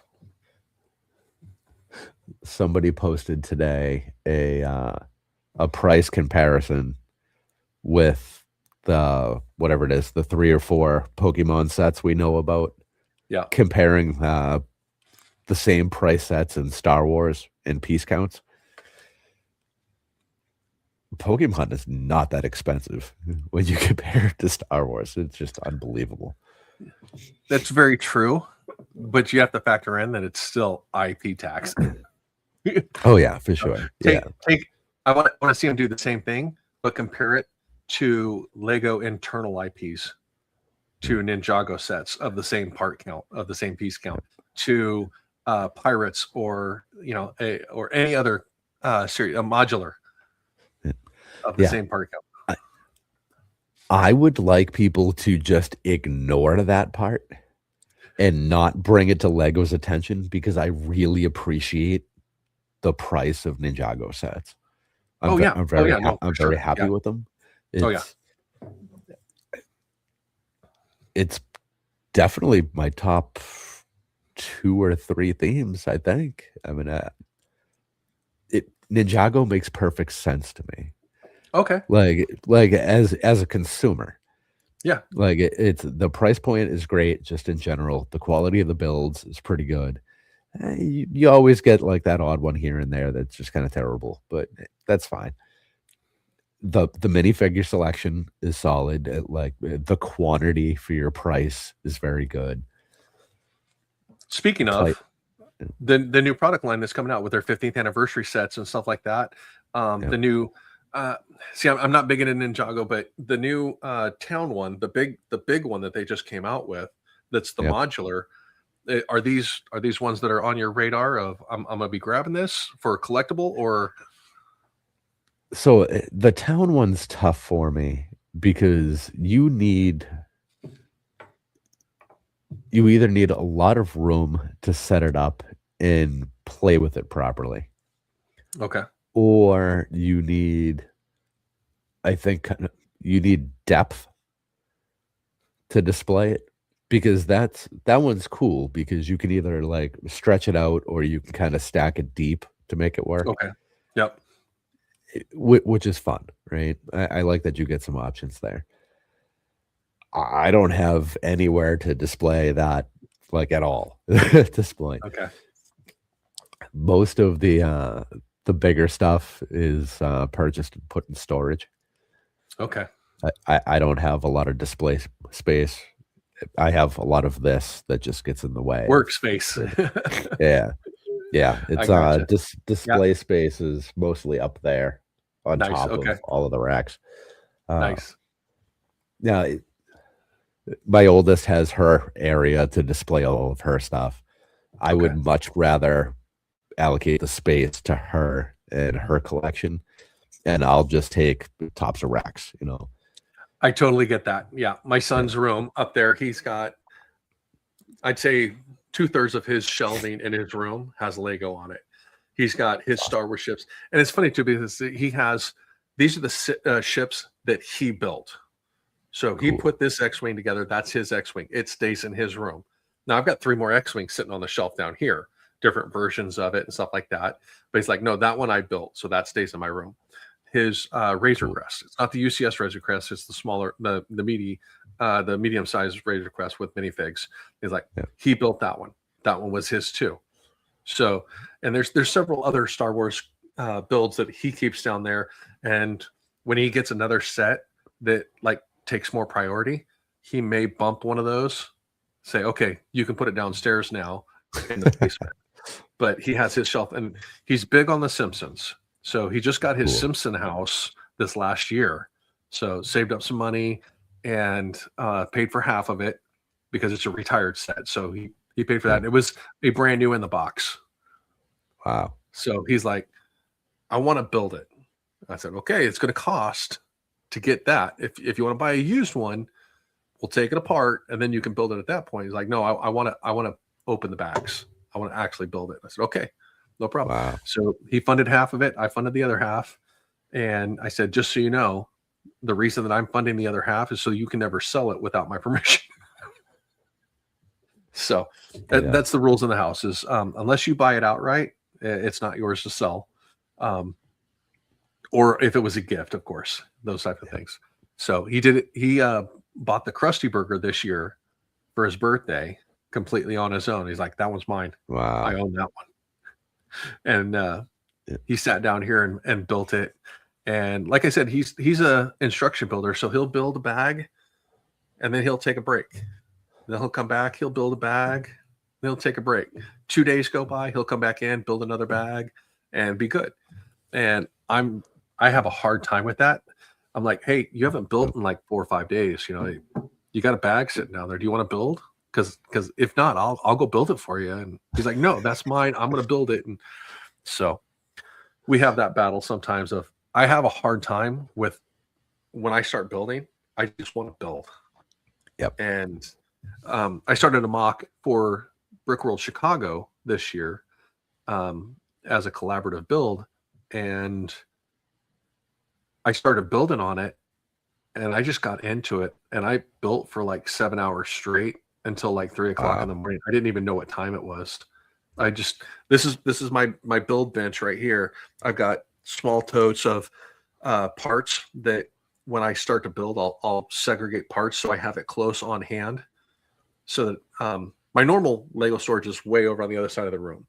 Somebody posted today a price comparison with the whatever it is, the 3 or 4 Pokemon sets we know about. Yeah. Comparing the same price sets in Star Wars and piece counts. Pokemon is not that expensive when you compare it to Star Wars. It's just unbelievable. That's very true, but you have to factor in that it's still IP tax. Oh yeah, for sure. Yeah. I want to see them do the same thing, but compare it to Lego internal IPs, to Ninjago sets of the same part count, of the same piece count, to Pirates or or any other series, a modular of the same part count. I would like people to just ignore that part and not bring it to Lego's attention because I really appreciate the price of Ninjago sets. I'm very happy with them. It's definitely my top 2 or 3 themes, I think. I mean, Ninjago makes perfect sense to me. Okay. Like as a consumer. Yeah. Like it's the price point is great just in general. The quality of the builds is pretty good. You always get like that odd one here and there that's just kind of terrible, but that's fine. The minifigure selection is solid. Like the quantity for your price is very good. Speaking of the new product line that's coming out with their 15th anniversary sets and stuff like that, the new see, I'm not big into Ninjago, but the new town one, the big one that they just came out with, that's the modular. Are these ones that are on your radar of I'm gonna be grabbing this for a collectible or? So the town one's tough for me because you either need a lot of room to set it up and play with it properly, Okay. or I think you need depth to display it because that one's cool because you can either like stretch it out or you can kind of stack it deep to make it work, Okay. Yep. which is fun, right? I like that you get some options there. I don't have anywhere to display that like at all at this point. Okay. Most of the bigger stuff is purchased and put in storage. Okay. I don't have a lot of display space. I have a lot of this that just gets in the way. Workspace. Yeah. Yeah. I It's gotcha. display space is mostly up there on Nice. top Okay. of all of the racks. Nice. Now, my oldest has her area to display all of her stuff. I Okay. would much rather allocate the space to her and her collection, and I'll just take tops of racks, you know. I totally get that. Yeah. My son's room up there, he's got, I'd say 2/3 of his shelving in his room has Lego on it. He's got his Star Wars ships. And it's funny too, because he has, these are the ships that he built. So he Cool. put this X-Wing together. That's his X-Wing. It stays in his room. Now I've got 3 more X-Wings sitting on the shelf down here, different versions of it and stuff like that. But he's like, no, that one I built. So that stays in my room. His Razor Cool. Crest. It's not the UCS Razor Crest. It's the smaller, the medium-sized Razor Crest with minifigs. He's like, Yeah. he built that one. That one was his too. So, and there's several other Star Wars builds that he keeps down there. And when he gets another set that like takes more priority, he may bump one of those, say, okay, you can put it downstairs now in the basement. But he has his shelf, and he's big on the Simpsons. So he just got his Cool. Simpson house this last year. So saved up some money and paid for half of it because it's a retired set. So he paid for that. And it was a brand new in the box. Wow. So he's like, I want to build it. I said, okay, it's going to cost to get that. If you want to buy a used one, we'll take it apart and then you can build it at that point. He's like, no, I want to open the bags. I want to actually build it. I said, okay, no problem. Wow. So he funded half of it. I funded the other half. And I said, just so you know, the reason that I'm funding the other half is so you can never sell it without my permission. So that's the rules in the house is unless you buy it outright, it's not yours to sell. Or if it was a gift, of course, those type of things. So he did it. He bought the Krusty Burger this year for his birthday completely on his own. He's like, that one's mine. Wow. I own that one. And he sat down here and built it. And like I said, he's a instruction builder. So he'll build a bag and then he'll take a break. Then he'll come back, he'll build a bag, then he'll take a break. 2 days go by, he'll come back in, build another bag, and be good. And I have a hard time with that. I'm like, hey, you haven't built in like 4 or 5 days. You know, you got a bag sitting down there. Do you want to build? Because if not, I'll go build it for you. And he's like, no, that's mine. I'm going to build it. And so we have that battle sometimes of I have a hard time with when I start building, I just want to build. Yep. And I started a mock for Brick World Chicago this year as a collaborative build. And I started building on it and I just got into it and I built for like 7 hours straight until like 3 o'clock in the morning. I didn't even know what time it was. This is my build bench right here. I've got small totes of parts that when I start to build, I'll segregate parts so I have it close on hand. So that my normal Lego storage is way over on the other side of the room.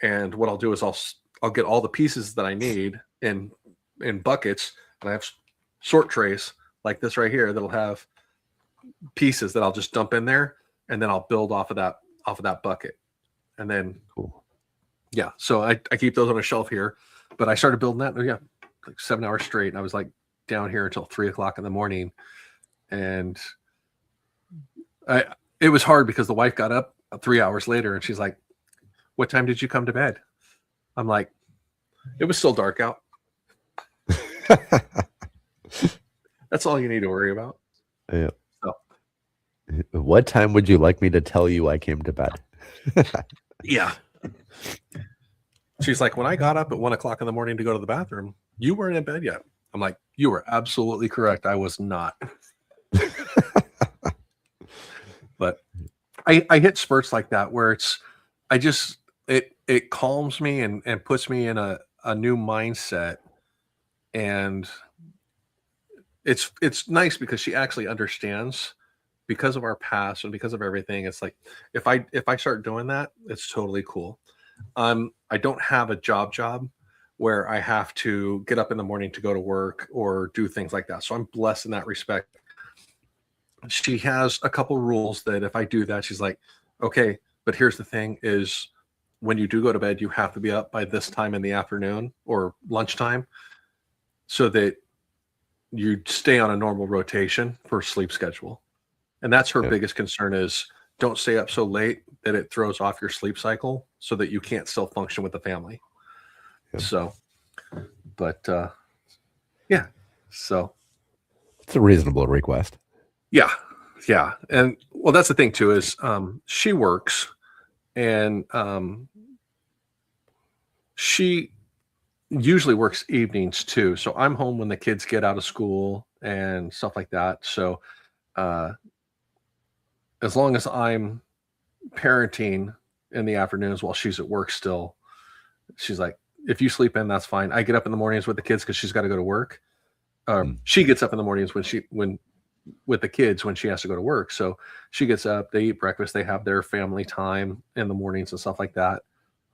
And what I'll do is I'll get all the pieces that I need in buckets, and I have sort trays like this right here that'll have pieces that I'll just dump in there, and then I'll build off of that bucket. And then Cool. Yeah, so I keep those on a shelf here. But I started building that, like 7 hours straight, and I was like down here until 3 o'clock in the morning. And it was hard because the wife got up 3 hours later, and she's like, "What time did you come to bed?" I'm like, "It was still dark out." That's all you need to worry about. Yeah. So, What time would you like me to tell you I came to bed? yeah. She's like, "When I got up at 1 o'clock in the morning to go to the bathroom, you weren't in bed yet." I'm like, "You were absolutely correct. I was not." But I hit spurts like that where it calms me and puts me in a new mindset. And it's nice because she actually understands because of our past and because of everything. It's like if I start doing that, it's totally cool. I don't have a job where I have to get up in the morning to go to work or do things like that. So I'm blessed in that respect. She has a couple rules that if I do that, she's like, "Okay, but here's the thing is when you do go to bed, you have to be up by this time in the afternoon or lunchtime so that you stay on a normal rotation for sleep schedule." And that's her Yeah. biggest concern is don't stay up so late that it throws off your sleep cycle so that you can't still function with the family. Yeah. So, but yeah, so It's a reasonable request. yeah, yeah. And well, that's the thing too is she works and she usually works evenings too. So I'm home when the kids get out of school and stuff like that. So uh, as long as I'm parenting in the afternoons while she's at work still, she's like, "If you sleep in, that's fine." I get up in the mornings with the kids because she's got to go to work. She gets up in the mornings when with the kids when she has to go to work. So she gets up, they eat breakfast, they have their family time in the mornings and stuff like that.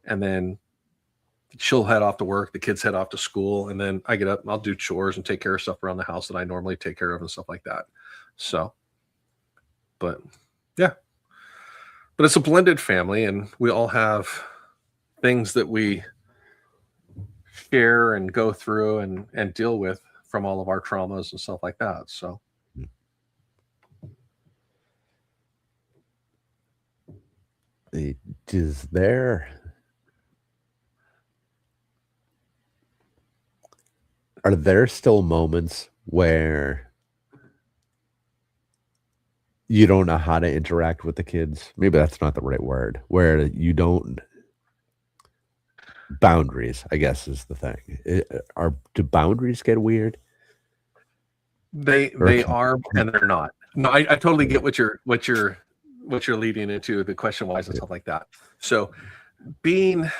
And then she'll head off to work, the kids head off to school, and then I get up and I'll do chores and take care of stuff around the house that I normally take care of and stuff like that. So, but yeah, but it's a blended family and we all have things that we share and go through and deal with from all of our traumas and stuff like that. So Is there are there still moments where you don't know how to interact with the kids? Maybe that's not the right word. Where you don't boundaries, I guess, is the thing. Do boundaries get weird? they are and they're not. No, I totally get what you're leading into the question wise and stuff like that. So being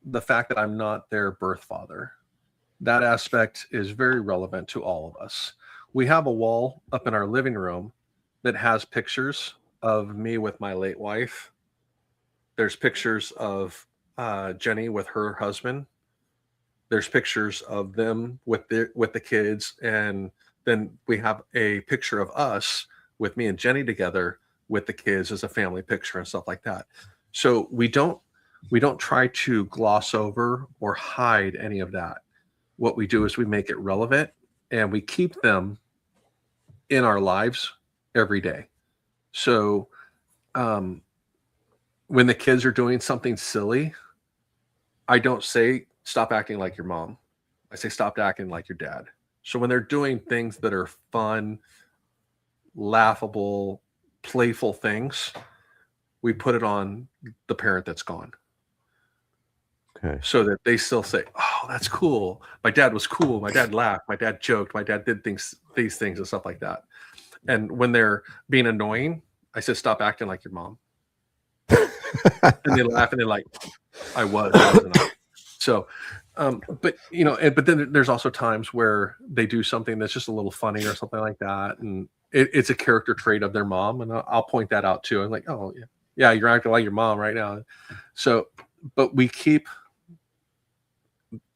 the fact that I'm not their birth father, that aspect is very relevant to all of us. We have a wall up in our living room that has pictures of me with my late wife. There's pictures of Jenny with her husband. There's pictures of them with the kids, and then we have a picture of us with me and Jenny together with the kids as a family picture and stuff like that. So we don't try to gloss over or hide any of that. What we do is we make it relevant and we keep them in our lives every day. So when the kids are doing something silly, I don't say stop acting like your mom. I say stop acting like your dad. So when they're doing things that are fun, laughable, playful things, we put it on the parent that's gone. Okay. So that they still say, "Oh, that's cool. My dad was cool. My dad laughed. My dad joked. My dad did these things and stuff like that." And when they're being annoying, I said, "Stop acting like your mom." And they laugh and they're like, I wasn't I?" So, but but then there's also times where they do something that's just a little funny or something like that, and it's a character trait of their mom, and I'll point that out too. I'm like, "Oh yeah, you're acting like your mom right now." So, but we keep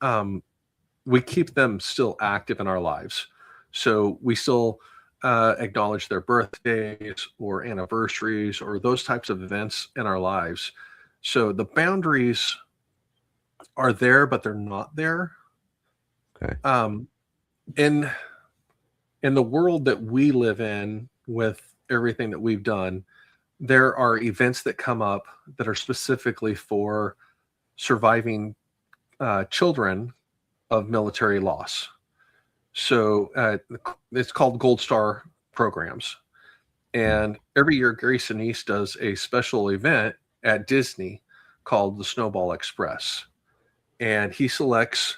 them still active in our lives. So we still acknowledge their birthdays or anniversaries or those types of events in our lives. So the boundaries are there, but they're not there. Okay. In the world that we live in with everything that we've done, there are events that come up that are specifically for surviving children of military loss. So it's called Gold Star programs. And every year, Gary Sinise does a special event at Disney called the Snowball Express. And he selects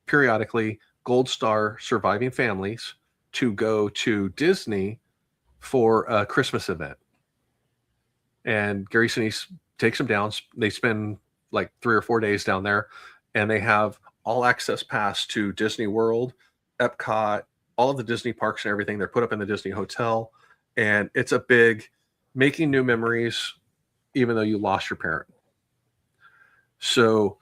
periodically Gold Star surviving families to go to Disney for a Christmas event. And Gary Sinise takes them down. They spend like 3 or 4 days down there, and they have all access pass to Disney World, Epcot, all of the Disney parks and everything. They're put up in the Disney Hotel, and it's a big making new memories, even though you lost your parent. So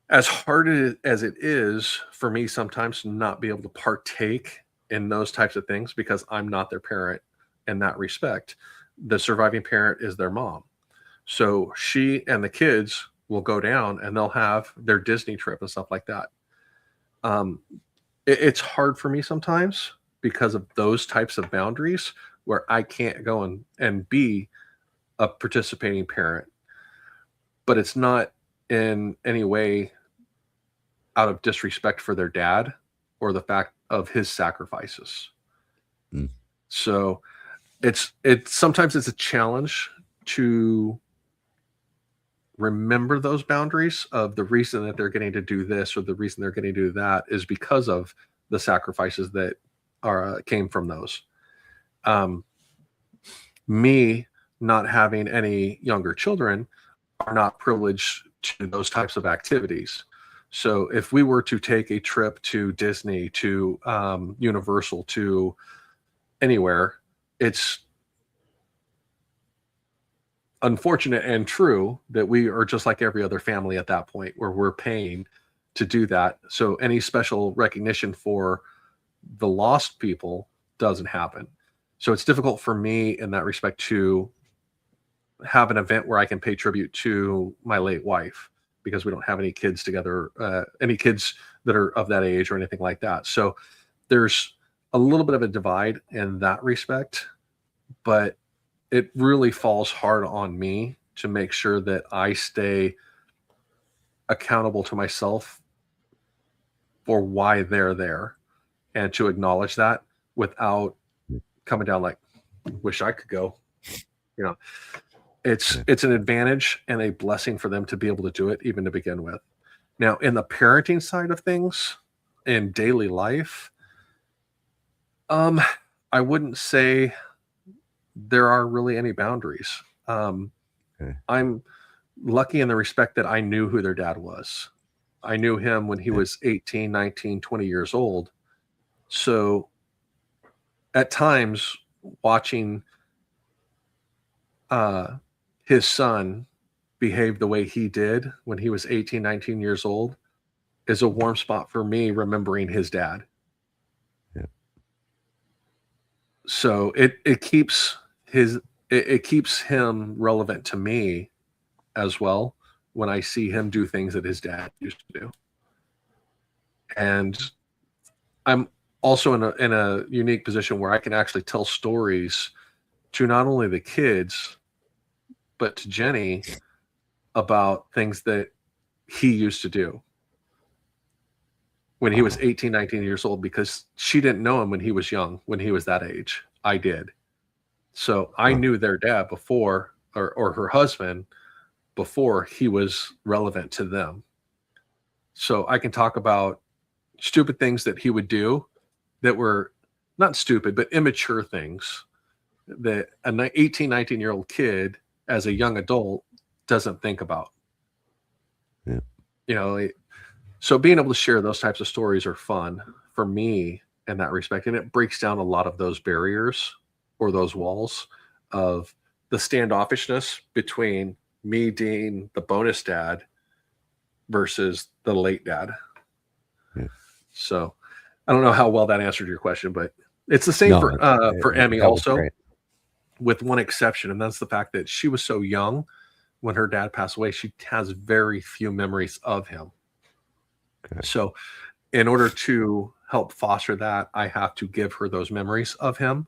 as hard as it is for me sometimes to not be able to partake in those types of things because I'm not their parent in that respect, the surviving parent is their mom. So she and the kids will go down and they'll have their Disney trip and stuff like that. It's hard for me sometimes because of those types of boundaries where I can't go and be a participating parent. But it's not in any way out of disrespect for their dad or the fact of his sacrifices. So it's sometimes it's a challenge to remember those boundaries of the reason that they're getting to do this or the reason they're getting to do that is because of the sacrifices that came from those. Me not having any younger children are not privileged to those types of activities. So if we were to take a trip to Disney, to Universal, to anywhere, it's unfortunate and true that we are just like every other family at that point where we're paying to do that. So any special recognition for the lost people doesn't happen. So it's difficult for me in that respect to have an event where I can pay tribute to my late wife because we don't have any kids together, any kids that are of that age or anything like that. So there's a little bit of a divide in that respect, but it really falls hard on me to make sure that I stay accountable to myself for why they're there and to acknowledge that without coming down like, wish I could go. You know, it's an advantage and a blessing for them to be able to do it even to begin with. Now, in the parenting side of things, in daily life, I wouldn't say there are really any boundaries. I'm lucky in the respect that I knew who their dad was. I knew him when he was 18, 19, 20 years old. So at times watching his son behave the way he did when he was 18, 19 years old is a warm spot for me remembering his dad. So it keeps him relevant to me as well when I see him do things that his dad used to do. And I'm also in a unique position where I can actually tell stories to not only the kids, but to Jenny about things that he used to do when he was 18, 19 years old, because she didn't know him when he was young, when he was that age. I did. So I knew their dad before, or her husband, before he was relevant to them. So I can talk about stupid things that he would do that were not stupid, but immature things that an 18, 19-year-old kid as a young adult doesn't think about. You know, so being able to share those types of stories are fun for me in that respect. And it breaks down a lot of those barriers or those walls of the standoffishness between me being the bonus dad versus the late dad. So I don't know how well that answered your question, but it's the same for Emmy also, with one exception. And that's the fact that she was so young when her dad passed away. She has very few memories of him. So in order to help foster that, I have to give her those memories of him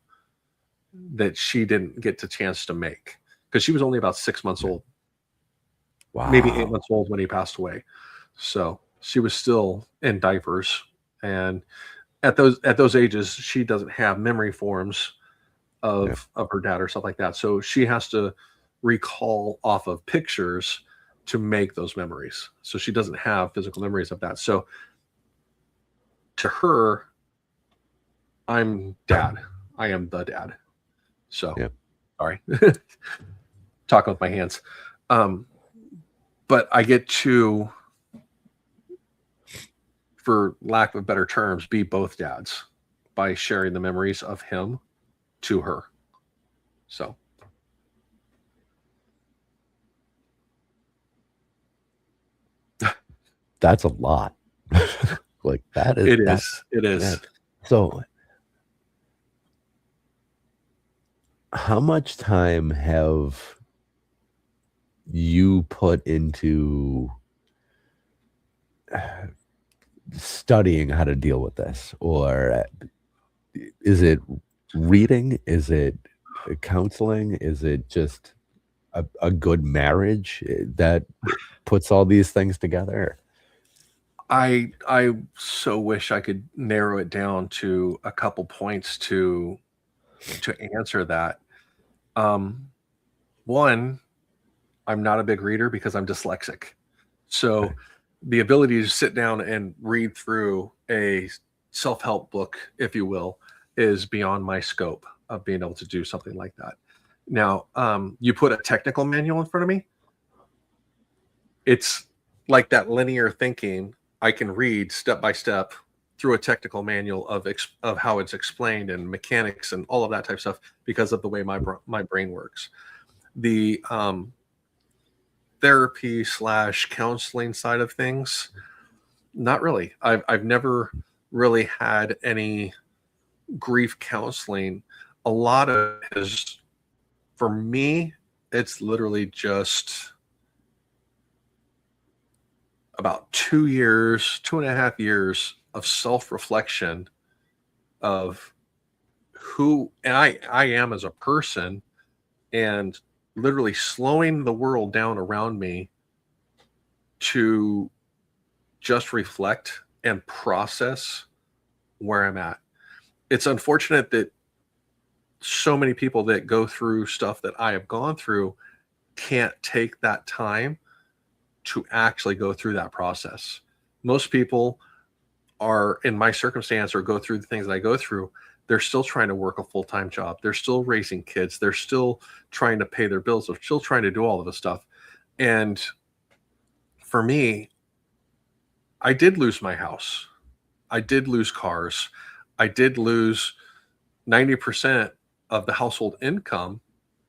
that she didn't get the chance to make because she was only about 6 months old. Wow. Maybe 8 months old when he passed away. So she was still in diapers, and at those ages, she doesn't have memory forms of her dad or stuff like that. So she has to recall off of pictures to make those memories. So she doesn't have physical memories of that. So to her, I'm dad. I am the dad. So sorry. Talking with my hands. But I get to, for lack of better terms, be both dads by sharing the memories of him to her. So that's a lot. Like that is it is. Man. So how much time have you put into studying how to deal with this? Or is it reading? Is it counseling? Is it just a good marriage that puts all these things together? I so wish I could narrow it down to a couple points to answer that. One, I'm not a big reader because I'm dyslexic. So the ability to sit down and read through a self-help book, if you will, is beyond my scope of being able to do something like that. Now, you put a technical manual in front of me, it's like that linear thinking. I can read step by step through a technical manual of how it's explained and mechanics and all of that type of stuff because of the way my brain works. The therapy / counseling side of things, not really. I've never really had any grief counseling. A lot of it is, for me, it's literally just about 2.5 years of self-reflection of who I am as a person, and literally slowing the world down around me to just reflect and process where I'm at. It's unfortunate that so many people that go through stuff that I have gone through can't take that time to actually go through that process. Most people are in my circumstance or go through the things that I go through. They're still trying to work a full-time job. They're still raising kids. They're still trying to pay their bills. They're still trying to do all of this stuff. And for me, I did lose my house. I did lose cars. I did lose 90% of the household income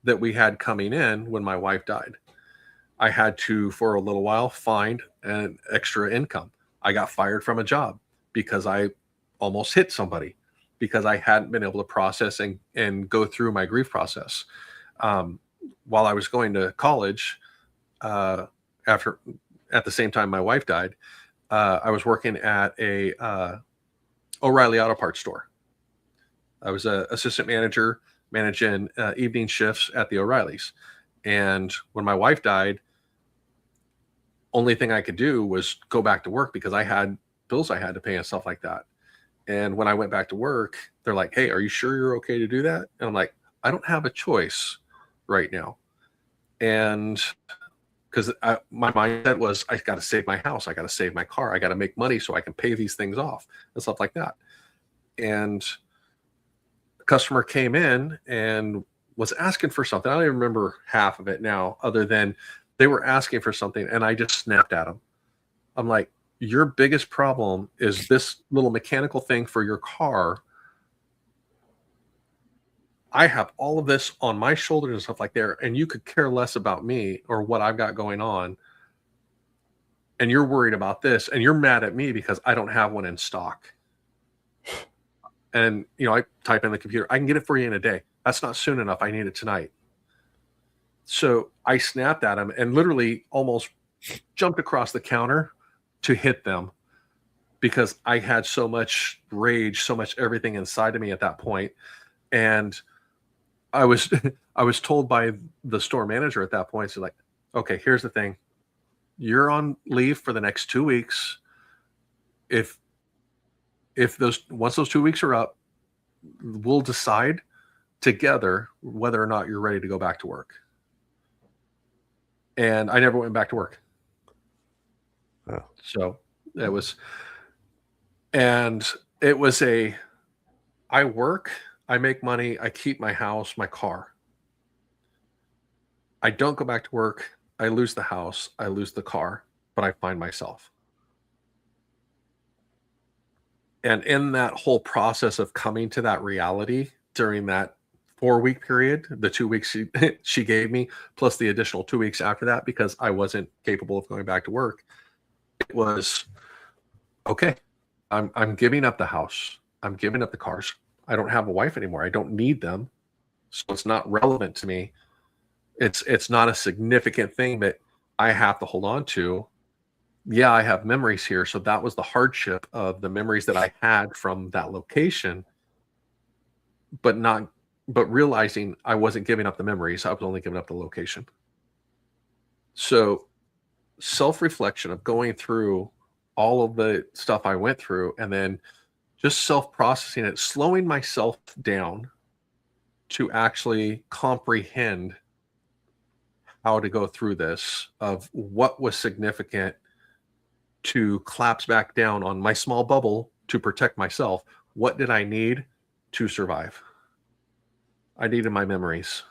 that we had coming in when my wife died. I had to, for a little while, find an extra income. I got fired from a job because I almost hit somebody because I hadn't been able to process and go through my grief process. While I was going to college, at the same time my wife died, I was working at a O'Reilly Auto Parts store. I was an assistant manager managing evening shifts at the O'Reillys. And when my wife died, only thing I could do was go back to work because I had bills I had to pay and stuff like that. And when I went back to work, they're like, "Hey, are you sure you're okay to do that?" And I'm like, "I don't have a choice right now." And because my mindset was, I got to save my house, I got to save my car, I got to make money so I can pay these things off and stuff like that. And a customer came in and was asking for something. I don't even remember half of it now, other than they were asking for something, and I just snapped at them. I'm like, "Your biggest problem is this little mechanical thing for your car. I have all of this on my shoulders and stuff like that, and you could care less about me or what I've got going on. And you're worried about this, and you're mad at me because I don't have one in stock." And, I type in the computer, "I can get it for you in a day. That's not soon enough. I need it tonight." So I snapped at him and literally almost jumped across the counter to hit them because I had so much rage, so much everything inside of me at that point. And I was I was told by the store manager at that point, so like, okay, here's the thing. You're on leave for the next 2 weeks. If once those 2 weeks are up, we'll decide together whether or not you're ready to go back to work. And I never went back to work. Oh. So it was I work, I make money, I keep my house, my car. I don't go back to work, I lose the house, I lose the car, but I find myself. And in that whole process of coming to that reality during that 4-week period, the 2 weeks she gave me, plus the additional 2 weeks after that, because I wasn't capable of going back to work, it was okay. I'm giving up the house. I'm giving up the cars. I don't have a wife anymore. I don't need them. So it's not relevant to me. It's not a significant thing that I have to hold on to. Yeah, I have memories here. So that was the hardship of the memories that I had from that location, but realizing I wasn't giving up the memories. I was only giving up the location. So self-reflection of going through all of the stuff I went through, and then just self-processing it, slowing myself down to actually comprehend how to go through this, of what was significant to collapse back down on my small bubble to protect myself. What did I need to survive? I needed my memories.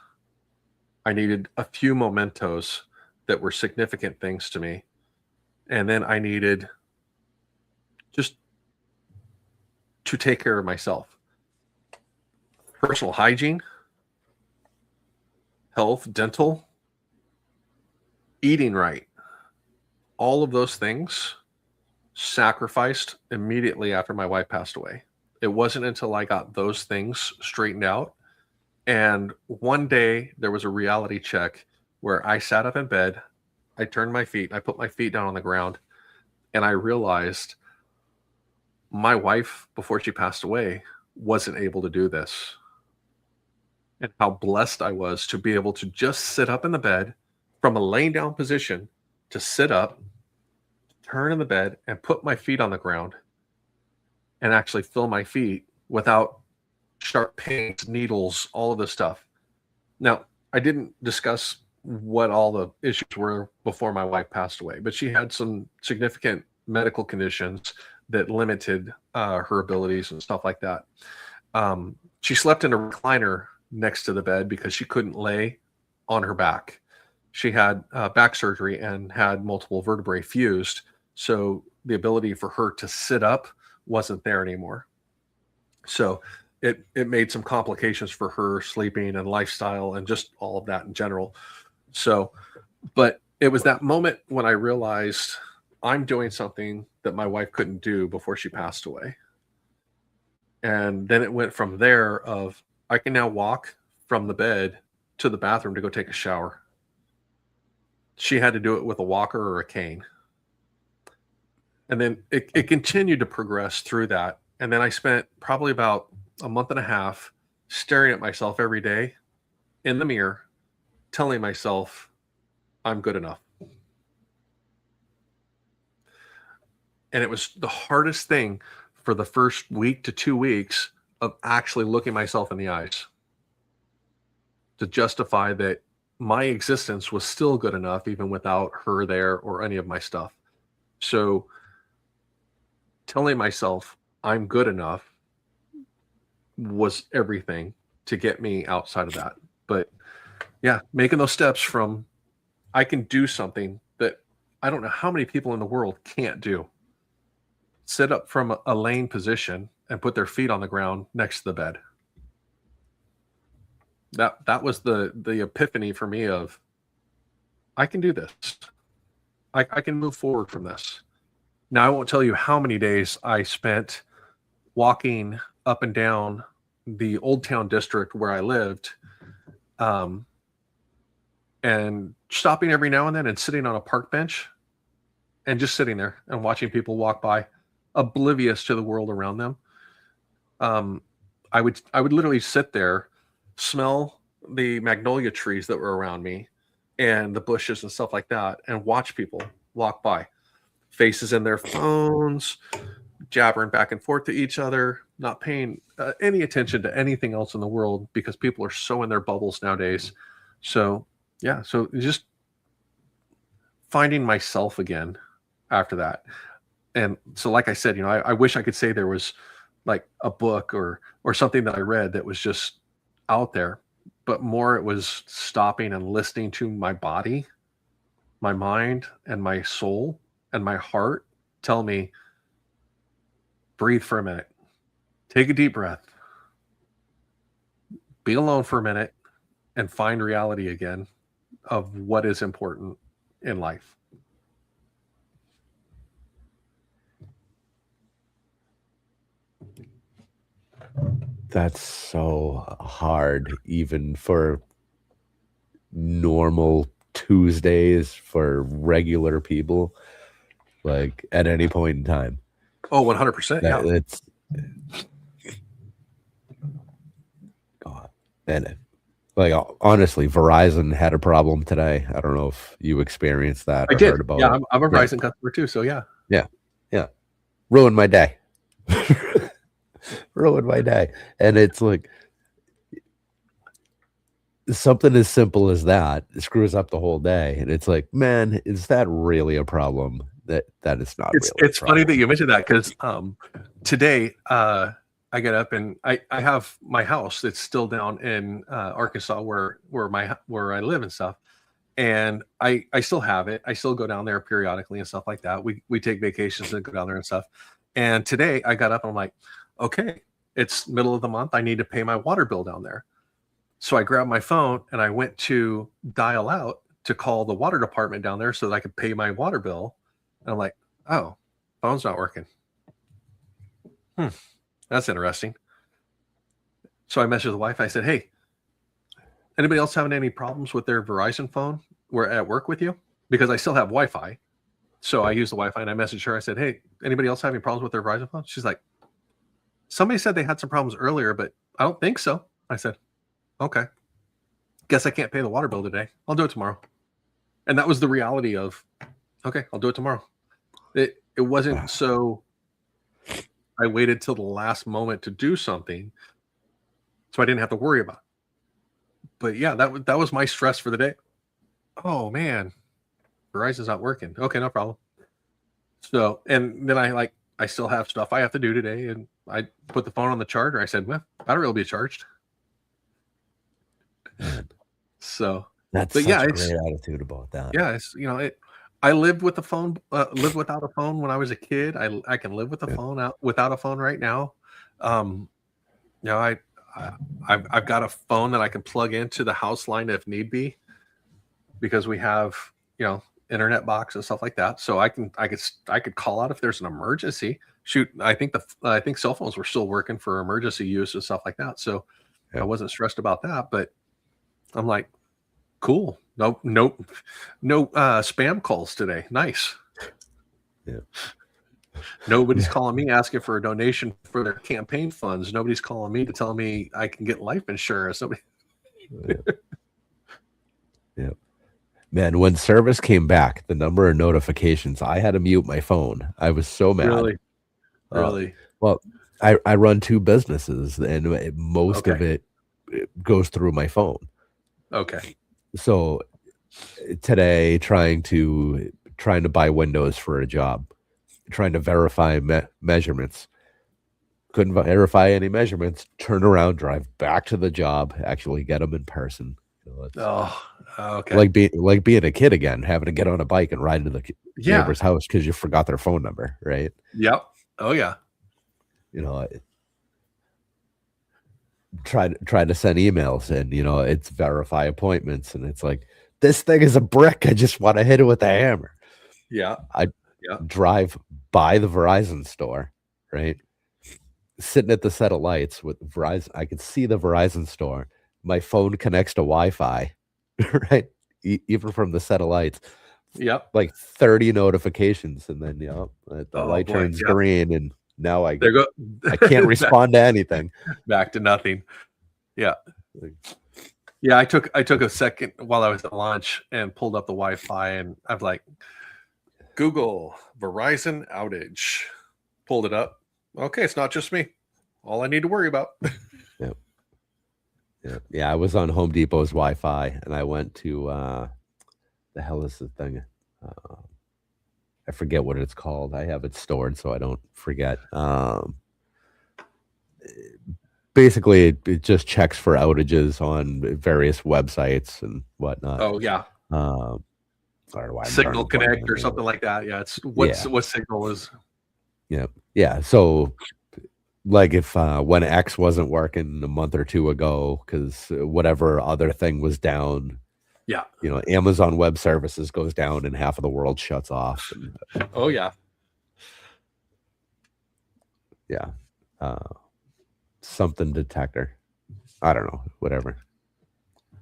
I needed a few mementos that were significant things to me. And then I needed just to take care of myself. Personal hygiene, health, dental, eating right. All of those things sacrificed immediately after my wife passed away. It wasn't until I got those things straightened out. And one day there was a reality check where I sat up in bed, I turned my feet, I put my feet down on the ground, and I realized my wife, before she passed away, wasn't able to do this. And how blessed I was to be able to just sit up in the bed from a laying down position, to sit up, turn in the bed, and put my feet on the ground and actually feel my feet without sharp pains, needles, all of this stuff. Now, I didn't discuss what all the issues were before my wife passed away, but she had some significant medical conditions that limited her abilities and stuff like that. She slept in a recliner next to the bed because she couldn't lay on her back. She had back surgery and had multiple vertebrae fused, so the ability for her to sit up wasn't there anymore. So it made some complications for her sleeping and lifestyle and just all of that in general. So, but it was that moment when I realized I'm doing something that my wife couldn't do before she passed away. And then it went from there of I can now walk from the bed to the bathroom to go take a shower. She had to do it with a walker or a cane. And then it continued to progress through that. And then I spent probably about a month and a half staring at myself every day in the mirror, telling myself I'm good enough. And it was the hardest thing for the first week to 2 weeks of actually looking myself in the eyes to justify that my existence was still good enough even without her there or any of my stuff. So telling myself I'm good enough was everything to get me outside of that. But yeah, making those steps from I can do something that I don't know how many people in the world can't do. Sit up from a laying position and put their feet on the ground next to the bed. That was the epiphany for me of I can do this. I can move forward from this. Now, I won't tell you how many days I spent walking up and down the Old Town district where I lived, and stopping every now and then and sitting on a park bench and just sitting there and watching people walk by, oblivious to the world around them. I would literally sit there, smell the magnolia trees that were around me and the bushes and stuff like that, and watch people walk by, faces in their phones, jabbering back and forth to each other, not paying any attention to anything else in the world because people are so in their bubbles nowadays. So yeah, so just finding myself again after that. And so, like I said, I wish I could say there was like a book or something that I read that was just out there, but more it was stopping and listening to my body, my mind, and my soul and my heart tell me, breathe for a minute, take a deep breath, be alone for a minute, and find reality again of what is important in life. That's so hard, even for normal Tuesdays for regular people, like at any point in time. Oh, 100%. Yeah. It's God. And like honestly, Verizon had a problem today. I don't know if you experienced that. I or did. Heard about Yeah, it. I'm a Verizon customer too. So yeah. Ruined my day. Ruined my day. And it's like something as simple as that screws up the whole day. And it's like, man, is that really a problem? That is not. It's funny that you mentioned that because today I get up and I have my house that's still down in Arkansas where I live and stuff, and I still have it. I still go down there periodically and stuff like that. We take vacations and go down there and stuff. And today I got up and I'm like, okay, it's middle of the month. I need to pay my water bill down there. So I grabbed my phone and I went to dial out to call the water department down there so that I could pay my water bill. And I'm like, oh, phone's not working. That's interesting. So I messaged the wife. I said, hey, anybody else having any problems with their Verizon phone? We're at work with you? Because I still have Wi-Fi. So I use the Wi-Fi and I messaged her. I said, hey, anybody else having problems with their Verizon phone? She's like, somebody said they had some problems earlier, but I don't think so. I said, okay. Guess I can't pay the water bill today. I'll do it tomorrow. And that was the reality of, okay, I'll do it tomorrow. It wasn't so I waited till the last moment to do something so I didn't have to worry about it. But yeah, that was my stress for the day. Oh man, Verizon's not working. Okay, no problem. So, and then I still have stuff I have to do today, and I put the phone on the charger. I said, well, battery will be charged. So that's such a great attitude about that. Yeah, it's I lived with the phone, lived without a phone when I was a kid. I can live with the phone without a phone right now. I've got a phone that I can plug into the house line if need be, because we have internet box and stuff like that. So I could call out if there's an emergency. Shoot, I think cell phones were still working for emergency use and stuff like that. So I wasn't stressed about that. But I'm like, cool. No spam calls today. Nice. Yeah. Nobody's calling me asking for a donation for their campaign funds. Nobody's calling me to tell me I can get life insurance. Yeah. Man, when service came back, the number of notifications, I had to mute my phone. I was so mad. Really? Well, I run two businesses, and most of it goes through my phone. Okay. So today, trying to buy windows for a job, trying to verify measurements, couldn't verify any measurements. Turn around, drive back to the job, actually get them in person. Okay. Like being a kid again, having to get on a bike and ride to the neighbor's house because you forgot their phone number, right? Yep. Oh yeah. Try to send emails, and it's verify appointments, and it's like, this thing is a brick. I just want to hit it with a hammer. Yeah. I drive by the Verizon store, right? Sitting at the set of lights with Verizon. I can see the Verizon store. My phone connects to Wi-Fi, right? Even from the set of lights. Yep. Like 30 notifications, and then the light turns green, and now I can't respond to anything. Back to nothing. Yeah. Yeah, I took a second while I was at lunch and pulled up the Wi-Fi, and I'm like, Google Verizon outage. Pulled it up. Okay, it's not just me. All I need to worry about. Yep. Yeah. I was on Home Depot's Wi-Fi, and I went to the hell is the thing? I forget what it's called. I have it stored so I don't forget. Basically, it just checks for outages on various websites and whatnot. Oh yeah, Um, I don't know why I'm drawing Signal a blank Connect on or the name of something it. like that. Yeah, it's Yeah. what Signal is. Yeah. So, like, if when X wasn't working a month or two ago because whatever other thing was down, Yeah. Amazon Web Services goes down and half of the world shuts off. And, Oh yeah. yeah. Something detector. I don't know. Whatever.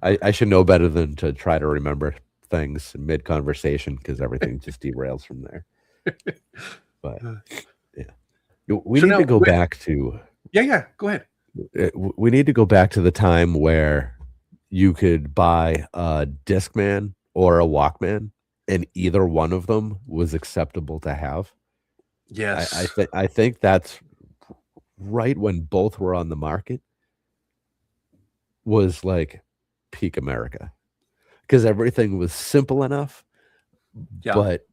I should know better than to try to remember things mid conversation because everything just derails from there. But yeah, we So need now to go back to. Yeah. Go ahead. We need to go back to the time where you could buy a Discman or a Walkman, and either one of them was acceptable to have. Yes. I think that's right when both were on the market was like peak America because everything was simple enough, Yeah. but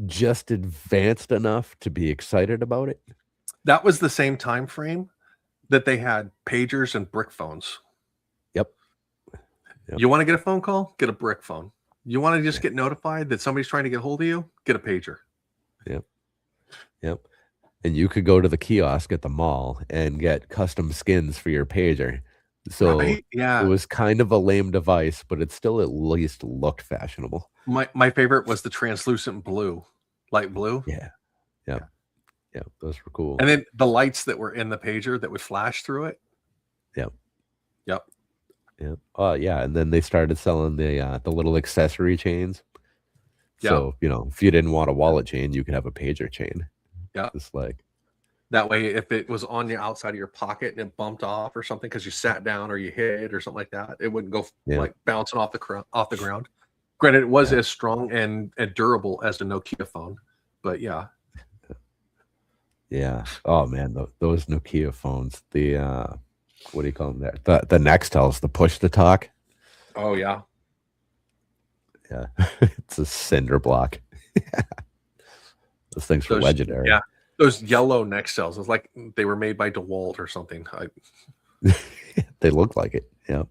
just advanced enough to be excited about it. That was the same time frame that they had pagers and brick phones. Yep. You want to get a phone call? Get a brick phone. You want to just get notified that somebody's trying to get hold of you? Get a pager. Yep. And you could go to the kiosk at the mall and get custom skins for your pager. So Right? Yeah. it was kind of a lame device, but it still at least looked fashionable. My favorite was the translucent blue, light blue. Yeah. Those were cool. And then the lights that were in the pager that would flash through it. Yep. Yep. Oh yeah. And then they started selling the little accessory chains. So, if you didn't want a wallet chain, you could have a pager chain. Yeah. It's like that way, if it was on the outside of your pocket and it bumped off or something because you sat down or you hit it or something like that, it wouldn't go like bouncing off the ground. Granted, it was as strong and durable as the Nokia phone, but yeah. Yeah. Oh man, those Nokia phones. The what do you call them there? The Nextels, the push to talk. Oh yeah. Yeah. It's a cinder block. Those things were legendary. Yeah. Those yellow Nextels. It's like they were made by DeWalt or something. They look like it. Yeah.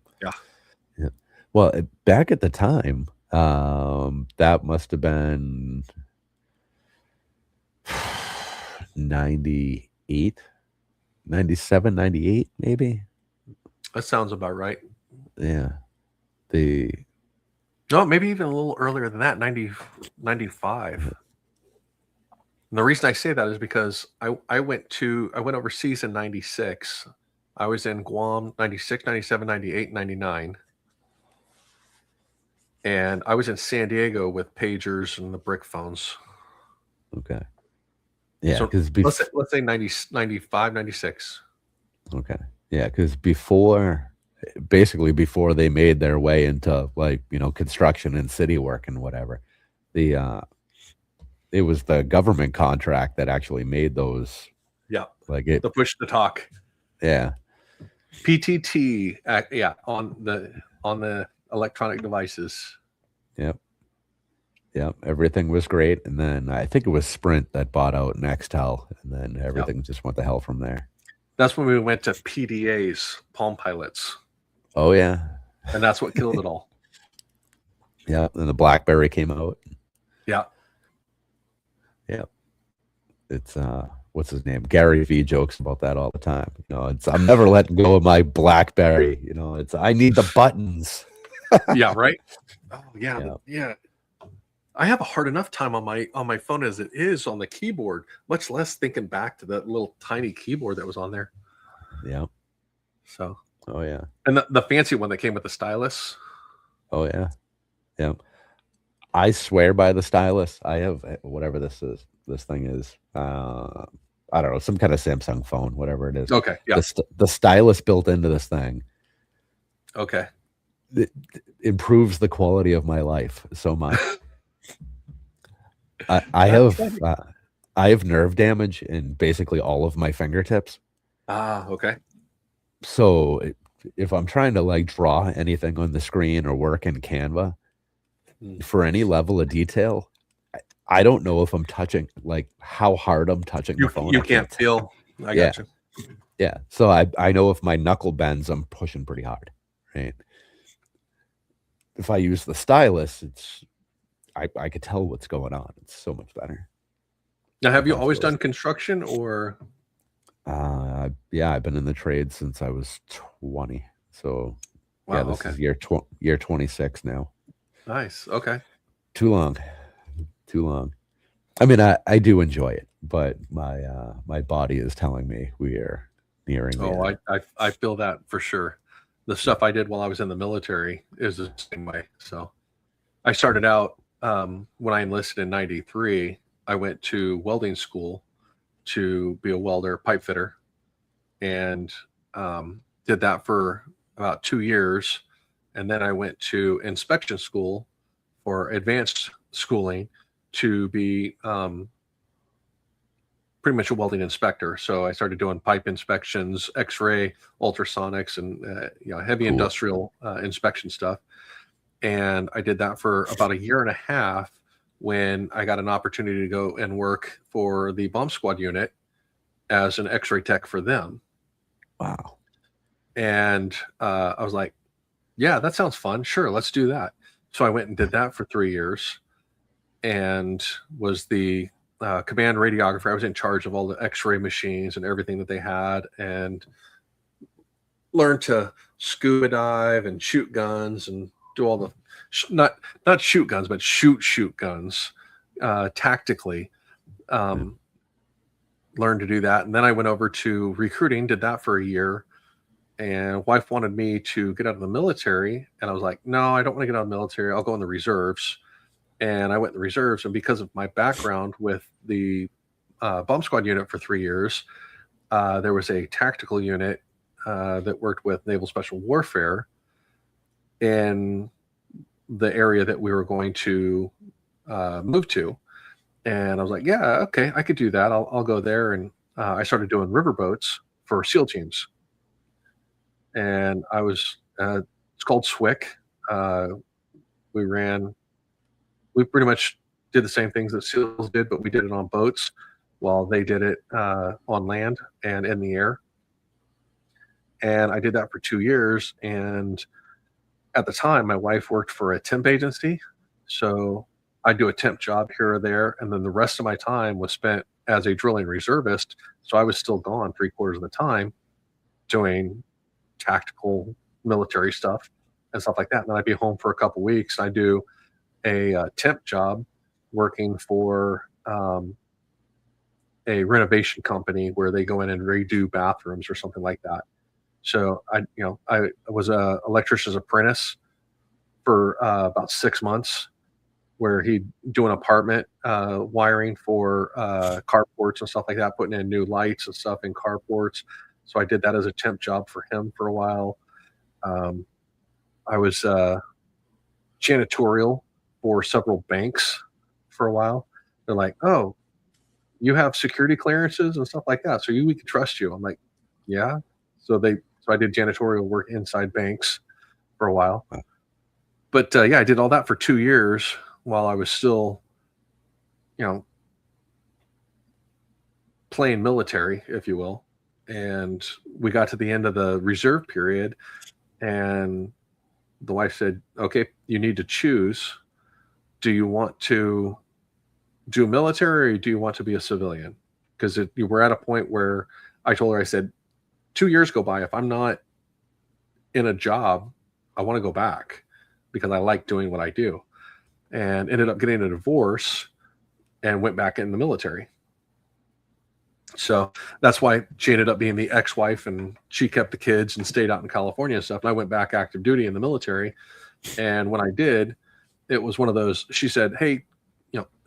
Well, back at the time, that must have been 98, 97, 98, maybe. That sounds about right. Yeah. No, maybe even a little earlier than that, 95. And the reason I say that is because I went overseas in 96. I was in Guam 96, 97, 98, 99. And I was in San Diego with pagers and the brick phones. Okay. Yeah, So because let's say 90, 95, 96. Okay. Yeah, because basically before they made their way into construction and city work and whatever, it was the government contract that actually made those. Yeah. The push to talk. Yeah. PTT. On the electronic devices. Yep. Everything was great, and then I think it was Sprint that bought out Nextel, and then everything just went to hell from there. That's when we went to PDAs, Palm Pilots. Oh yeah. And that's what killed it all. Yeah. And the BlackBerry came out. Yeah. It's what's his name? Gary V jokes about that all the time. I'm never letting go of my BlackBerry. It's I need the buttons. Yeah, right. Oh yeah. I have a hard enough time on my phone as it is on the keyboard, much less thinking back to that little tiny keyboard that was on there. Yeah. So. Oh yeah. And the fancy one that came with the stylus. Oh yeah. Yeah. I swear by the stylus. I have whatever this thing is. I don't know, some kind of Samsung phone, whatever it is. Okay. Yeah. The stylus built into this thing. Okay. it improves the quality of my life so much. I have nerve damage in basically all of my fingertips. Okay. So if I'm trying to like draw anything on the screen or work in Canva for any level of detail, I don't know if I'm touching, like how hard I'm touching the phone. You can't feel. I got you. Yeah. So I know if my knuckle bends, I'm pushing pretty hard, right? If I use the stylus, I could tell what's going on. It's so much better. Now, have you always done construction or? Yeah, I've been in the trade since I was 20. So wow, this is year 26 now. Nice. Okay. Too long. I mean, I do enjoy it, but my body is telling me we are nearing the end. I feel that for sure. The stuff I did while I was in the military is the same way. So I started out when I enlisted in '93. I went to welding school to be a welder, pipe fitter, and did that for about 2 years. And then I went to inspection school for advanced schooling to be pretty much a welding inspector. So I started doing pipe inspections, X-ray, ultrasonics, and heavy industrial inspection stuff. And I did that for about 1.5 years when I got an opportunity to go and work for the bomb squad unit as an X-ray tech for them. Wow. And I was like, yeah, that sounds fun. Sure, let's do that. So I went and did that for 3 years and was the command radiographer. I was in charge of all the X-ray machines and everything that they had, and learned to scuba dive and shoot guns and do all the not shoot guns, but shoot guns tactically. Learned to do that, and then I went over to recruiting, did that for 1 year. And wife wanted me to get out of the military, and I was like, no, I don't want to get out of the military. I'll go in the reserves. And I went in the reserves, and because of my background with the bomb squad unit for 3 years, there was a tactical unit that worked with naval special warfare in the area that we were going to move to. And I was like, yeah, okay, I could do that. I'll go there. And I started doing riverboats for SEAL teams. And I was, it's called SWIC. We pretty much did the same things that SEALs did, but we did it on boats while they did it on land and in the air. And I did that for 2 years. And at the time, my wife worked for a temp agency. So I'd do a temp job here or there. And then the rest of my time was spent as a drilling reservist. So I was still gone 3/4 of the time doing tactical military stuff and stuff like that. And then I'd be home for a couple weeks. I do a temp job working for a renovation company where they go in and redo bathrooms or something like that. So I was a electrician's apprentice for about 6 months, where he'd do an apartment wiring for carports and stuff like that, putting in new lights and stuff in carports. So I did that as a temp job for him for a while. I was janitorial for several banks for a while. They're like, oh, you have security clearances and stuff like that, so we can trust you. I'm like, yeah. So I did janitorial work inside banks for a while. But I did all that for 2 years while I was still, playing military, if you will. And we got to the end of the reserve period, and the wife said, okay, you need to choose. Do you want to do military, or do you want to be a civilian? Because you were at a point where I told her, I said, 2 years go by. If I'm not in a job, I want to go back because I like doing what I do. And ended up getting a divorce and went back in the military. So that's why she ended up being the ex-wife, and she kept the kids and stayed out in California and stuff. And I went back active duty in the military. And when I did, it was one of those, she said, hey,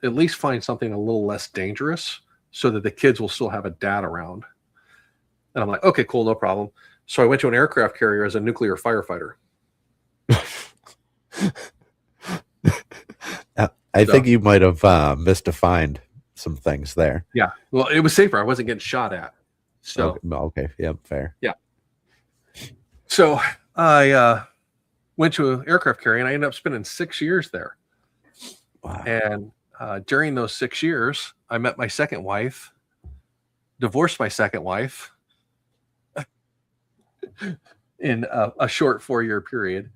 at least find something a little less dangerous so that the kids will still have a dad around. And I'm like, okay, cool, no problem. So I went to an aircraft carrier as a nuclear firefighter. I So, think you might have misdefined some things there. yeah. Well, it was safer. I wasn't getting shot at. So, Okay. Yeah, fair. yeah. So I went to an aircraft carrier, and I ended up spending 6 years there. Wow. And during those 6 years, I met my second wife, divorced my second wife in a short 4-year period,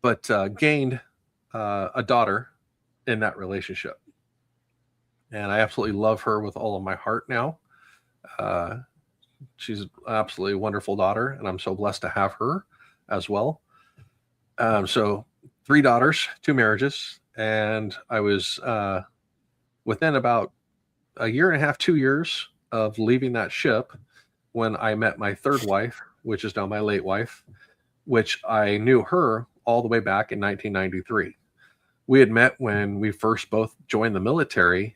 but gained a daughter in that relationship. And I absolutely love her with all of my heart now. She's an absolutely wonderful daughter, and I'm so blessed to have her as well. So 3 daughters, 2 marriages, and I was within about a year and a half, 2 years of leaving that ship when I met my third wife, which is now my late wife, which I knew her all the way back in 1993. We had met when we first both joined the military.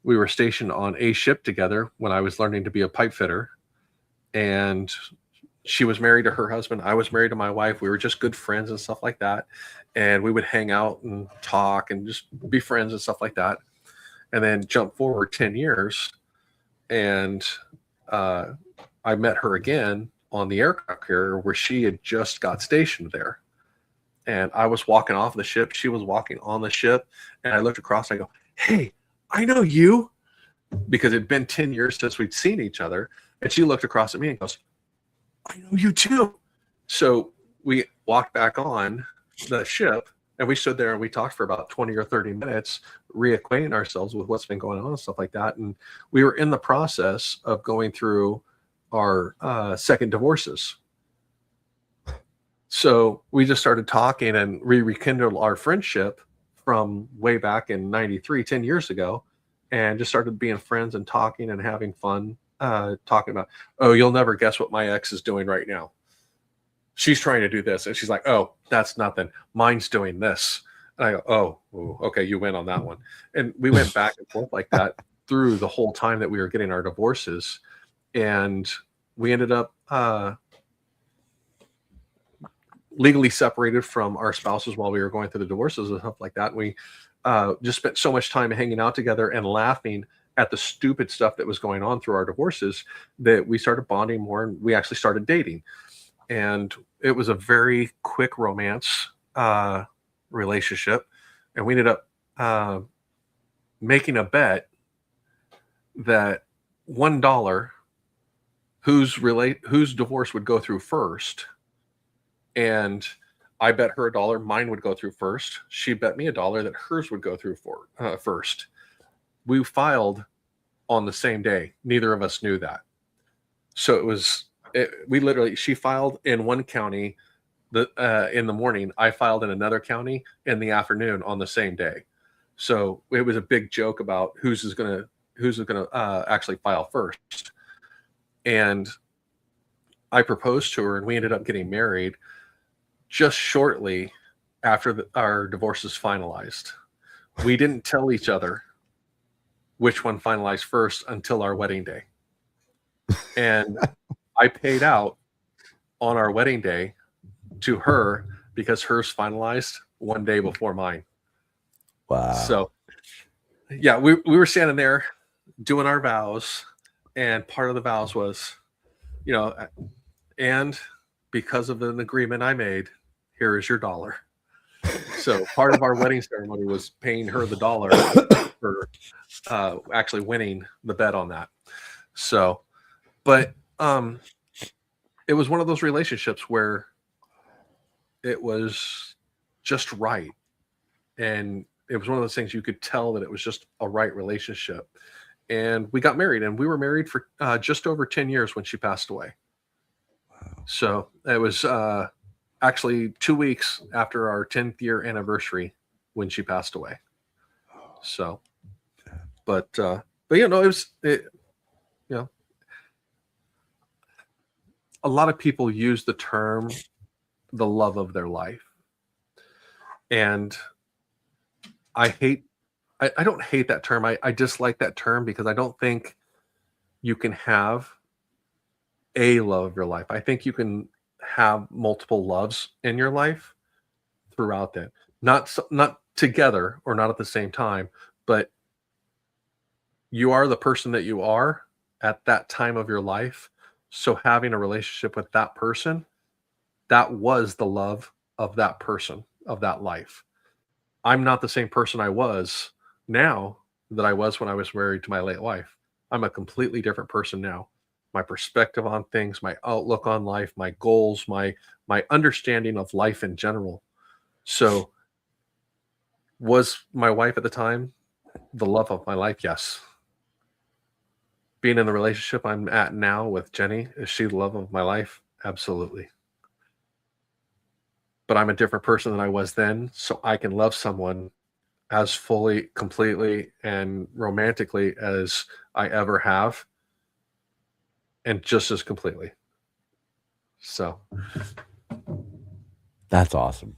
We were stationed on a ship together when I was learning to be a pipe fitter. And she was married to her husband. I was married to my wife. We were just good friends and stuff like that. And we would hang out and talk and just be friends and stuff like that. And then jump forward 10 years. And I met her again on the aircraft carrier where she had just got stationed there. And I was walking off the ship. She was walking on the ship. And I looked across. I go, hey, I know you. Because it'd been 10 years since we'd seen each other. And she looked across at me and goes, I know you too. So we walked back on the ship and we stood there and we talked for about 20 or 30 minutes, reacquainting ourselves with what's been going on and stuff like that. And we were in the process of going through our second divorces. So we just started talking and rekindled our friendship from way back in 93, 10 years ago, and just started being friends and talking and having fun, talking about, oh, you'll never guess what my ex is doing right now. She's trying to do this. And she's like, oh, that's nothing. Mine's doing this. And I go, oh, ooh, okay, you win on that one. And we went back and forth like that through the whole time that we were getting our divorces. And we ended up legally separated from our spouses while we were going through the divorces and stuff like that. And we just spent so much time hanging out together and laughing at the stupid stuff that was going on through our divorces that we started bonding more, and we actually started dating. And it was a very quick romance relationship. And we ended up making a bet that $1 whose divorce would go through first. And I bet her $1 mine would go through first. She bet me $1 that hers would go through first. We filed on the same day. Neither of us knew that. So she filed in one county in the morning. I filed in another county in the afternoon on the same day. So it was a big joke about who's going to actually file first. And I proposed to her, and we ended up getting married just shortly after our divorce is finalized. We didn't tell each other which one finalized first until our wedding day. And I paid out on our wedding day to her because hers finalized one day before mine. Wow. So, yeah, we were standing there doing our vows, and part of the vows was, and because of an agreement I made, here is your $1. So part of our wedding ceremony was paying her the $1 for actually winning the bet on that. So, but it was one of those relationships where it was just right. And it was one of those things you could tell that it was just a right relationship. And we got married, and we were married for just over 10 years when she passed away. Wow. So it was actually 2 weeks after our 10th year anniversary when she passed away. So, but a lot of people use the term the love of their life. And I don't hate that term. I dislike that term because I don't think you can have a love of your life. I think you can have multiple loves in your life, throughout that. Not together or not at the same time, but you are the person that you are at that time of your life. So having a relationship with that person, that was the love of that person, of that life. I'm not the same person I was now that I was when I was married to my late wife. I'm a completely different person now. My perspective on things, my outlook on life, my goals, my understanding of life in general. So was my wife at the time the love of my life? Yes. Being in the relationship I'm at now with Jenny, is she the love of my life? Absolutely. But I'm a different person than I was then, so I can love someone as fully, completely, and romantically as I ever have, and just as completely. So That's awesome.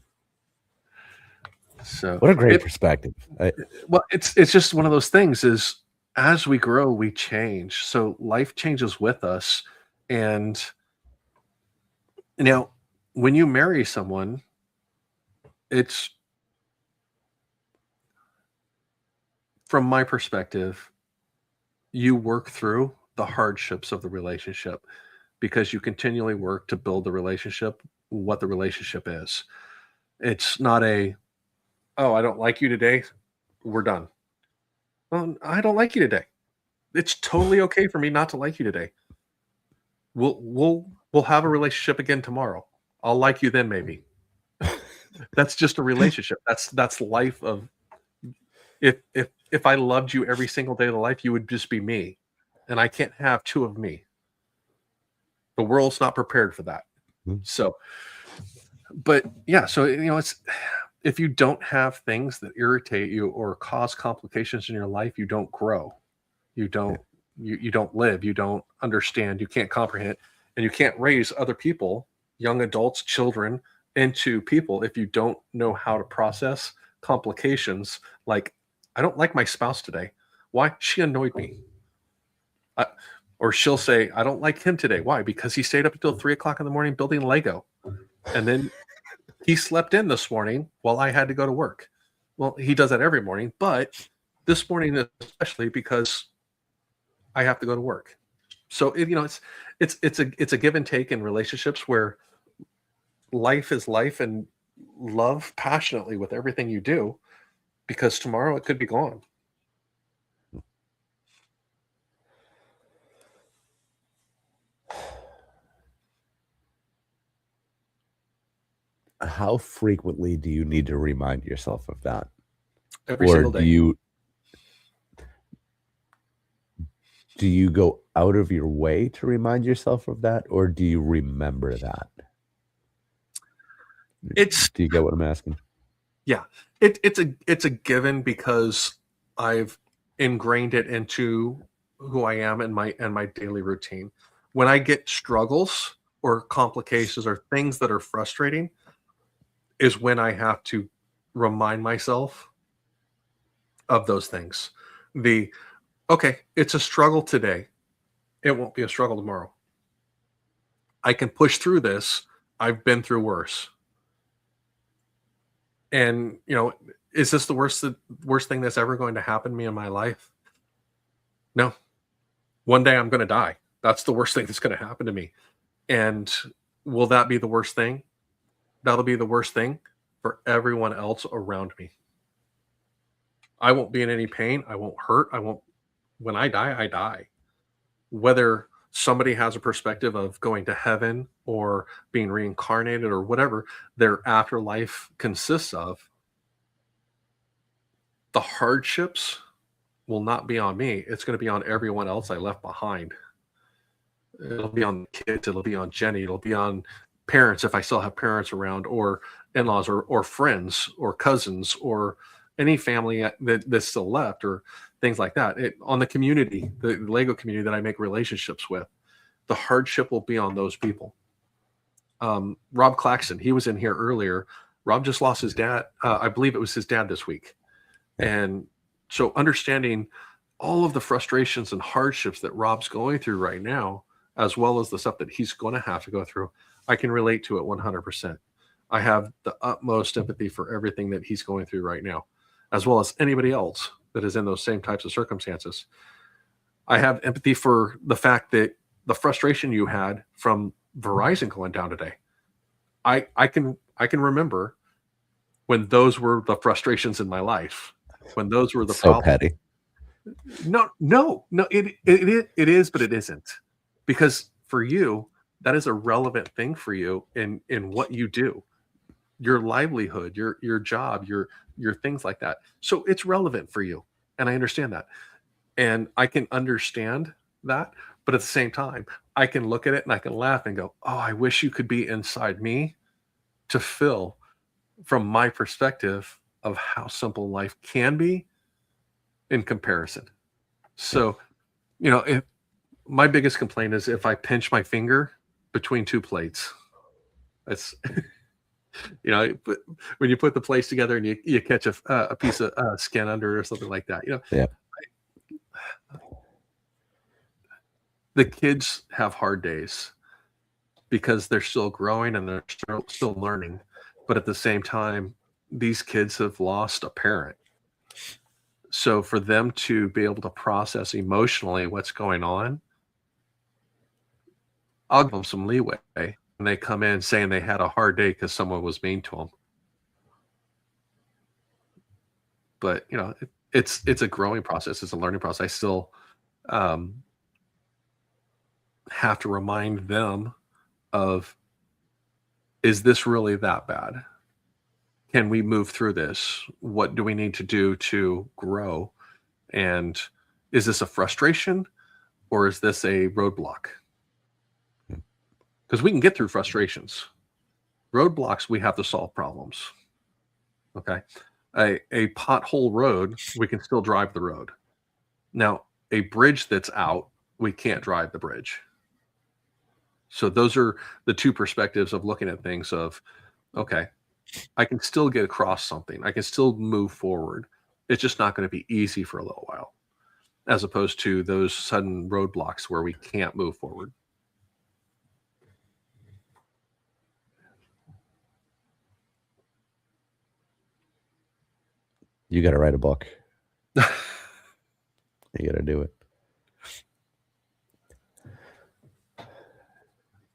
So what a great perspective. Well, it's just one of those things is as we grow, we change. So life changes with us. And when you marry someone, it's from my perspective, you work through the hardships of the relationship because you continually work to build the relationship, what the relationship is. It's not oh, I don't like you today. We're done. Well, I don't like you today. It's totally okay for me not to like you today. We'll have a relationship again tomorrow. I'll like you then maybe. That's just a relationship. That's life of if I loved you every single day of the life, you would just be me. And I can't have two of me. The world's not prepared for that. So but yeah, so it's if you don't have things that irritate you or cause complications in your life, you don't grow. You don't you don't live, you don't understand, you can't comprehend, and you can't raise other people, young adults, children, into people if you don't know how to process complications like I don't like my spouse today. Why? She annoyed me. Or she'll say, I don't like him today. Why? Because he stayed up until 3 o'clock in the morning building Lego. And then he slept in this morning while I had to go to work. Well, he does that every morning, but this morning especially because I have to go to work. So it's a give and take in relationships where life is life and love passionately with everything you do because tomorrow it could be gone. How frequently do you need to remind yourself of that? Every single day. Do you go out of your way to remind yourself of that, or do you remember that? Do you get what I'm asking? Yeah, it's a given because I've ingrained it into who I am and my daily routine. When I get struggles or complications or things that are frustrating, is when I have to remind myself of those things. Okay, it's a struggle today. It won't be a struggle tomorrow. I can push through this. I've been through worse. And, is this the worst thing that's ever going to happen to me in my life? No. One day I'm going to die. That's the worst thing that's going to happen to me. And will that be the worst thing? That'll be the worst thing for everyone else around me. I won't be in any pain. I won't hurt. When I die, I die. Whether somebody has a perspective of going to heaven or being reincarnated or whatever their afterlife consists of, the hardships will not be on me. It's going to be on everyone else I left behind. It'll be on the kids. It'll be on Jenny. It'll be on parents if I still have parents around, or in-laws, or friends, or cousins, or any family that's still left, or things like that. On the community, the Lego community that I make relationships with, the hardship will be on those people. Rob Claxton, he was in here earlier. Rob just lost his dad. I believe it was his dad this week. And so understanding all of the frustrations and hardships that Rob's going through right now, as well as the stuff that he's going to have to go through, I can relate to it 100%. I have the utmost empathy for everything that he's going through right now, as well as anybody else that is in those same types of circumstances. I have empathy for the fact that the frustration you had from Verizon going down today. I can remember when those were the frustrations in my life, when those were the so problems. petty. No, it is, but it isn't, because for you, that is a relevant thing for you in what you do, your livelihood, your job, your things like that. So it's relevant for you, and I understand that, and I can understand that. But at the same time, I can look at it and I can laugh and go, "Oh, I wish you could be inside me to feel from my perspective of how simple life can be in comparison." So, if my biggest complaint is if I pinch my finger between two plates, it's when you put the plates together and you catch a piece of skin under or something like that. Yeah. The kids have hard days because they're still growing and they're still learning, but at the same time, these kids have lost a parent. So for them to be able to process emotionally what's going on, I'll give them some leeway when they come in saying they had a hard day because someone was mean to them. But it's a growing process. It's a learning process. I still have to remind them of, is this really that bad? Can we move through this? What do we need to do to grow? And is this a frustration or is this a roadblock? Because we can get through frustrations. Roadblocks, we have to solve problems. Okay. A pothole road, we can still drive the road. Now, a bridge that's out, we can't drive the bridge. So those are the two perspectives of looking at things of, okay, I can still get across something. I can still move forward. It's just not going to be easy for a little while, as opposed to those sudden roadblocks where we can't move forward. You got to write a book. You got to do it.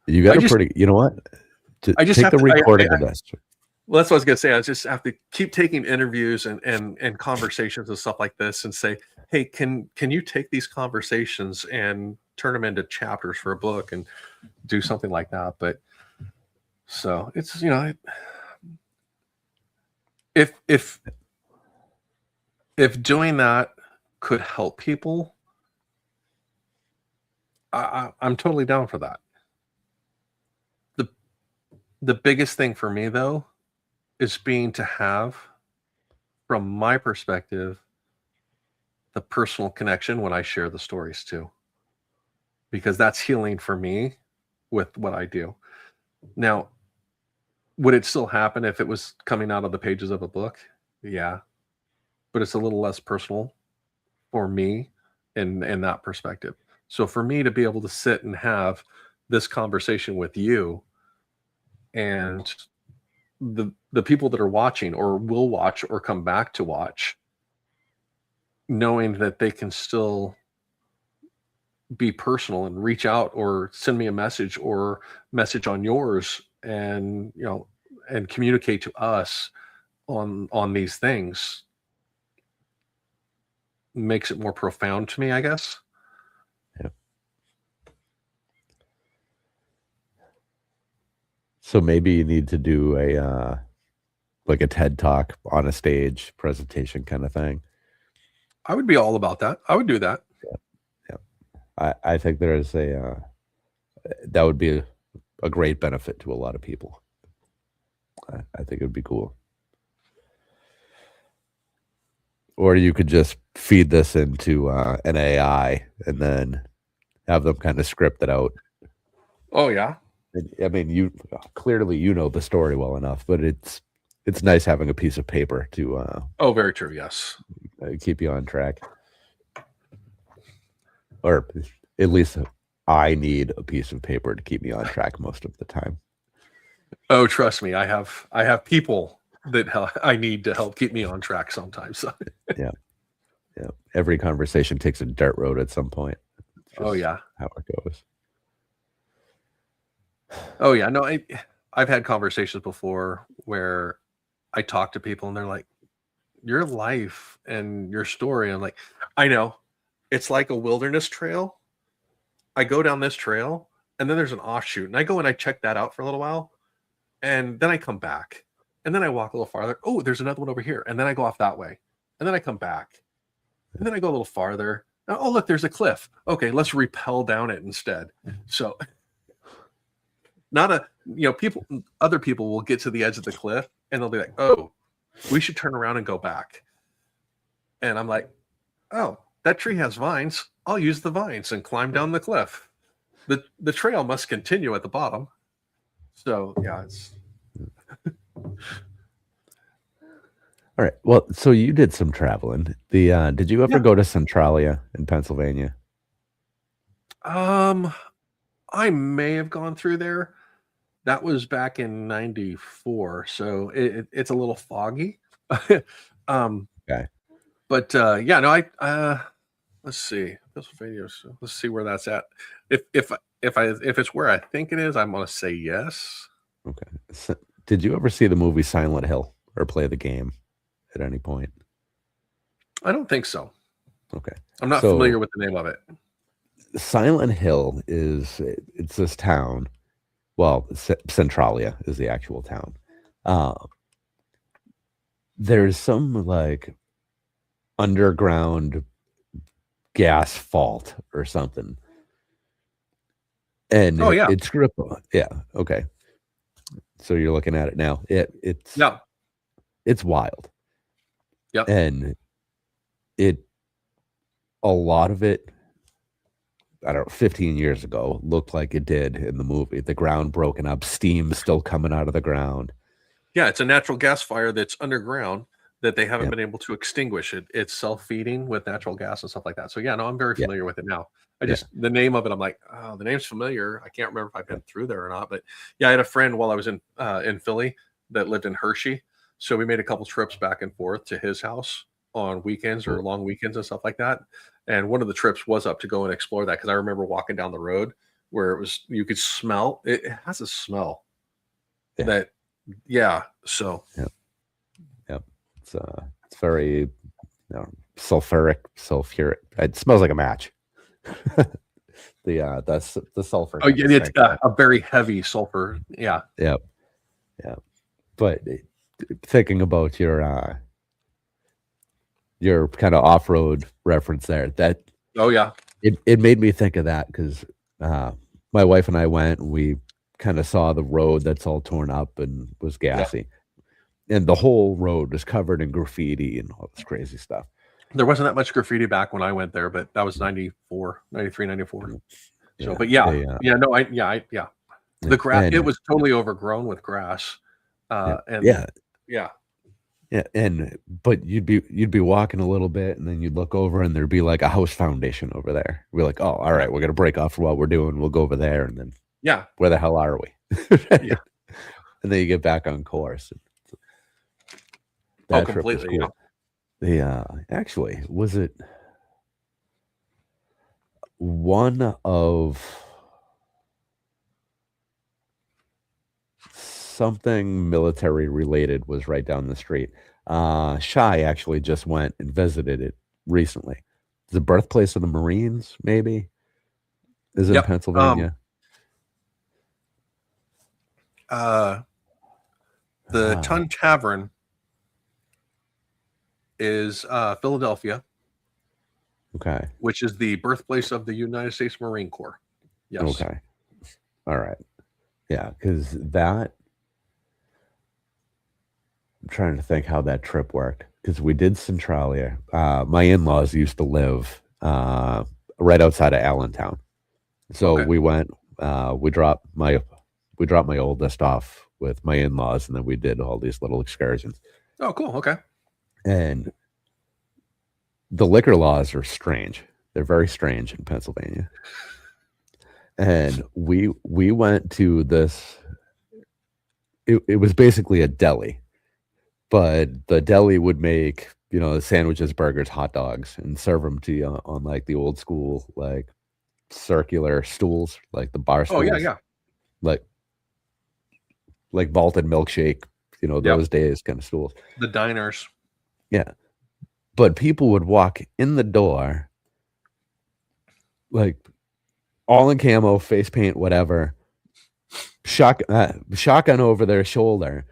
You got to pretty. You know what? I just take the recording of this. Well, that's what I was going to say. I just have to keep taking interviews and conversations and stuff like this, and say, hey, can you take these conversations and turn them into chapters for a book and do something like that? But so it's if doing that could help people, I'm totally down for that. The biggest thing for me, though, is being to have, from my perspective, the personal connection when I share the stories too, because that's healing for me with what I do. Now, would it still happen if it was coming out of the pages of a book? Yeah, but it's a little less personal for me in that perspective. So for me to be able to sit and have this conversation with you and the people that are watching or will watch or come back to watch, knowing that they can still be personal and reach out or send me a message or message on yours and and communicate to us on these things, makes it more profound to me, I guess. Yeah. So maybe you need to do a like a TED Talk on a stage presentation kind of thing. I would be all about that. I would do that. Yeah. I think there is that would be a great benefit to a lot of people. I think it would be cool. Or you could just feed this into an AI and then have them kind of script it out. Oh yeah. I mean, you clearly know the story well enough, but it's nice having a piece of paper to oh, very true. Yes. Keep you on track. Or at least I need a piece of paper to keep me on track most of the time. Oh, trust me, I have people that I need to help keep me on track sometimes. So. Yeah. Yeah. Every conversation takes a dirt road at some point. It's Oh just yeah. how it goes. Oh yeah. No, I've had conversations before where I talk to people and they're like, your life and your story. I'm like, I know. It's like a wilderness trail. I go down this trail and then there's an offshoot and I go and I check that out for a little while and then I come back and then I walk a little farther. Oh, there's another one over here. And then I go off that way and then I come back and then I go a little farther. Oh, look, there's a cliff. Okay, let's rappel down it instead. So other people will get to the edge of the cliff and they'll be like, oh, we should turn around and go back. And I'm like, oh, that tree has vines. I'll use the vines and climb down the cliff. The trail must continue at the bottom. So yeah, it's All right. Well, so you did some traveling. Did you ever go to Centralia in Pennsylvania? I may have gone through there. That was back in '94, so it's a little foggy. Okay. But yeah, no, I let's see, Pennsylvania. So let's see where that's at. If it's where I think it is, I'm gonna say yes. Okay. So, did you ever see the movie Silent Hill or play the game at any point? I don't think so. Okay. I'm not familiar with the name of it. Silent Hill it's this town. Well, Centralia is the actual town. There's some like underground gas fault or something. And Oh yeah. it's grip. Yeah. Okay. So you're looking at it now. It's wild. Yep. And a lot of it, I don't know, 15 years ago looked like it did in the movie. The ground broken up, steam still coming out of the ground. Yeah, it's a natural gas fire that's underground that they haven't been able to extinguish. It's self-feeding with natural gas and stuff like that. So yeah, no, I'm very familiar with it now. The name of it, I'm like, oh, the name's familiar. I can't remember if I've been through there or not. But yeah, I had a friend while I was in Philly that lived in Hershey. So we made a couple trips back and forth to his house on weekends or long weekends and stuff like that. And one of the trips was up to go and explore that because I remember walking down the road where you could smell it. It has a smell that, so it's very sulfuric. It smells like a match. the sulfur. Oh yeah, it's a very heavy sulfur. Yeah. But thinking about your kind of off-road reference there, that it made me think of that because my wife and I went and we kind of saw the road that's all torn up and was gassy, and the whole road was covered in graffiti and all this crazy stuff. There wasn't that much graffiti back when I went there, but that was 94, 93, 94. So, but the grass, it was totally overgrown with grass. But you'd be walking a little bit and then you'd look over and there'd be like a house foundation over there. We're like, oh, all right, we're gonna break off what we're doing. We'll go over there and then where the hell are we? And then you get back on course. That trip was cool. Actually, was it one of something military related was right down the street. Shy actually just went and visited it recently. The birthplace of the Marines, maybe, is in Pennsylvania. The Tun Tavern is Philadelphia. Okay. Which is the birthplace of the United States Marine Corps. Yes. Okay. All right. Yeah, because that, I'm trying to think how that trip worked. Because we did Centralia. My in-laws used to live right outside of Allentown. So we went, we dropped my oldest off with my in-laws, and then we did all these little excursions. Oh, cool. Okay. And the liquor laws are strange. They're very strange in Pennsylvania. And we went to this it was basically a deli, but the deli would make, sandwiches, burgers, hot dogs, and serve them to you on like the old school, like circular stools, like the bar Oh yeah, stools, yeah. like vaulted milkshake, Yep. those days kind of stools. The diners. Yeah. But people would walk in the door, like all in camo, face paint, whatever, shotgun over their shoulder.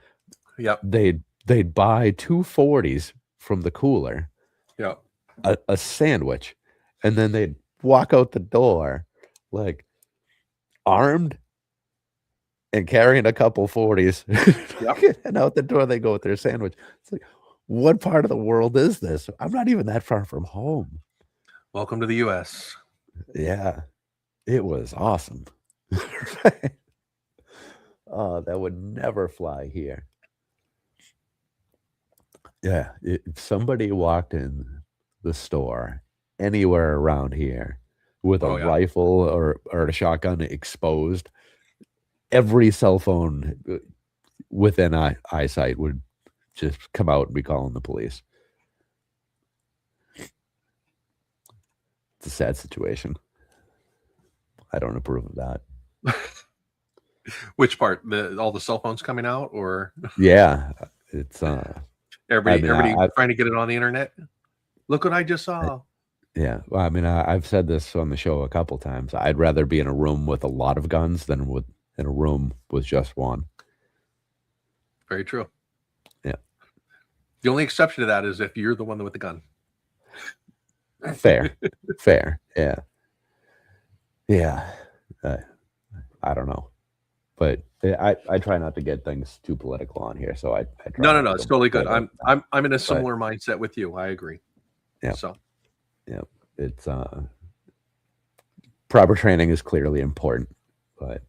Yep. They'd buy 240s from the cooler, Yep. a sandwich, and then they'd walk out the door like armed and carrying a couple 40s. Yep. And out the door they go with their sandwich. It's like, what part of the world is this? I'm not even that far from home. Welcome to the US. Yeah. It was awesome. Oh, that would never fly here. Yeah, if somebody walked in the store anywhere around here with a Oh, yeah. rifle or a shotgun exposed, every cell phone within eyesight would just come out and be calling the police. It's a sad situation. I don't approve of that. Which part? All the cell phones coming out, or Yeah, it's everybody I trying to get it on the internet? Look what I just saw. yeah. Well, I've said this on the show a couple times. I'd rather be in a room with a lot of guns than in a room with just one. Very true. Yeah. The only exception to that is if you're the one with the gun. Fair. Fair. Yeah. Yeah. I don't know. But I try not to get things too political on here, so I try No. It's totally good. I'm in a similar mindset with you. I agree. Yeah. So yeah, it's proper training is clearly important, but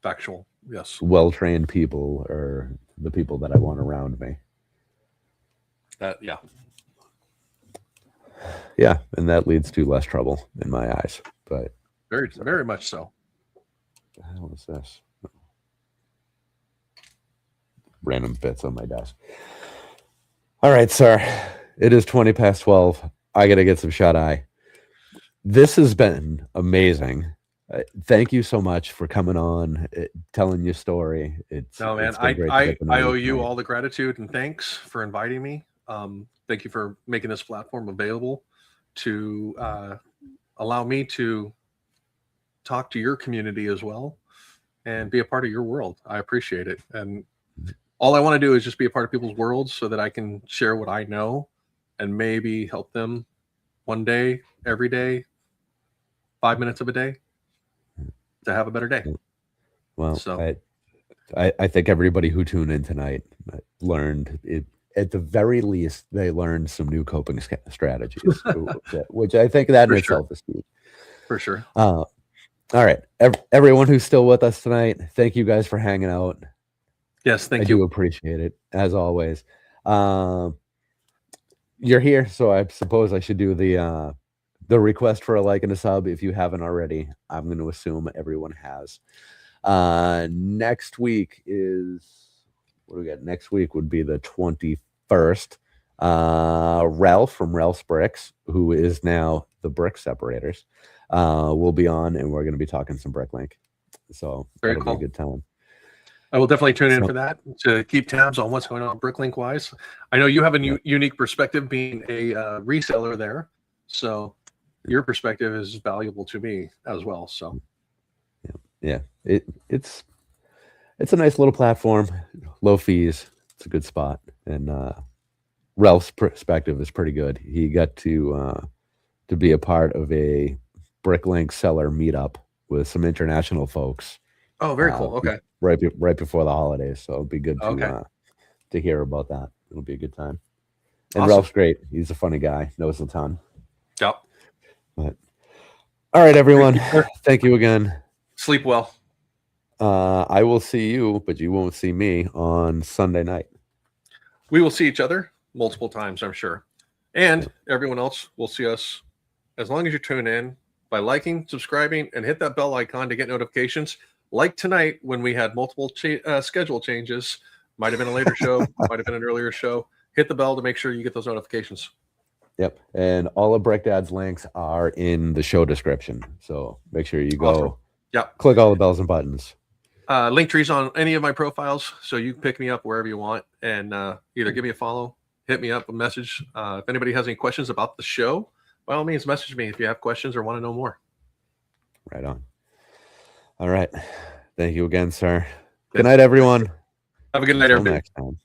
factual. Yes. well-trained people are the people that I want around me. Yeah. Yeah, and that leads to less trouble in my eyes. But Very, very much so. what the hell is this? Random bits on my desk. All right, sir. It is 20 past 12. I got to get some shut eye. This has been amazing. Thank you so much for coming on, telling your story. No, man, it's been great to I get to know owe you you tonight. all the gratitude and thanks for inviting me. Thank you for making this platform available to allow me to talk to your community as well and be a part of your world. I appreciate it. And all I want to do is just be a part of people's worlds so that I can share what I know and maybe help them one day, every day, 5 minutes of a day to have a better day. Well, So I think everybody who tuned in tonight learned it. At the very least, they learned some new coping strategies, which I think that For in sure. itself is huge. for sure. All right, everyone who's still with us tonight, thank you guys for hanging out. Yes, I thank do you. appreciate it, as always. You're here, so I suppose I should do the request for a like and a sub if you haven't already. I'm going to assume everyone has. Next week is what do we got? Next week would be the 21st. Ralph from Ralph's Bricks, who is now the Brick Separators, will be on, and we're going to be talking some Bricklink. So Very that'll cool. be a good time. I will definitely tune in So- for that to keep tabs on what's going on Bricklink wise. I know you have a unique perspective being a reseller there, so your perspective is valuable to me as well. So Yeah, it's a nice little platform, low fees. It's a good spot, and Ralph's perspective is pretty good. He got to be a part of a Bricklink seller meetup with some international folks. oh, very cool. Okay. Right before the holidays, so it'll be good Okay. to hear about that. It'll be a good time. And Awesome. Ralph's great. He's a funny guy. Knows a ton. Yep. But all right, everyone. Thank you, sir. Thank you again. Sleep well. I will see you, but you won't see me on Sunday night. We will see each other multiple times, I'm sure. And everyone else will see us as long as you tune in by liking, subscribing, and hit that bell icon to get notifications. like tonight when we had multiple schedule changes, might have been a later show, might have been an earlier show. Hit the bell to make sure you get those notifications. Yep. And all of Brick Dad's links are in the show description. So make sure you go Awesome. Yep. click all the bells and buttons. Link trees on any of my profiles. So you can pick me up wherever you want and either give me a follow, hit me up a message. If anybody has any questions about the show, by all means, message me if you have questions or want to know more. Right on. All right. Thank you again, sir. Good night, everyone. Have a good night, Until everybody. next time.